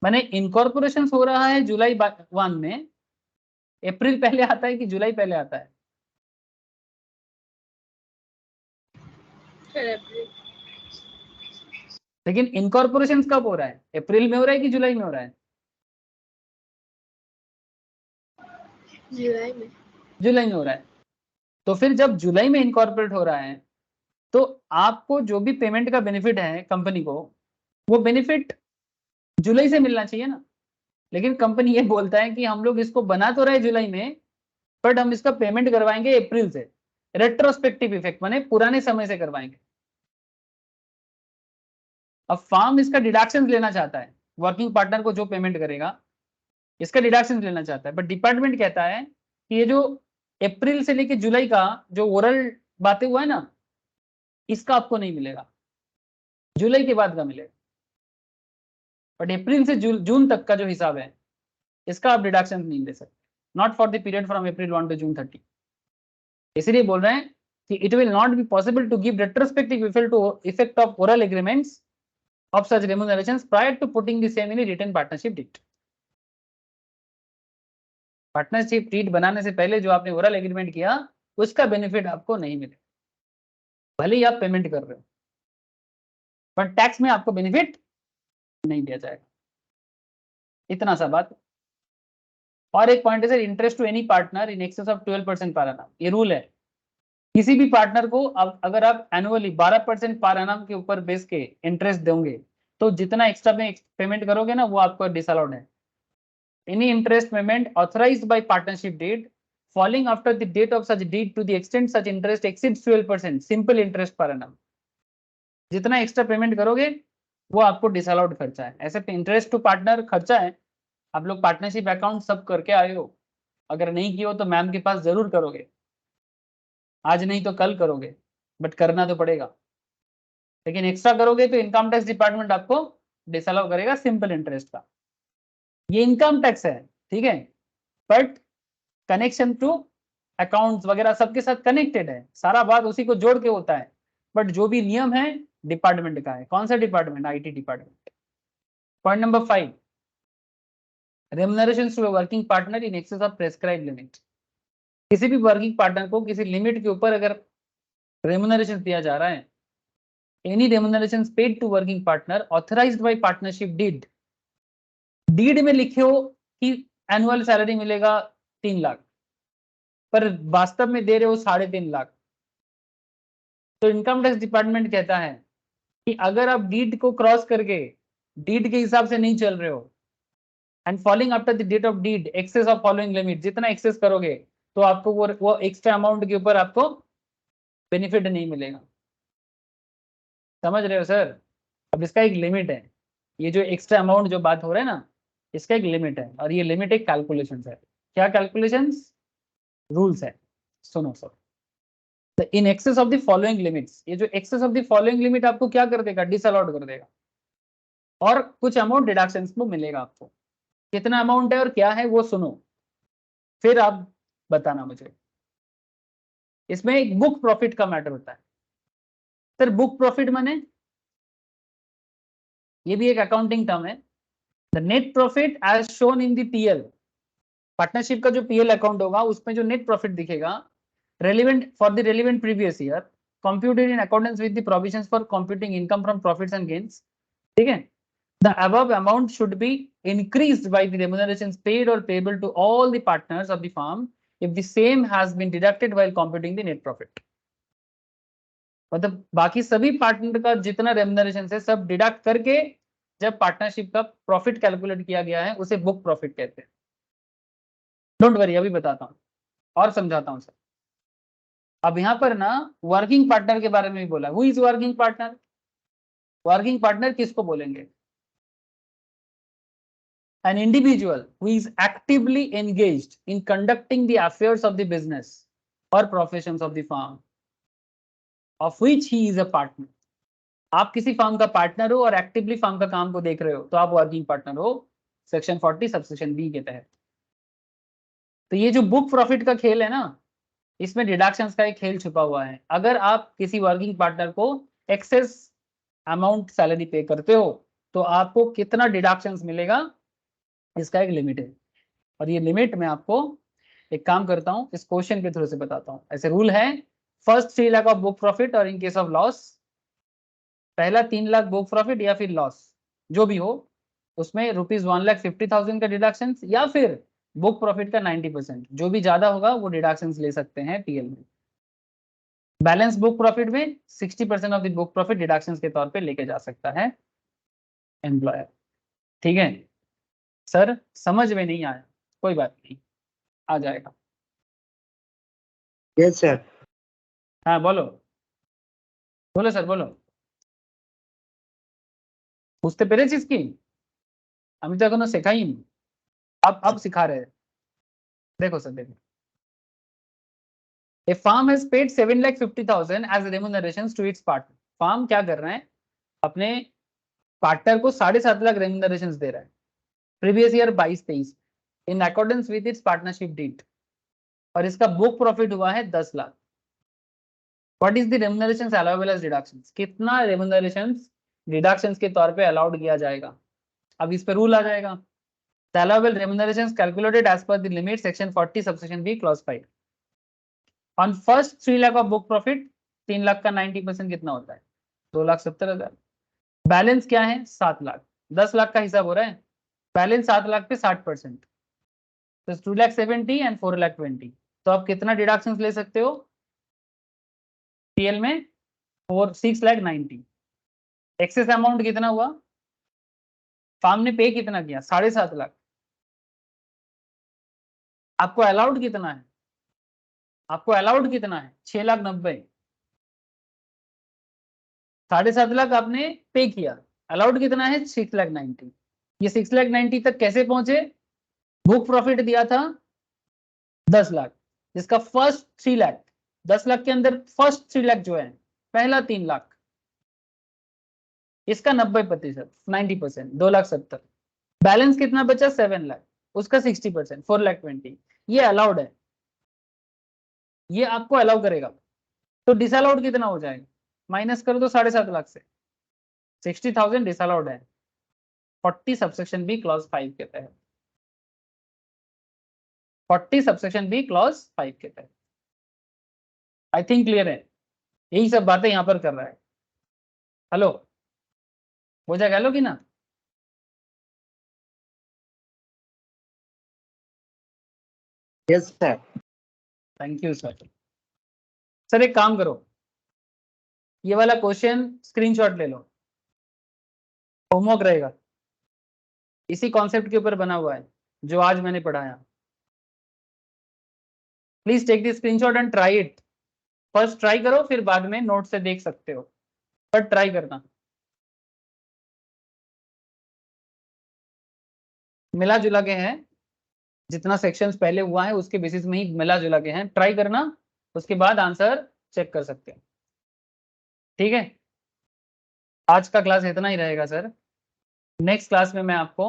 माने इनकॉर्पोरेशन हो रहा है जुलाई 1 में, अप्रैल पहले आता है कि जुलाई पहले आता है? लेकिन इनकॉर्पोरेशन कब हो रहा है, अप्रैल में हो रहा है कि जुलाई में हो रहा है? जुलाई में हो रहा है। तो फिर जब जुलाई में इनकॉर्पोरेट हो रहा है, तो आपको जो भी पेमेंट का बेनिफिट है कंपनी को, वो बेनिफिट जुलाई से मिलना चाहिए ना। लेकिन कंपनी ये बोलता है कि हम लोग इसको बना तो रहे जुलाई में, बट हम इसका पेमेंट करवाएंगे अप्रैल से। रेट्रोस्पेक्टिव इफेक्ट माने पुराने समय से करवाएंगे। अब फार्म इसका डिडक्शन लेना चाहता है, वर्किंग पार्टनर को जो पेमेंट करेगा इसका डिडक्शन लेना चाहता है, बट डिपार्टमेंट कहता है कि ये जो अप्रैल से लेके जुलाई का जो ओरल बातें हुआ है ना, इसका आपको नहीं मिलेगा, जुलाई के बाद का मिलेगा। बट अप्रैल से जून तक का जो हिसाब है, इसका आप डिडक्शन नहीं ले सकते, not for the period from April 1 to June 30। इसलिए बोल रहे हैं कि it will not be possible to give retrospective effect of oral agreements of such remunerations prior to putting the same in a written partnership deed. Partnership deed बनाने से पहले जो आपने ओरल एग्रीमेंट किया, उसका बेनिफिट आपको नहीं मिलेगा, भले ही आप पेमेंट कर रहे हो, पर टैक्स में आपको बेनिफिट नहीं दिया जाएगा। इतना सा बात। और एक पॉइंट है sir, interest to any partner in excess of 12% per annum, ये रूल है। किसी भी पार्टनर को अब अगर आप एनुअली 12% पर annum के ऊपर बेस के इंटरेस्ट दोगे, तो जितना एक्स्ट्रा में पेमेंट करोगे ना, वो आपको डिसअलाउड है। Any interest payment authorized by partnership deed falling after the date of such deed to the extent such interest exceeds 12% simple interest per annum, जितना एक्स्ट्रा पेमेंट करोगे वो आपको डिसअलाउड खर्चा है। ऐसे इंटरेस्ट टू पार्टनर खर्चा है, आप लोग पार्टनरशिप अकाउंट सब करके आए हो, अगर नहीं किए हो तो मैम के पास जरूर करोगे, आज नहीं तो कल करोगे, बट करना तो पड़ेगा। लेकिन एक्स्ट्रा करोगे तो इनकम टैक्स डिपार्टमेंट आपको डिसअलाउ करेगा सिंपल इंटरेस्ट का। ये इनकम टैक्स है, ठीक है, बट कनेक्शन टू अकाउंट्स वगैरह सबके साथ कनेक्टेड है, सारा बात उसी को जोड़ के होता है। बट जो भी नियम है डिपार्टमेंट का है। कौन सा department? IT department. Point number 5, remunerations to working partner in excess of prescribed limit. किसी भी वर्किंग पार्टनर को किसी लिमिट के ऊपर अगर रेम्युनरेशन दिया जा रहा है, any remunerations paid to working partner authorised by partnership deed, deed में लिखे हो कि एनुअल सैलरी मिलेगा 3 लाख, पर वास्तव में दे रहे हो 3.5 लाख। तो इनकम टैक्स डिपार्टमेंट कहता है कि अगर आप डीड को क्रॉस करके डीड के हिसाब से नहीं चल रहे हो and falling after the date of deed excess of following limit, जितना एक्सेस करोगे तो आपको वो एक्स्ट्रा अमाउंट के ऊपर आपको बेनिफिट नहीं मिलेगा। समझ रहे हो सर? अब इसका एक लिमिट है, ये जो एक्स्ट्रा अमाउंट जो बात हो रहा है ना, इसका एक लिमिट है, और ये लिमिट एक कैलकुलेशन है। क्या कैलकुलेशंस? रूल्स है। सुनो sir, the in excess of the following limits, ये जो excess of the following limit आपको क्या कर देगा? डिसअलाउड कर देगा, और कुछ अमाउंट डिडक्शंस को मिलेगा आपको। कितना अमाउंट है और क्या है वो सुनो, फिर आप बताना मुझे। इसमें एक बुक प्रॉफिट का मैटर होता है। सर बुक प्रॉफिट माने, ये भी एक अकाउंटिंग टर्म है। The net profit as shown in the PL, partnership का जो पीएल अकाउंट होगा उसमें जो नेट प्रॉफिट दिखेगा, relevant for the relevant previous year, computed in accordance with the provisions for computing income from profits and gains. ठीक है? The above amount should be increased by the remunerations paid or payable to all the partners of the firm if the same has been deducted while computing the net profit. मतलब बाकी सभी partner का जितना remuneration है सब deduct करके जब partnership का प्रॉफिट कैलकुलेट किया गया है उसे बुक प्रॉफिट कहते हैं। डोंट वरी, अभी बताता हूँ और समझाता हूँ सर। अब यहाँ पर ना वर्किंग पार्टनर के बारे में भी बोला। Who is working partner? Working partner किसको बोलेंगे? An individual who is actively engaged in conducting the affairs of the business or professions of the firm of which he is a partner. आप किसी firm का partner हो और actively firm का काम को देख रहे हो तो आप वर्किंग पार्टनर हो, सेक्शन 40 सबसेक्शन बी के तहत। तो ये जो बुक प्रॉफिट का खेल है ना, इसमें डिडक्शंस का एक खेल छुपा हुआ है। अगर आप किसी वर्किंग पार्टनर को एक्सेस अमाउंट सैलरी पे करते हो तो आपको कितना डिडक्शंस मिलेगा, इसका एक लिमिट है। और ये लिमिट मैं आपको एक काम करता हूँ, इस क्वेश्चन के थ्रू से बताता हूँ। ऐसे रूल है, first 3 lakh of book profit और इन केस ऑफ लॉस, पहला 3 लाख बुक प्रॉफिट या फिर लॉस जो भी हो, उसमें ₹1,50,000 का डिडक्शन, या फिर बुक प्रॉफिट का 90%, जो भी ज्यादा होगा वो डिडक्शन ले सकते हैं पीएल में। बैलेंस बुक प्रॉफिट में 60% of the book profit deduction के तौर पे लेके जा सकता है एम्प्लॉयर। ठीक है सर? समझ में नहीं आया कोई बात नहीं, आ जाएगा। Yes sir. हाँ बोलो बोलो सर बोलो। বুঝতে পেরেছিস কি? আমি তো এখনো শেখাইনি, अब सिखा रहे हैं। देखो सर देखो, A firm has paid 7,50,000 as remunerations to its partner. Firm क्या कर रहे हैं, अपने पार्टनर को 7.5 लाख रेम्यूनरेशंस दे रहा है previous year 22-23 in accordance with its partnership deed, और इसका बुक प्रॉफिट हुआ है 10 lakh. What is the remunerations allowable as deductions? कितना रेम्यूनरेशंस डिडक्शंस के तौर पे अलाउड किया जाएगा? अब इस पे रूल आ जाएगा। The allowable remunerations calculated as per the limit section 40 subsection B clause 5 on first 3 lakh of book profit, 3 lakh का 90% कितना होता है? 2,70,000। बैलेंस क्या है? 7 लाख। 10 लाख का हिसाब हो रहा है, बैलेंस 7 लाख पे 60%, तो 2,70,000 एंड 4,20,000। तो आप कितना डिडक्शन ले सकते हो पीएल में? 6,90,000। एक्सेस अमाउंट कितना हुआ? फार्म ने पे कितना किया? 7.5 लाख। आपको अलाउड कितना है? आपको अलाउड कितना है? 6,90,000। 7.5 लाख आपने पे किया, अलाउड कितना है? 6,90,000। ये 6,90,000 तक कैसे पहुंचे? बुक प्रॉफिट दिया था 10 लाख, जिसका फर्स्ट 3 लाख, 10 लाख के अंदर फर्स्ट 3 लाख जो है, पहला 3 लाख, इसका 90%, 90%, 2,70,000। बैलेंस कितना बचा? 7 लाख, उसका 60%, 4,20,000। ये अलाउड है, ये आपको अलाउ करेगा। तो डिसअलाउड कितना हो जाएगा? माइनस कर दो 7.5 लाख से, 60,000 डिसअलाउड है 40 सबसेक्शन बी क्लॉज 5 के तहत। 40 सबसेक्शन बी क्लॉज 5 के तहत। आई थिंक क्लियर है? यही सब बातें यहां पर कर रहा है। हेलो, हो जाएगा लो कि ना? Yes sir. Thank you sir. Sir एक काम करो, ये वाला क्वेश्चन स्क्रीनशॉट ले लो, होमवर्क रहेगा, इसी कॉन्सेप्ट के ऊपर बना हुआ है जो आज मैंने पढ़ाया। Please take the screenshot and try it. First try करो, फिर बाद में नोट से देख सकते हो, पर ट्राई करना। मिला जुला के हैं, जितना सेक्शंस पहले हुआ है उसके बेसिस में ही मिला जुला के हैं, ट्राई करना, उसके बाद आंसर चेक कर सकते हैं। ठीक है, आज का क्लास इतना ही रहेगा सर। नेक्स्ट क्लास में मैं आपको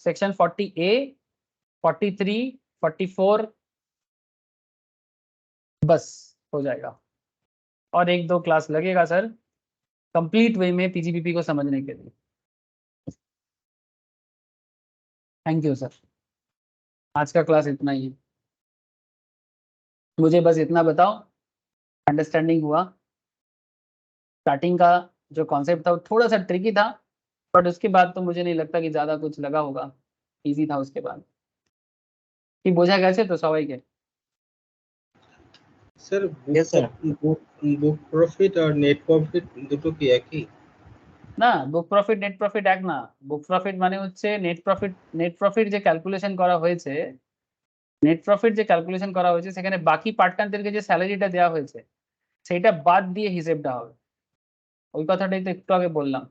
सेक्शन 40A, 43, 44 बस हो जाएगा, और एक दो क्लास लगेगा सर कंप्लीट वे में पीजीपीपी को समझने के लिए। थैंक यू सर, आज का क्लास इतना ही है। मुझे बस इतना बताओ, अंडरस्टैंडिंग हुआ? स्टार्टिंग का जो कॉन्सेप्ट था वो थोड़ा सा ट्रिकी था, बट उसके बाद तो मुझे नहीं लगता कि ज़्यादा कुछ लगा होगा, इजी था उसके बाद। कि बोझा कैसे तो स्वाभाविक है sir. Yes, sir. Book profit और नेट प्रॉफिट দুটো কি একই? না, বুক প্রফিট নেট প্রফিট এক না। বুক প্রফিট মানে হচ্ছে নেট প্রফিট যে ক্যালকুলেশন করা হয়েছে, নেট প্রফিট যে ক্যালকুলেশন করা হয়েছে সেখানে বাকি পার্টনারদেরকে যে স্যালারিটা দেওয়া হয়েছে সেটা বাদ দিয়ে হিসেবটা হবে। ওই কথাটাই তো একটু আগে বললাম।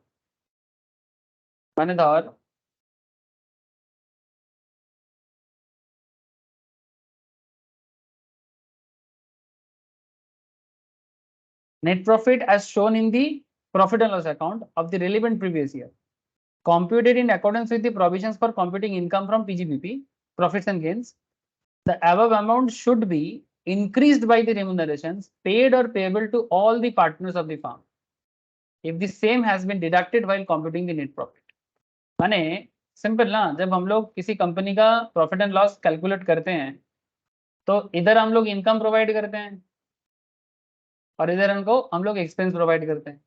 মানে ধর net profit as shown in the profit and loss account of the relevant previous year, computed in accordance with the provisions for computing income from PGBP, profits and gains. The above amount should be increased by the remunerations paid or payable to all the partners of the firm if the same has been deducted while computing the net profit. माने simple ना, जब हम लोग किसी company का profit and loss calculate करते हैं तो इधर हम लोग इनकम प्रोवाइड करते हैं और इधर हम लोग एक्सपेंस प्रोवाइड करते हैं।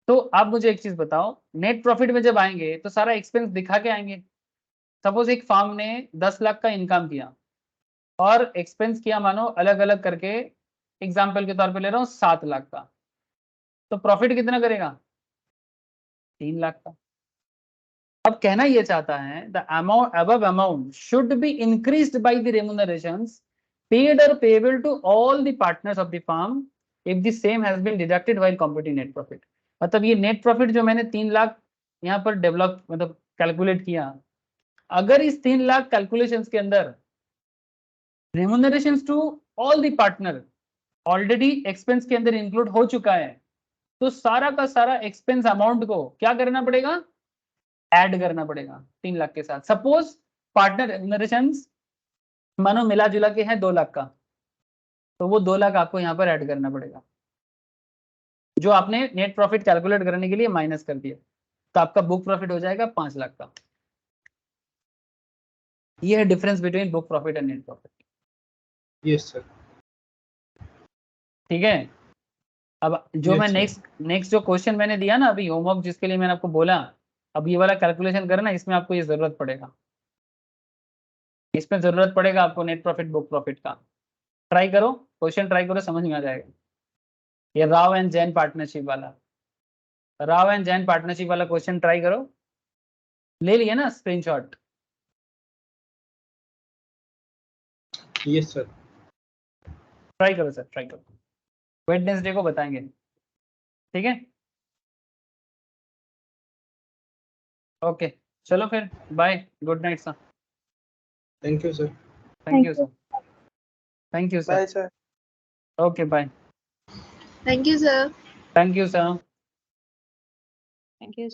तो आप मुझे एक चीज बताओ, नेट प्रॉफिट में जब आएंगे तो सारा एक्सपेंस दिखा के आएंगे। सपोज एक फार्म ने 10 लाख का इनकम किया और एक्सपेंस किया मानो अलग अलग करके, एग्जाम्पल के तौर पे ले रहा हूँ 7 लाख का, तो प्रॉफिट कितना करेगा? 3 लाख का। अब कहना ये चाहता है the amount above amount should be increased by the remunerations paid और payable to all the partners of the firm if the same has been deducted while computing net profit. मतलब ये नेट प्रॉफिट जो मैंने 3 लाख यहाँ पर develop मतलब calculate किया, अगर इस 3 लाख कैलकुलेशंस के अंदर remunerations to all the partner already expense के अंदर इंक्लूड हो चुका है, तो सारा का सारा एक्सपेंस अमाउंट को क्या करना पड़ेगा? ऐड करना पड़ेगा 3 लाख के साथ। सपोज पार्टनर रेम्यूनरेशंस मानो मिला जुला के हैं 2 लाख का, तो वो 2 लाख आपको यहाँ पर ऐड करना पड़ेगा जो आपने नेट प्रॉफिट कैलकुलेट करने के लिए माइनस कर दिया, तो आपका बुक प्रॉफिट हो जाएगा 5 लाख का। ये है difference between book profit and net profit. Yes sir. ठीक है, अब जो मैं नेक्स्ट जो क्वेश्चन मैंने दिया ना अभी होमवर्क, जिसके लिए मैंने आपको बोला अब ये वाला कैलकुलेशन करना, इसमें आपको ये जरूरत पड़ेगा, इसमें जरूरत पड़ेगा आपको नेट प्रॉफिट बुक प्रॉफिट का। ट्राई करो, क्वेश्चन ट्राई करो, समझ में आ जाएगा। ये राव एंड जैन पार्टनरशिप वाला, राव एंड जैन पार्टनरशिप वाला क्वेश्चन ट्राई करो। ले लिया ना स्क्रीनशॉट? Yes sir. ट्राई करो सर, ट्राई करो, वेडनेसडे को बताएंगे। ठीक है, ओके, चलो फिर bye, good night sir. Thank you sir. Thank you sir, thank you bye sir, sir. Okay bye, Thank you, sir. Thank you sir, Thank you, sir.